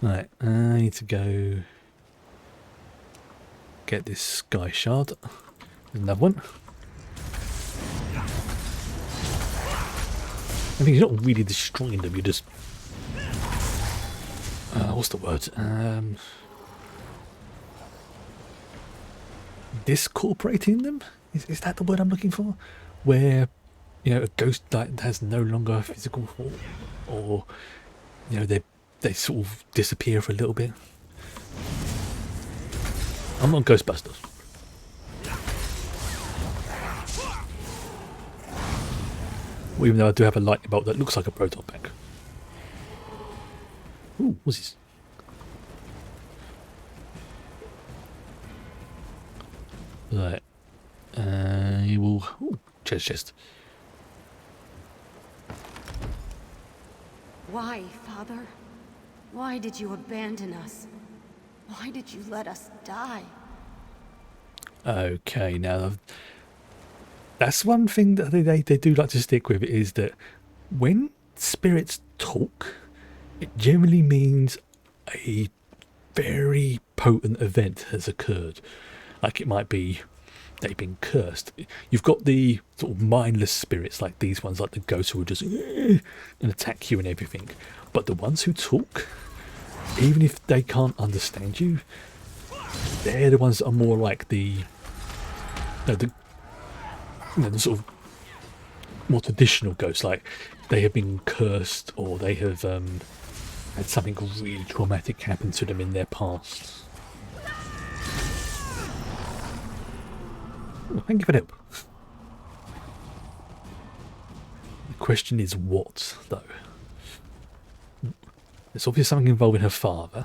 Right, I need to go get this sky shard. There's another one. I think you're not really destroying them, you're just what's the word? Discorporating them? Is that the word I'm looking for? Where, you know, a ghost that has no longer a physical form, or you know, they sort of disappear for a little bit. I'm not Ghostbusters. Well, even though I do have a lightning bolt that looks like a proton pack. Ooh, what's this? Right. You will. Ooh, chest.
Why, Father? Why did you abandon us? Why did you let us die?
Okay, now that's one thing that they do like to stick with, is that when spirits talk, it generally means a very potent event has occurred. Like it might be they've been cursed. You've got the sort of mindless spirits like these ones, like the ghosts who will just and attack you and everything. But the ones who talk, even if they can't understand you, they're the ones that are more like the sort of more traditional ghosts. Like they have been cursed, or they have had something really traumatic happen to them in their past. Well, thank you for the help. The question is what, though? There's obviously something involving her father.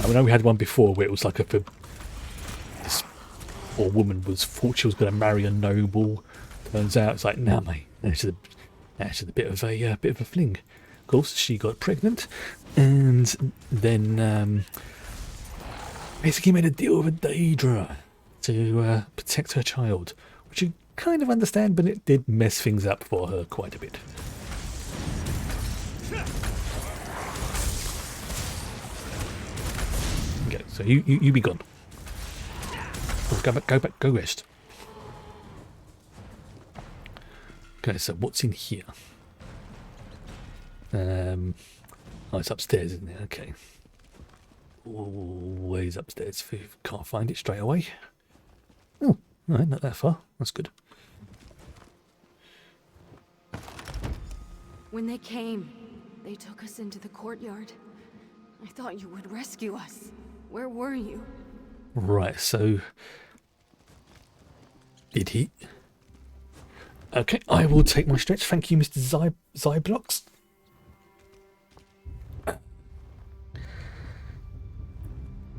I know we had one before where it was like this poor woman thought she was going to marry a noble. Turns out it's like, nah, mate, that's a bit of a fling. Of course, she got pregnant, and then basically made a deal with a dadrea to protect her child, which you kind of understand, but it did mess things up for her quite a bit. Okay, so you be gone. Go back, go rest. Okay, so what's in here? Oh, it's upstairs, isn't it? Okay. Always upstairs. Can't find it straight away. Oh, alright, not that far. That's good.
When they came, they took us into the courtyard. I thought you would rescue us. Where were you?
Right, so did he? Okay, I will take my stretch. Thank you, Mr. Zyblox.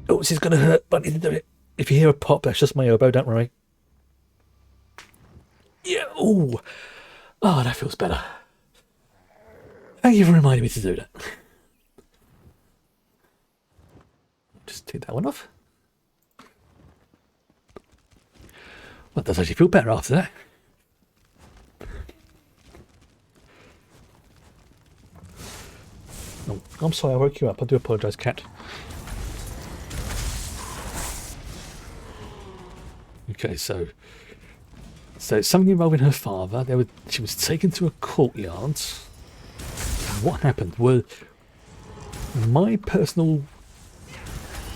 Oh, this is going to hurt, but I need to do it. If you hear a pop, that's just my elbow, don't worry. Yeah, oh, that feels better. Thank you for reminding me to do that. Just take that one off. Well, it does actually feel better after that. Oh, I'm sorry I woke you up. I do apologise, cat. Okay, so something involving her father. She was taken to a courtyard. What happened? Well, my personal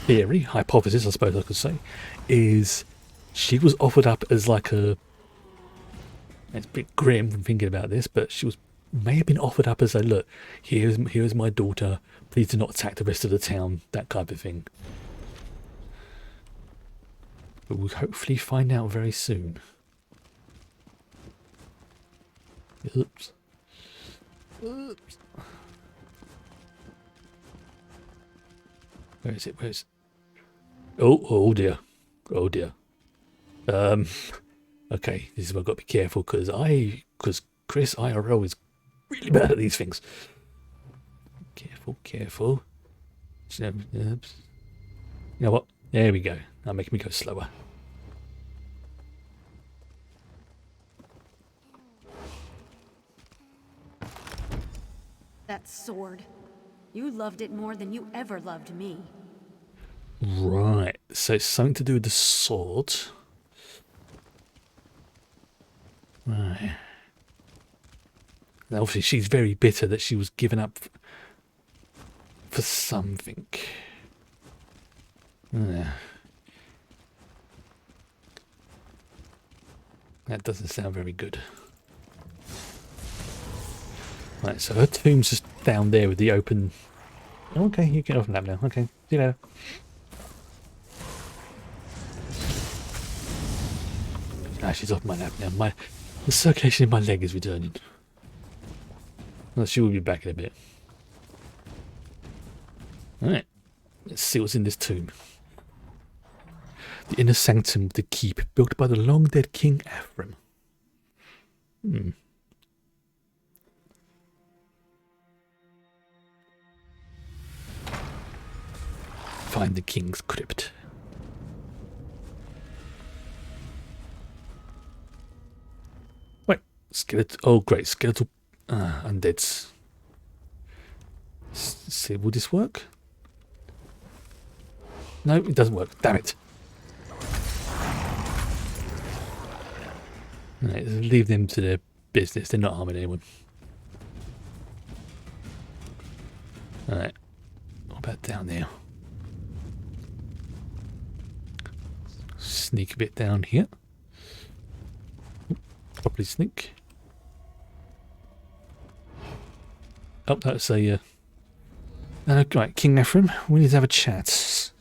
theory, hypothesis, I suppose I could say, is she was offered up as like a. It's a bit grim from thinking about this, but she may have been offered up as a look. Here's my daughter. Please do not attack the rest of the town. That type of thing. But we'll hopefully find out very soon. Oops. Oops. Where is it? Where is it? Oh dear. Oh dear. Okay, this is where I've got to be careful, because Chris IRL is really bad at these things. Careful. You know what? There we go. Now make me go slower.
That sword. You loved it more than you ever loved me.
Right, so it's something to do with the sword. Right. And obviously, she's very bitter that she was given up for something. That doesn't sound very good. Right, so her tomb's just down there with the open... Okay, you can open that now. Okay, see you later. Ah, she's off my nap now. The circulation in my leg is returning. Well, she will be back in a bit. Alright, let's see what's in this tomb. The inner sanctum of the keep, built by the long-dead King Ephraim. Find the king's crypt. Wait, skeleton. Oh, great, skeletal undeads. See, will this work? No, it doesn't work. Damn it. Right, leave them to their business. They're not harming anyone. Alright. What about down there? Sneak a bit down here. Properly sneak. Oh, that's a... right, King Ephraim, we need to have a chat.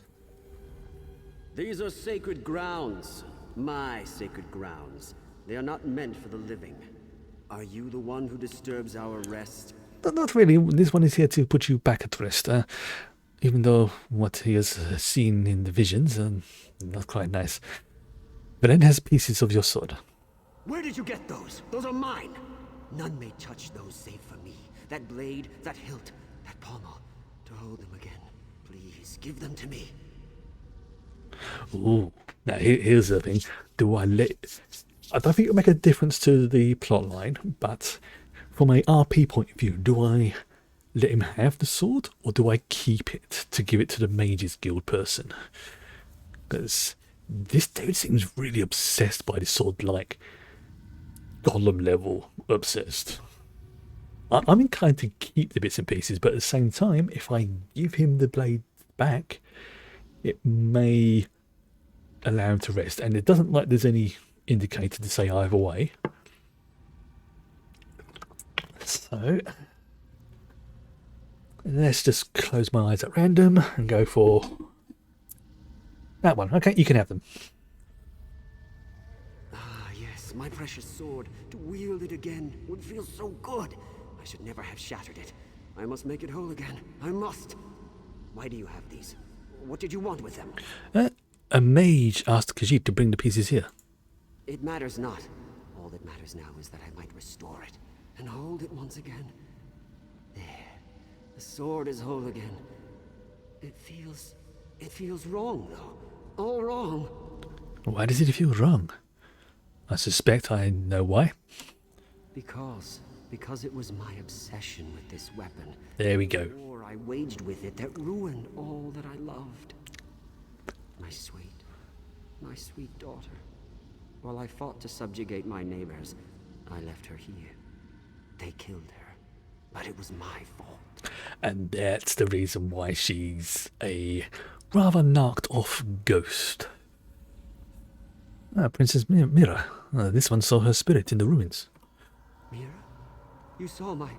These are sacred grounds. My sacred grounds. They are not meant for the living. Are you the one who disturbs our rest?
Not really. This one is here to put you back at rest. Even though what he has seen in the visions, not quite nice. Vah'len has pieces of your sword.
Where did you get those? Those are mine. None may touch those save for me. That blade, that hilt, that pommel. To hold them again. Please, give them to me.
Ooh. Now, here's the thing. I don't think it'll make a difference to the plot line, but from a RP point of view, do I let him have the sword, or do I keep it to give it to the Mages Guild person? Because this dude seems really obsessed by this sword, like Gollum level obsessed. I'm inclined to keep the bits and pieces, but at the same time, if I give him the blade back, it may allow him to rest. And it doesn't like there's any indicator to say either way. So let's just close my eyes at random and go for that one. Okay, you can have them.
Ah, yes, my precious sword. To wield it again would feel so good. I should never have shattered it. I must make it whole again. I must. Why do you have these? What did you want with them?
A mage asked Khajiit to bring the pieces here.
It matters not. All that matters now is that I might restore it and hold it once again. There. The sword is whole again. It feels wrong, though. All wrong.
Why does it feel wrong? I suspect I know why.
Because it was my obsession with this weapon.
There we go.
The war I waged with it that ruined all that I loved. My sweet daughter. While I fought to subjugate my neighbors, I left her here. They killed her, but it was my fault.
And that's the reason why she's a rather knocked off ghost. Princess Mira. This one saw her spirit in the ruins.
Mira? You saw my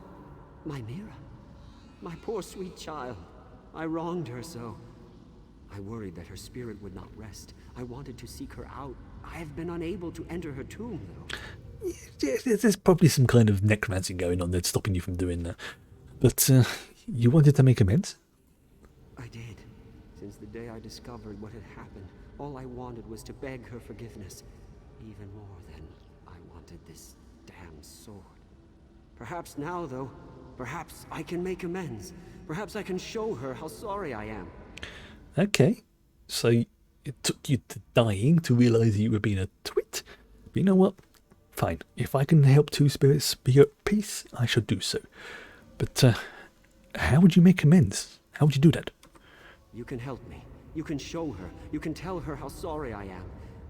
Mira? My poor sweet child. I wronged her so. I worried that her spirit would not rest. I wanted to seek her out. I have been unable to enter her tomb, though.
There's probably some kind of necromancy going on that's stopping you from doing that. But you wanted to make amends?
I did. Since the day I discovered what had happened, all I wanted was to beg her forgiveness. Even more than I wanted this damn sword. Perhaps now, though, perhaps I can make amends. Perhaps I can show her how sorry I am.
Okay. So it took you to dying to realise that you were being a twit. But you know what? Fine. If I can help two spirits be at peace, I shall do so. But how would you make amends? How would you do that?
You can help me. You can show her. You can tell her how sorry I am.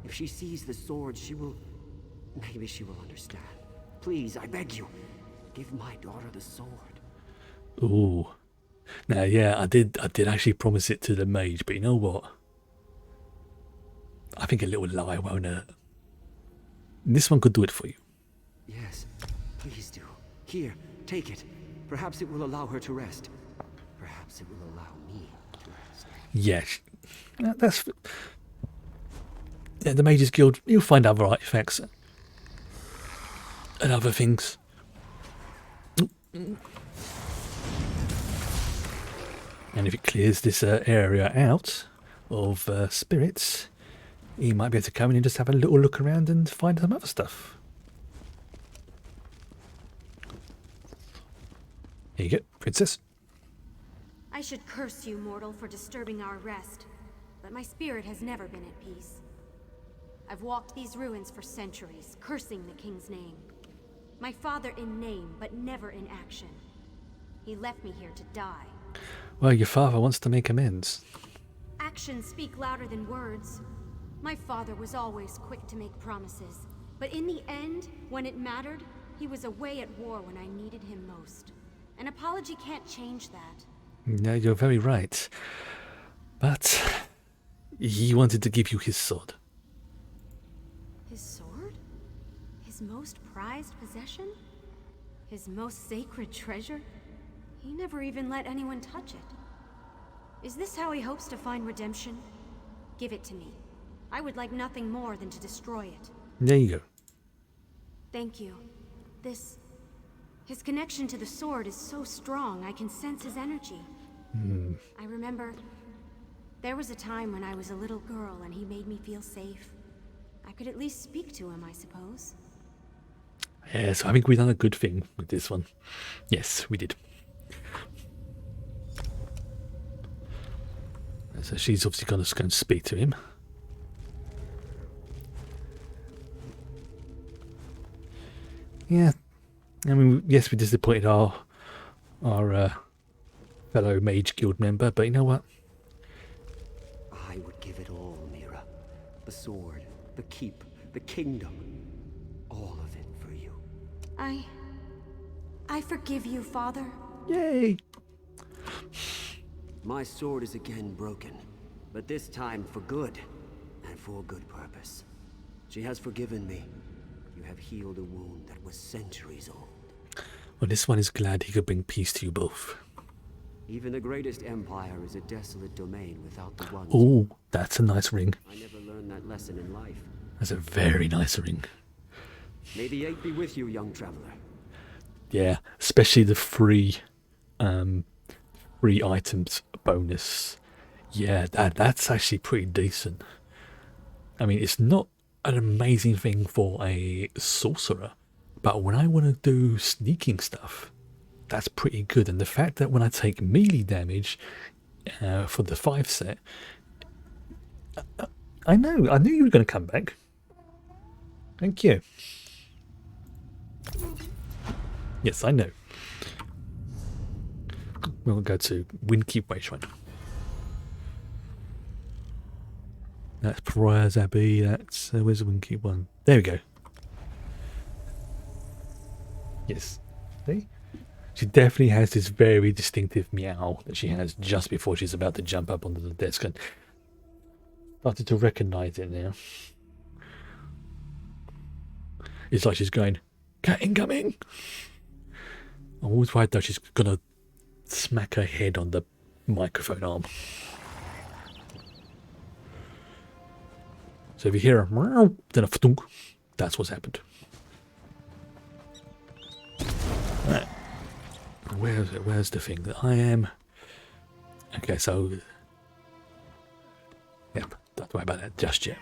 If she sees the sword, she will... Maybe she will understand. Please, I beg you. Give my daughter the sword.
Ooh. Now, yeah, I did actually promise it to the mage, but you know what? I think a little lie won't hurt. This one could do it for you.
Yes, please do. Here, take it. Perhaps it will allow her to rest. Perhaps it will allow me to rest.
Yes. That's... Yeah, the Mages Guild, you'll find other artifacts. And other things. And if it clears this area out of spirits, you might be able to come in and just have a little look around and find some other stuff. Here you go, princess.
I should curse you, mortal, for disturbing our rest, but my spirit has never been at peace. I've walked these ruins for centuries, cursing the king's name. My father in name, but never in action. He left me here to die.
Well, your father wants to make amends.
Actions speak louder than words. My father was always quick to make promises, but in the end, when it mattered, he was away at war when I needed him most. An apology can't change that.
No, you're very right. But he wanted to give you his sword.
His sword? His most prized possession? His most sacred treasure? He never even let anyone touch it. Is this how he hopes to find redemption? Give it to me. I would like nothing more than to destroy it.
There you go.
Thank you. His connection to the sword is so strong, I can sense his energy. I remember there was a time when I was a little girl and he made me feel safe. I could at least speak to him, I suppose.
Yes, I think we've done a good thing with this one. Yes, we did. So she's obviously going to go and speak to him. Yeah, I mean, yes, we disappointed our fellow Mage Guild member, but you know what?
I would give it all, Mira. The sword, the keep, the kingdom. All of it for you.
I forgive you, Father.
Yay!
My sword is again broken, but this time for good, and for good purpose. She has forgiven me. You have healed a wound that was centuries old.
Well, this one is glad he could bring peace to you both.
Even the greatest empire is a desolate domain without the ones.
Oh, that's a nice ring.
I never learned that lesson in life.
That's a very nice ring.
May the 8 be with you, young traveler.
Yeah, especially the free items bonus. Yeah, that's actually pretty decent. I mean, it's not an amazing thing for a sorcerer, but when I want to do sneaking stuff, that's pretty good. And the fact that when I take melee damage for the 5 set, I knew you were going to come back. Thank you. Yes, I know. We'll go to Windkeep Wayshrine. That's Pariah's Abbey. That's where's the Windkeep one? There we go. Yes. See? She definitely has this very distinctive meow that she has just before she's about to jump up onto the desk, and started to recognise it now. It's like she's going, "Cat incoming!" I'm always worried though she's gonna smack her head on the microphone arm. So if you hear a meow, then a thunk, that's what's happened. Right. Where is it? Where's the thing that I am? Okay, so yep, don't worry about that just yet.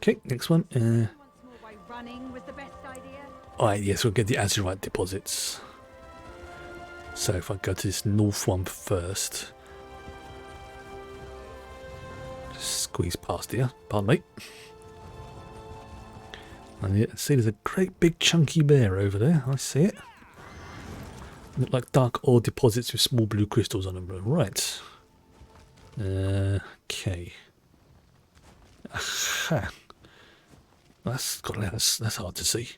Okay, next one. Alright, yes, we'll get the azurite deposits. So if I go to this north one first. Just squeeze past here, pardon me. I see there's a great big chunky bear over there. I see it. Look like dark ore deposits with small blue crystals on them. Right. Okay. Aha. That's hard to see.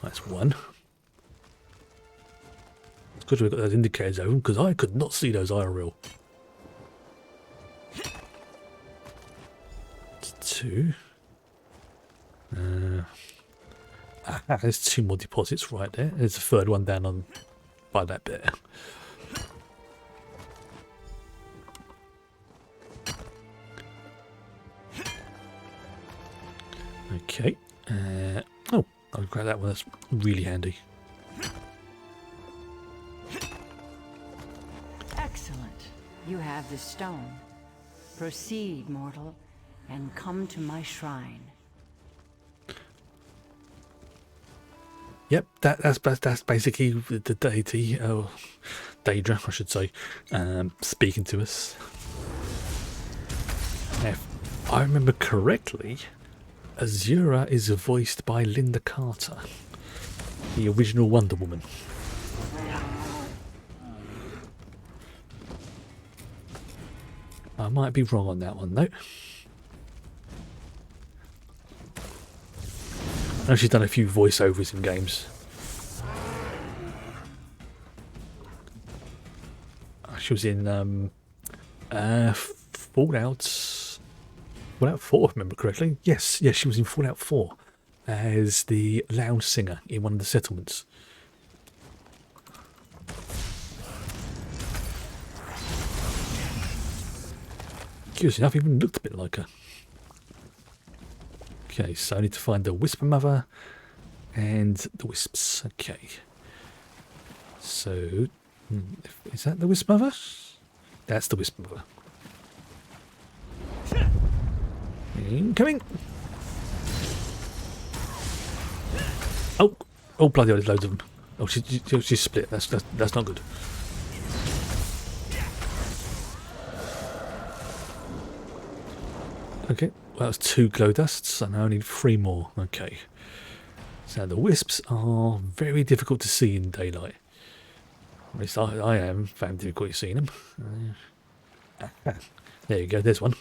That's one. It's good we've got those indicators open because I could not see those IRL. It's two. There's two more deposits right there. There's a third one down on by that bit. Okay. Oh, I'll grab that one. That's really handy.
Excellent. You have the stone. Proceed, mortal, and come to my shrine.
Yep, that's basically the deity, dadrea, I should say, speaking to us. Now, if I remember correctly, Azura is voiced by Linda Carter, the original Wonder Woman. I might be wrong on that one though. I know she's done a few voiceovers in games. She was in Fallout 4, if I remember correctly. Yes, she was in Fallout 4 as the loud singer in one of the settlements. Curious enough, even looked a bit like her. Okay, so I need to find the Whisper Mother and the Wisps. Okay. So, is that the Whisper Mother? That's the Whisper Mother. Incoming! Oh, bloody hell, there's loads of them. Oh, she's split. That's not good. Okay, well, that was 2 glow dusts, and I need 3 more. Okay. So the wisps are very difficult to see in daylight. At least I am finding difficulty seeing them. There you go, there's one.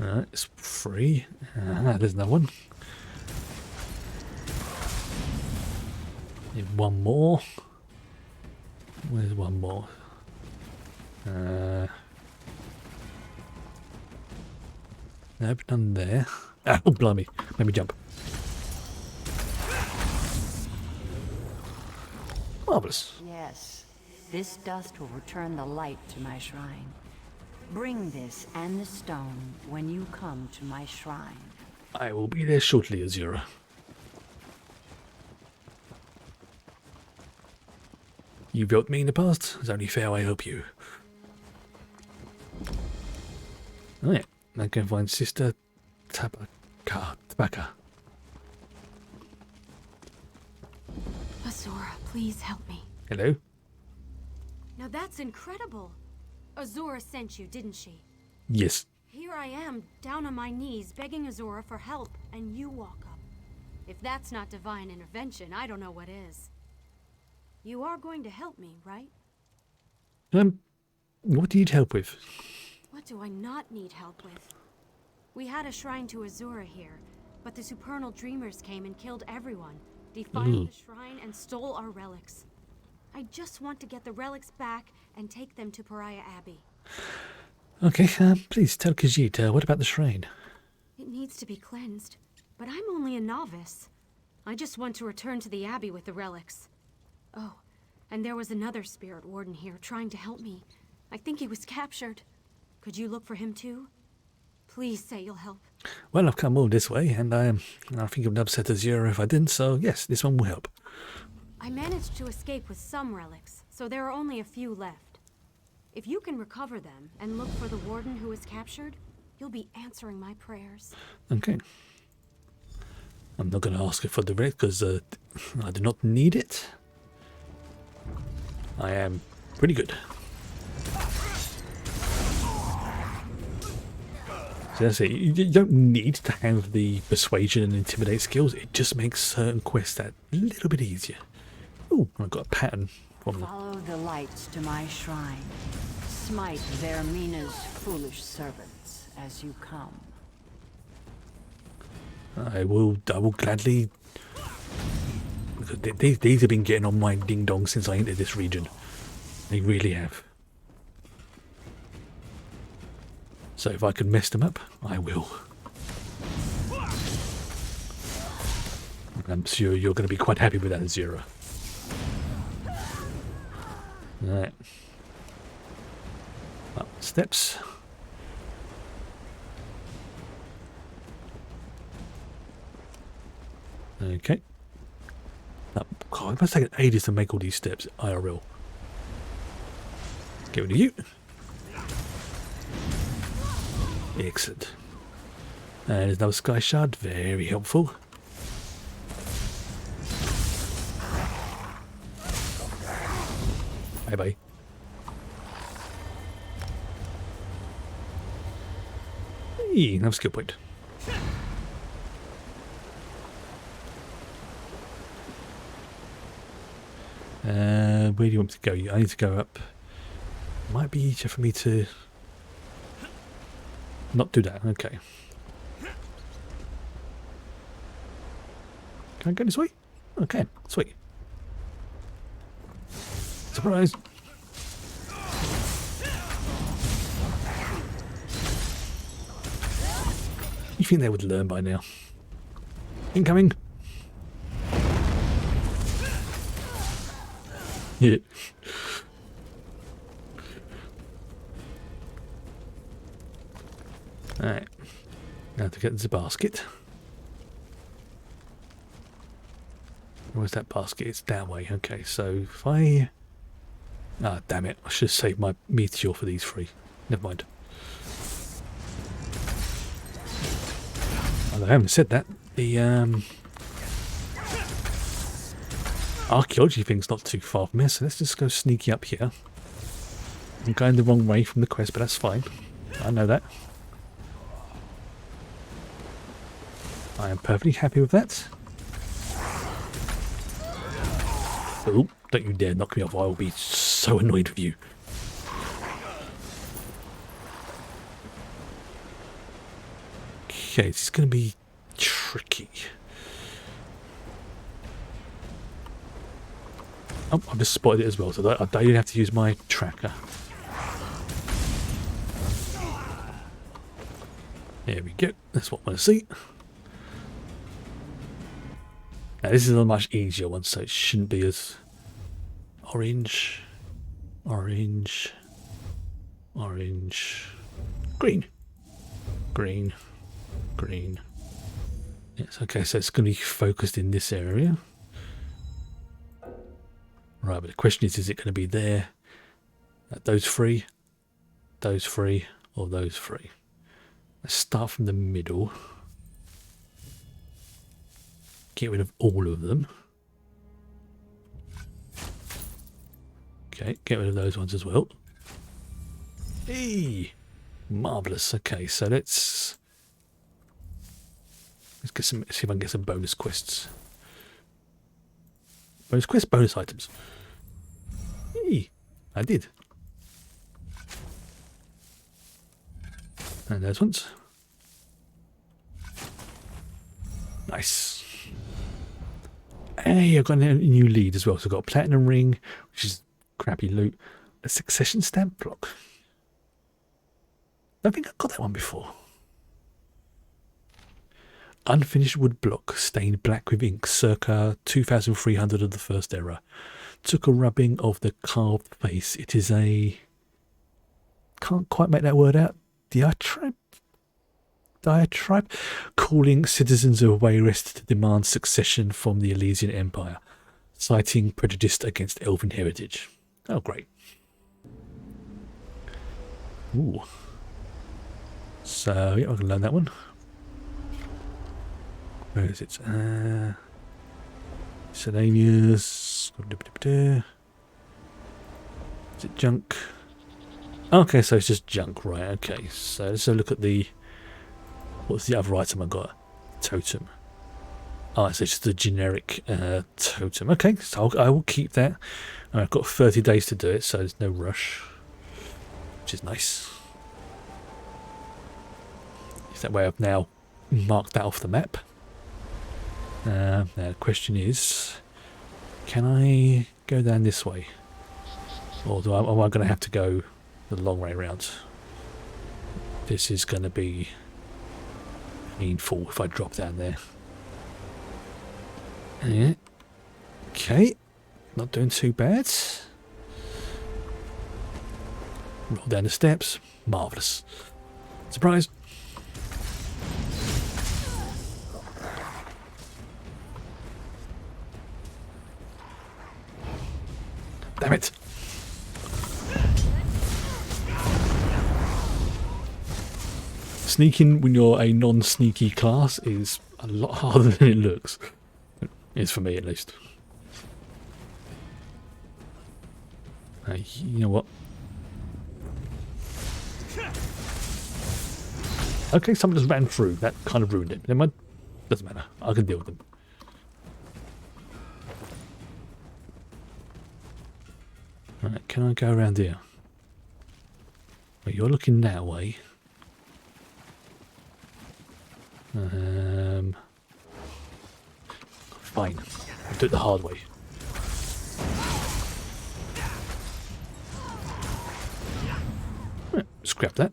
Alright, it's 3. There's another one. Need 1 more. Where's 1 more? Nope, none there. Oh, blimey. Let me jump. Marvellous.
Yes, this dust will return the light to my shrine. Bring this and the stone when you come to my shrine.
I will be there shortly, Azura. You've helped me in the past. It's only fair I help you. Oh yeah, I can find Sister Tabaka.
Azura, please help me.
Hello?
Now that's incredible. Azura sent you, didn't she?
Yes.
Here I am, down on my knees, begging Azura for help, and you walk up. If that's not divine intervention, I don't know what is. You are going to help me, right?
What do you need help with?
What do I not need help with? We had a shrine to Azura here, but the supernal dreamers came and killed everyone, defiled the shrine and stole our relics. I just want to get the relics back and take them to Pariah Abbey.
Okay, please tell Khajiit, what about the shrine?
It needs to be cleansed, but I'm only a novice. I just want to return to the Abbey with the relics. Oh, and there was another spirit warden here trying to help me. I think he was captured. Could you look for him too? Please say you'll help.
Well, I've come all this way, and I think it would upset Azura if I didn't, so yes, this one will help.
I managed to escape with some relics, so there are only a few left. If you can recover them and look for the warden who was captured, you'll be answering my prayers.
Okay. I'm not going to ask her for the relic because I do not need it. I am pretty good. So that's it. You don't need to have the persuasion and intimidate skills. It just makes certain quests that little bit easier. Oh, I've got a pattern from them.
Follow the lights to my shrine. Smite their Mina's foolish servants as you come.
I will gladly. These have been getting on my ding dong since I entered this region. They really have. So if I can mess them up, I will. I'm sure you're going to be quite happy with that, Zero. Alright. Up steps. Okay. Oh, God, it must take ages to make all these steps, IRL. Get rid of you. Excellent. And there's another sky shard, very helpful. Bye bye. Hey, another skill point. Where do you want me to go? I need to go up. Might be easier for me to not do that. Okay. Can I go this way? Okay, sweet. Surprise! You think they would learn by now? Incoming! Yeah. Alright. Now to get the basket. Where's that basket? It's that way. Okay, so if I... Ah, damn it. I should have saved my meteor for these three. Never mind. Well, I haven't said that. The archaeology thing's not too far from here, so let's just go sneaky up here. I'm going the wrong way from the quest, but that's fine. I know that. I am perfectly happy with that. Oh, don't you dare knock me off. I will be so annoyed with you. Okay, this is going to be tricky. Oh, I've just spotted it as well, so I don't even have to use my tracker. There we go. That's what I want to see. Now this is a much easier one, so it shouldn't be as orange, orange, orange, green, green, green. Yes, okay, so it's going to be focused in this area. Right, but the question is it going to be there, those three, or those three? Let's start from the middle. Get rid of all of them. Okay, get rid of those ones as well. Hey, marvelous. Okay, so let's get some. See if I can get some bonus quests. Bonus quests, bonus items. Hey, I did. And those ones. Nice. Hey, I've got a new lead as well. So I've got a platinum ring, which is crappy loot. A succession stamp block. I don't think I've got that one before. Unfinished wood block, stained black with ink, circa 2300 of the first era. Took a rubbing of the carved face. It is a... Can't quite make that word out. Diatribe? Calling citizens of Wayrest to demand succession from the Elysian Empire, citing prejudice against elven heritage. Oh, great. Ooh. So, yeah, I can learn that one. Where is it? Sedamius. Is it junk? Okay, so it's just junk, right? Okay, so let's have a look at the What's the other item I got? Totem. Oh, it's just a generic totem. Okay, so I will keep that. I've got 30 days to do it, so there's no rush, which is nice. That way I've now marked that off the map. Now the question is, can I go down this way? Or am I going to have to go the long way round? This is going to be painful if I drop down there. Yeah. Okay, not doing too bad. Roll down the steps. Marvellous. Surprise. Damn it. Sneaking when you're a non-sneaky class is a lot harder than it looks. It is for me, at least. You know what? Okay, someone just ran through. That kind of ruined it. Never mind. Doesn't matter. I can deal with them. Right, can I go around here? Well, you're looking that way. Fine. I'll do it the hard way. Right, scrap that.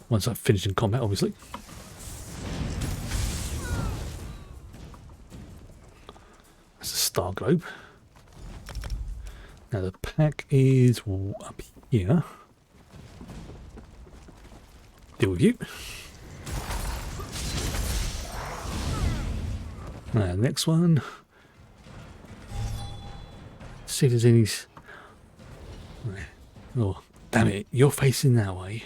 Once I've finished in combat, obviously. That's a star globe. Now the pack is up here. Deal with you. Now the next one. See if there's any. Oh, damn it! You're facing that way.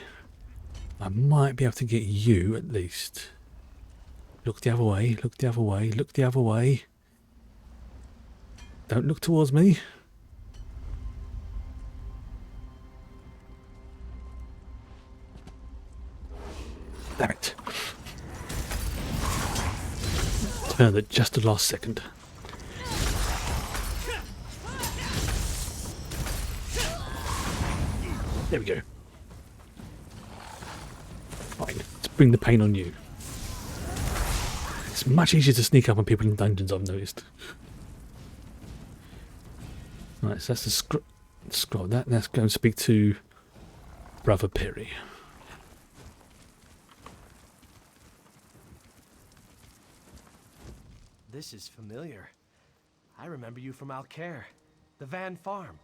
I might be able to get you at least. Look the other way. Look the other way. Look the other way. Don't look towards me. Damn it. Turned at just the last second. There we go. Fine. Let's bring the pain on you. It's much easier to sneak up on people in dungeons, I've noticed. Right, so that's the scroll. Let's go and speak to Brother Perry.
This is familiar. I remember you from Alcaire, the Van Farm.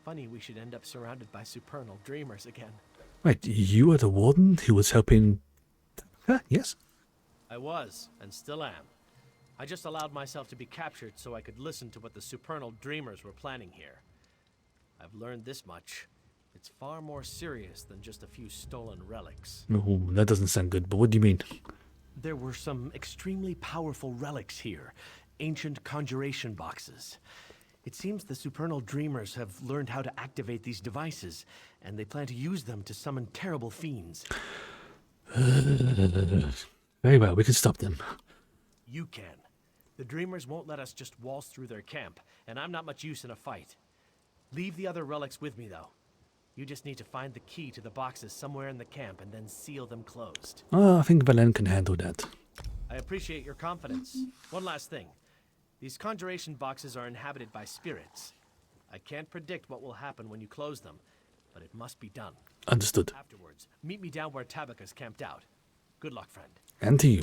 Funny we should end up surrounded by supernal dreamers again.
Wait, you were the warden who was helping... Yes?
I was, and still am. I just allowed myself to be captured so I could listen to what the supernal dreamers were planning here. I've learned this much. It's far more serious than just a few stolen relics.
Oh, that doesn't sound good, but what do you mean?
There were some extremely powerful relics here, ancient conjuration boxes. It seems the supernal dreamers have learned how to activate these devices, and they plan to use them to summon terrible fiends.
Very well, we can stop them.
You can. The dreamers won't let us just waltz through their camp, and I'm not much use in a fight. Leave the other relics with me, though. You just need to find the key to the boxes somewhere in the camp and then seal them closed.
Oh, I think Vah'len can handle that.
I appreciate your confidence. One last thing. These conjuration boxes are inhabited by spirits. I can't predict what will happen when you close them, but it must be done.
Understood.
Afterwards, meet me down where Tabitha's camped out. Good luck, friend.
And to you.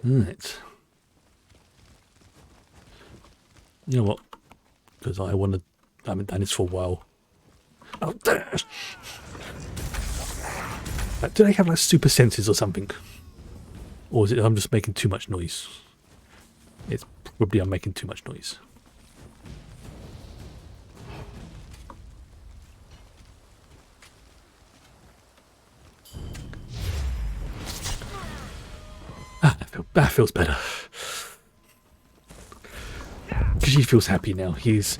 Right. You know what? Because I haven't done this for a while. Oh, do they have like super senses or something? Or is it I'm just making too much noise? It's probably I'm making too much noise. That feels better. Because he feels happy now. He's...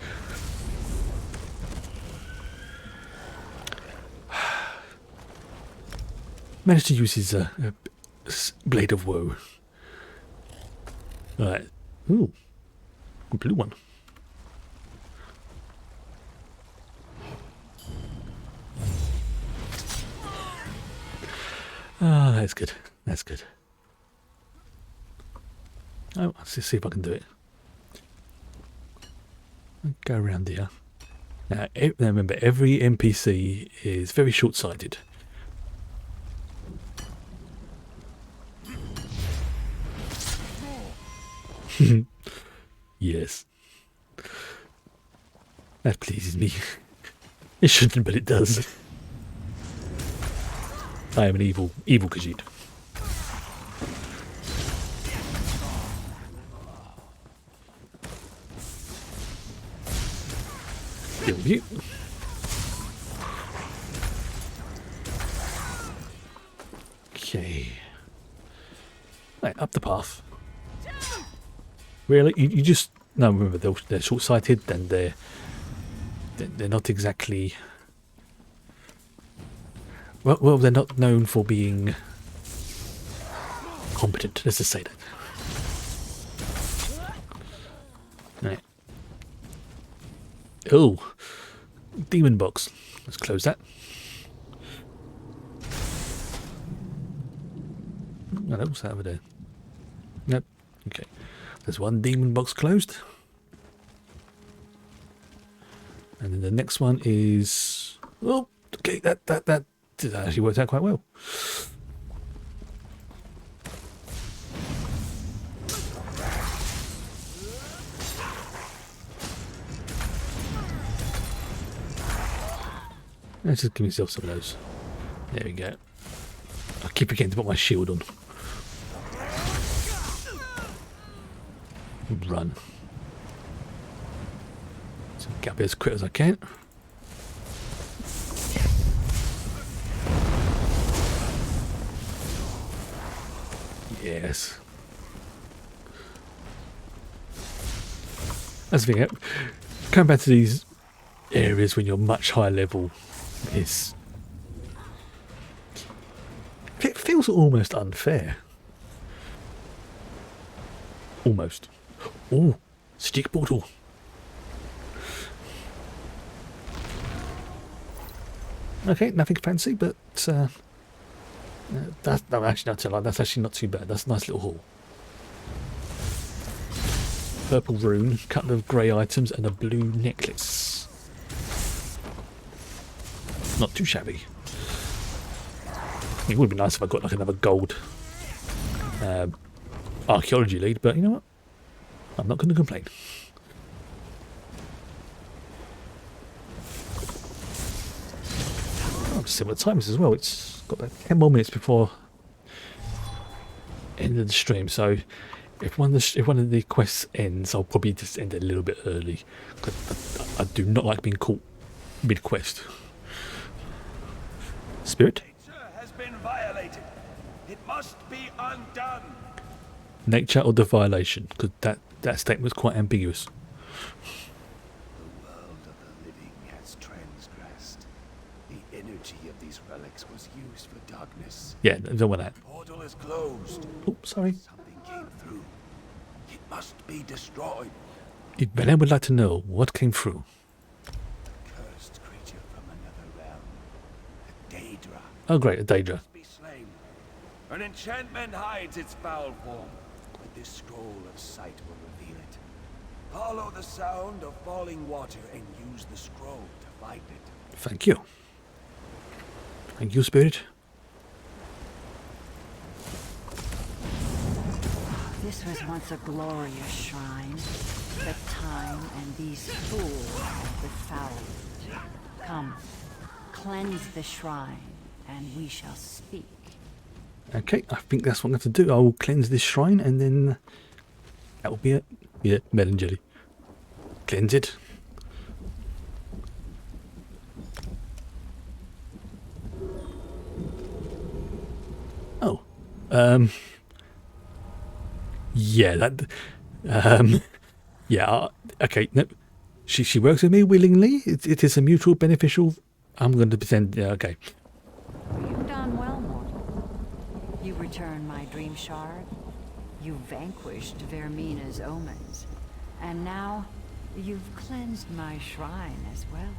Managed to use his blade of woe. Alright. Ooh. A blue one. Ah, that's good. That's good. Oh, let's just see if I can do it. Go around here. Now remember, every NPC is very short-sighted. Yes. That pleases me. It shouldn't, but it does. I am an evil Khajiit. Deal with you. Okay. Right, up the path. Really? You just... No, remember, they're short-sighted, then they're not exactly... Well, they're not known for being competent, let's just say that. Right. Oh, demon box. Let's close that. Oh, what's that over there? Nope. Okay. There's one demon box closed. And then the next one is... Oh, okay, that actually worked out quite well. Let's just give myself some of those. There we go. I keep forgetting to put my shield on. Run. So get up here as quick as I can. Yes. That's the thing. Coming back to these areas when you're much higher level is... It feels almost unfair. Almost. Oh, stick portal. Okay, nothing fancy, but that's no, actually not too bad. That's actually not too bad. That's a nice little haul. Purple rune, couple of grey items, and a blue necklace. Not too shabby. It would be nice if I got like another gold archaeology lead, but you know what? I'm not going to complain. Oh, similar times as well. It's got about 10 more minutes before end of the stream, so if one of the quests ends, I'll probably just end it a little bit early. I do not like being caught mid-quest. Spirit?
Has been violated. It must be undone.
Nature or the violation? Because that statement was quite ambiguous.
The world of the living has transgressed. The energy of these relics was used for darkness.
Yeah, don't want that.
The portal is closed.
Oh, sorry.
Something came through. It must be destroyed.
If Belen would like to know what came through.
A cursed creature from another realm. A dadrea.
Oh, great, a dadrea.
Be slain. An enchantment hides its foul form, but this scroll of sight will reveal it. Follow the sound of falling water and use the scroll to find it.
Thank you. Thank you, Spirit.
This was once a glorious shrine, but time and these fools have befouled it. Come, cleanse the shrine, and we shall speak.
Okay, I think that's what I'm going to do. I will cleanse this shrine, and then that will be it. Yeah, melon jelly. Cleanse it. Oh, yeah, that, yeah, okay. No, she works with me willingly. It is a mutual beneficial. I'm going to pretend. Yeah, okay.
You've done well, mortal. return my dream shard. You vanquished Vermina's omens. And now, you've cleansed my shrine as well.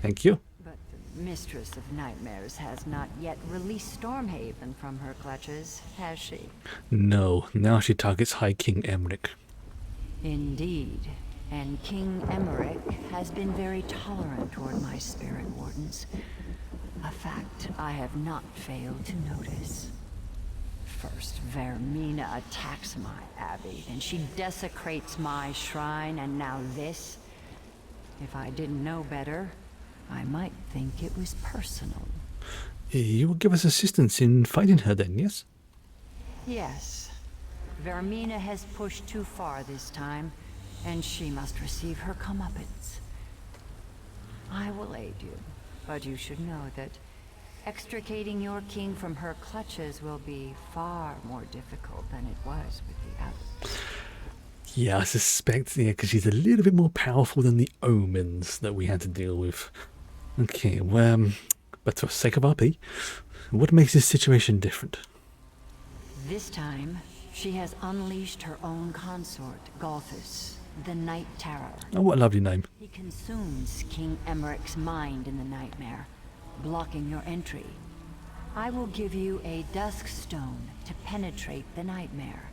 Thank you.
But the Mistress of Nightmares has not yet released Stormhaven from her clutches, has she?
No, now she targets High King Emmerich.
Indeed. And King Emmerich has been very tolerant toward my spirit wardens. A fact I have not failed to notice. First, Vermina attacks my abbey, then she desecrates my shrine, and now this? If I didn't know better, I might think it was personal.
You will give us assistance in fighting her then, yes?
Yes. Vermina has pushed too far this time, and she must receive her comeuppance. I will aid you, but you should know that extricating your king from her clutches will be far more difficult than it was with the others.
Yeah, I suspect, yeah, because she's a little bit more powerful than the omens that we had to deal with. Okay, well, but for the sake of RP, what makes this situation different?
This time, she has unleashed her own consort, Galthus, the Night Terror.
Oh, what a lovely name.
He consumes King Emmerich's mind in the nightmare, blocking your entry. I will give you a dusk stone to penetrate the nightmare,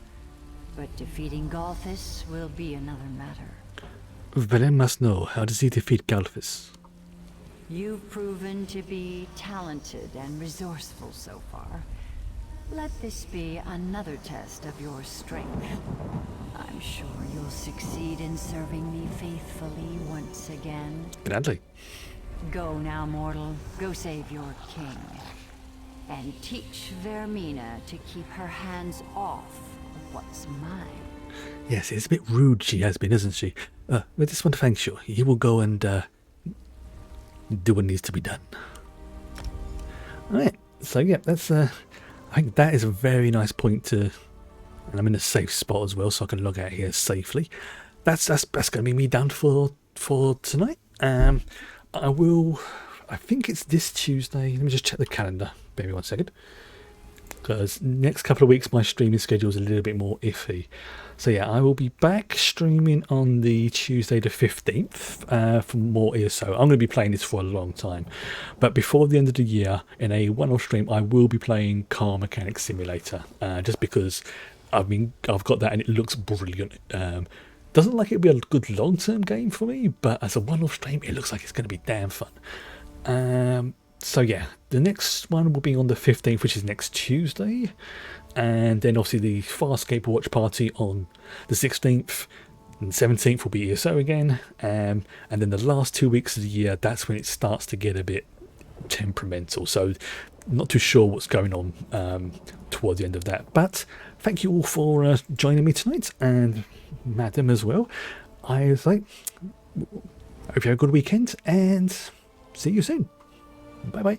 but defeating Galthus will be another matter.
Vah'len must know, how does he defeat Galthus?
You've proven to be talented and resourceful so far. Let this be another test of your strength. I'm sure you'll succeed in serving me faithfully once again.
Gladly.
Go now, mortal. Go save your king. And teach Vermina to keep her hands off what's mine.
Yes, it's a bit rude she has been, isn't she? We just want to thank you. You will go and do what needs to be done. Alright, so yeah, that's I think that is a very nice point to, and I'm in a safe spot as well, so I can log out here safely. That's going to be me done for tonight. I think it's this Tuesday. Let me just check the calendar. Bear me 1 second. Because next couple of weeks my streaming schedule is a little bit more iffy. So yeah, I will be back streaming on the Tuesday the 15th for more ESO. I'm going to be playing this for a long time. But before the end of the year, in a one-off stream, I will be playing Car Mechanic Simulator. Just because I've got that and it looks brilliant. Doesn't look like it'll be a good long-term game for me, but as a one-off stream, it looks like it's going to be damn fun. So yeah, the next one will be on the 15th, which is next Tuesday. And then obviously the Farscape watch party on the 16th and 17th will be ESO again. And then the last 2 weeks of the year, that's when it starts to get a bit temperamental. So not too sure what's going on towards the end of that. But thank you all for joining me tonight, and Madam as well. I was like, hope you have a good weekend, and see you soon. Bye bye.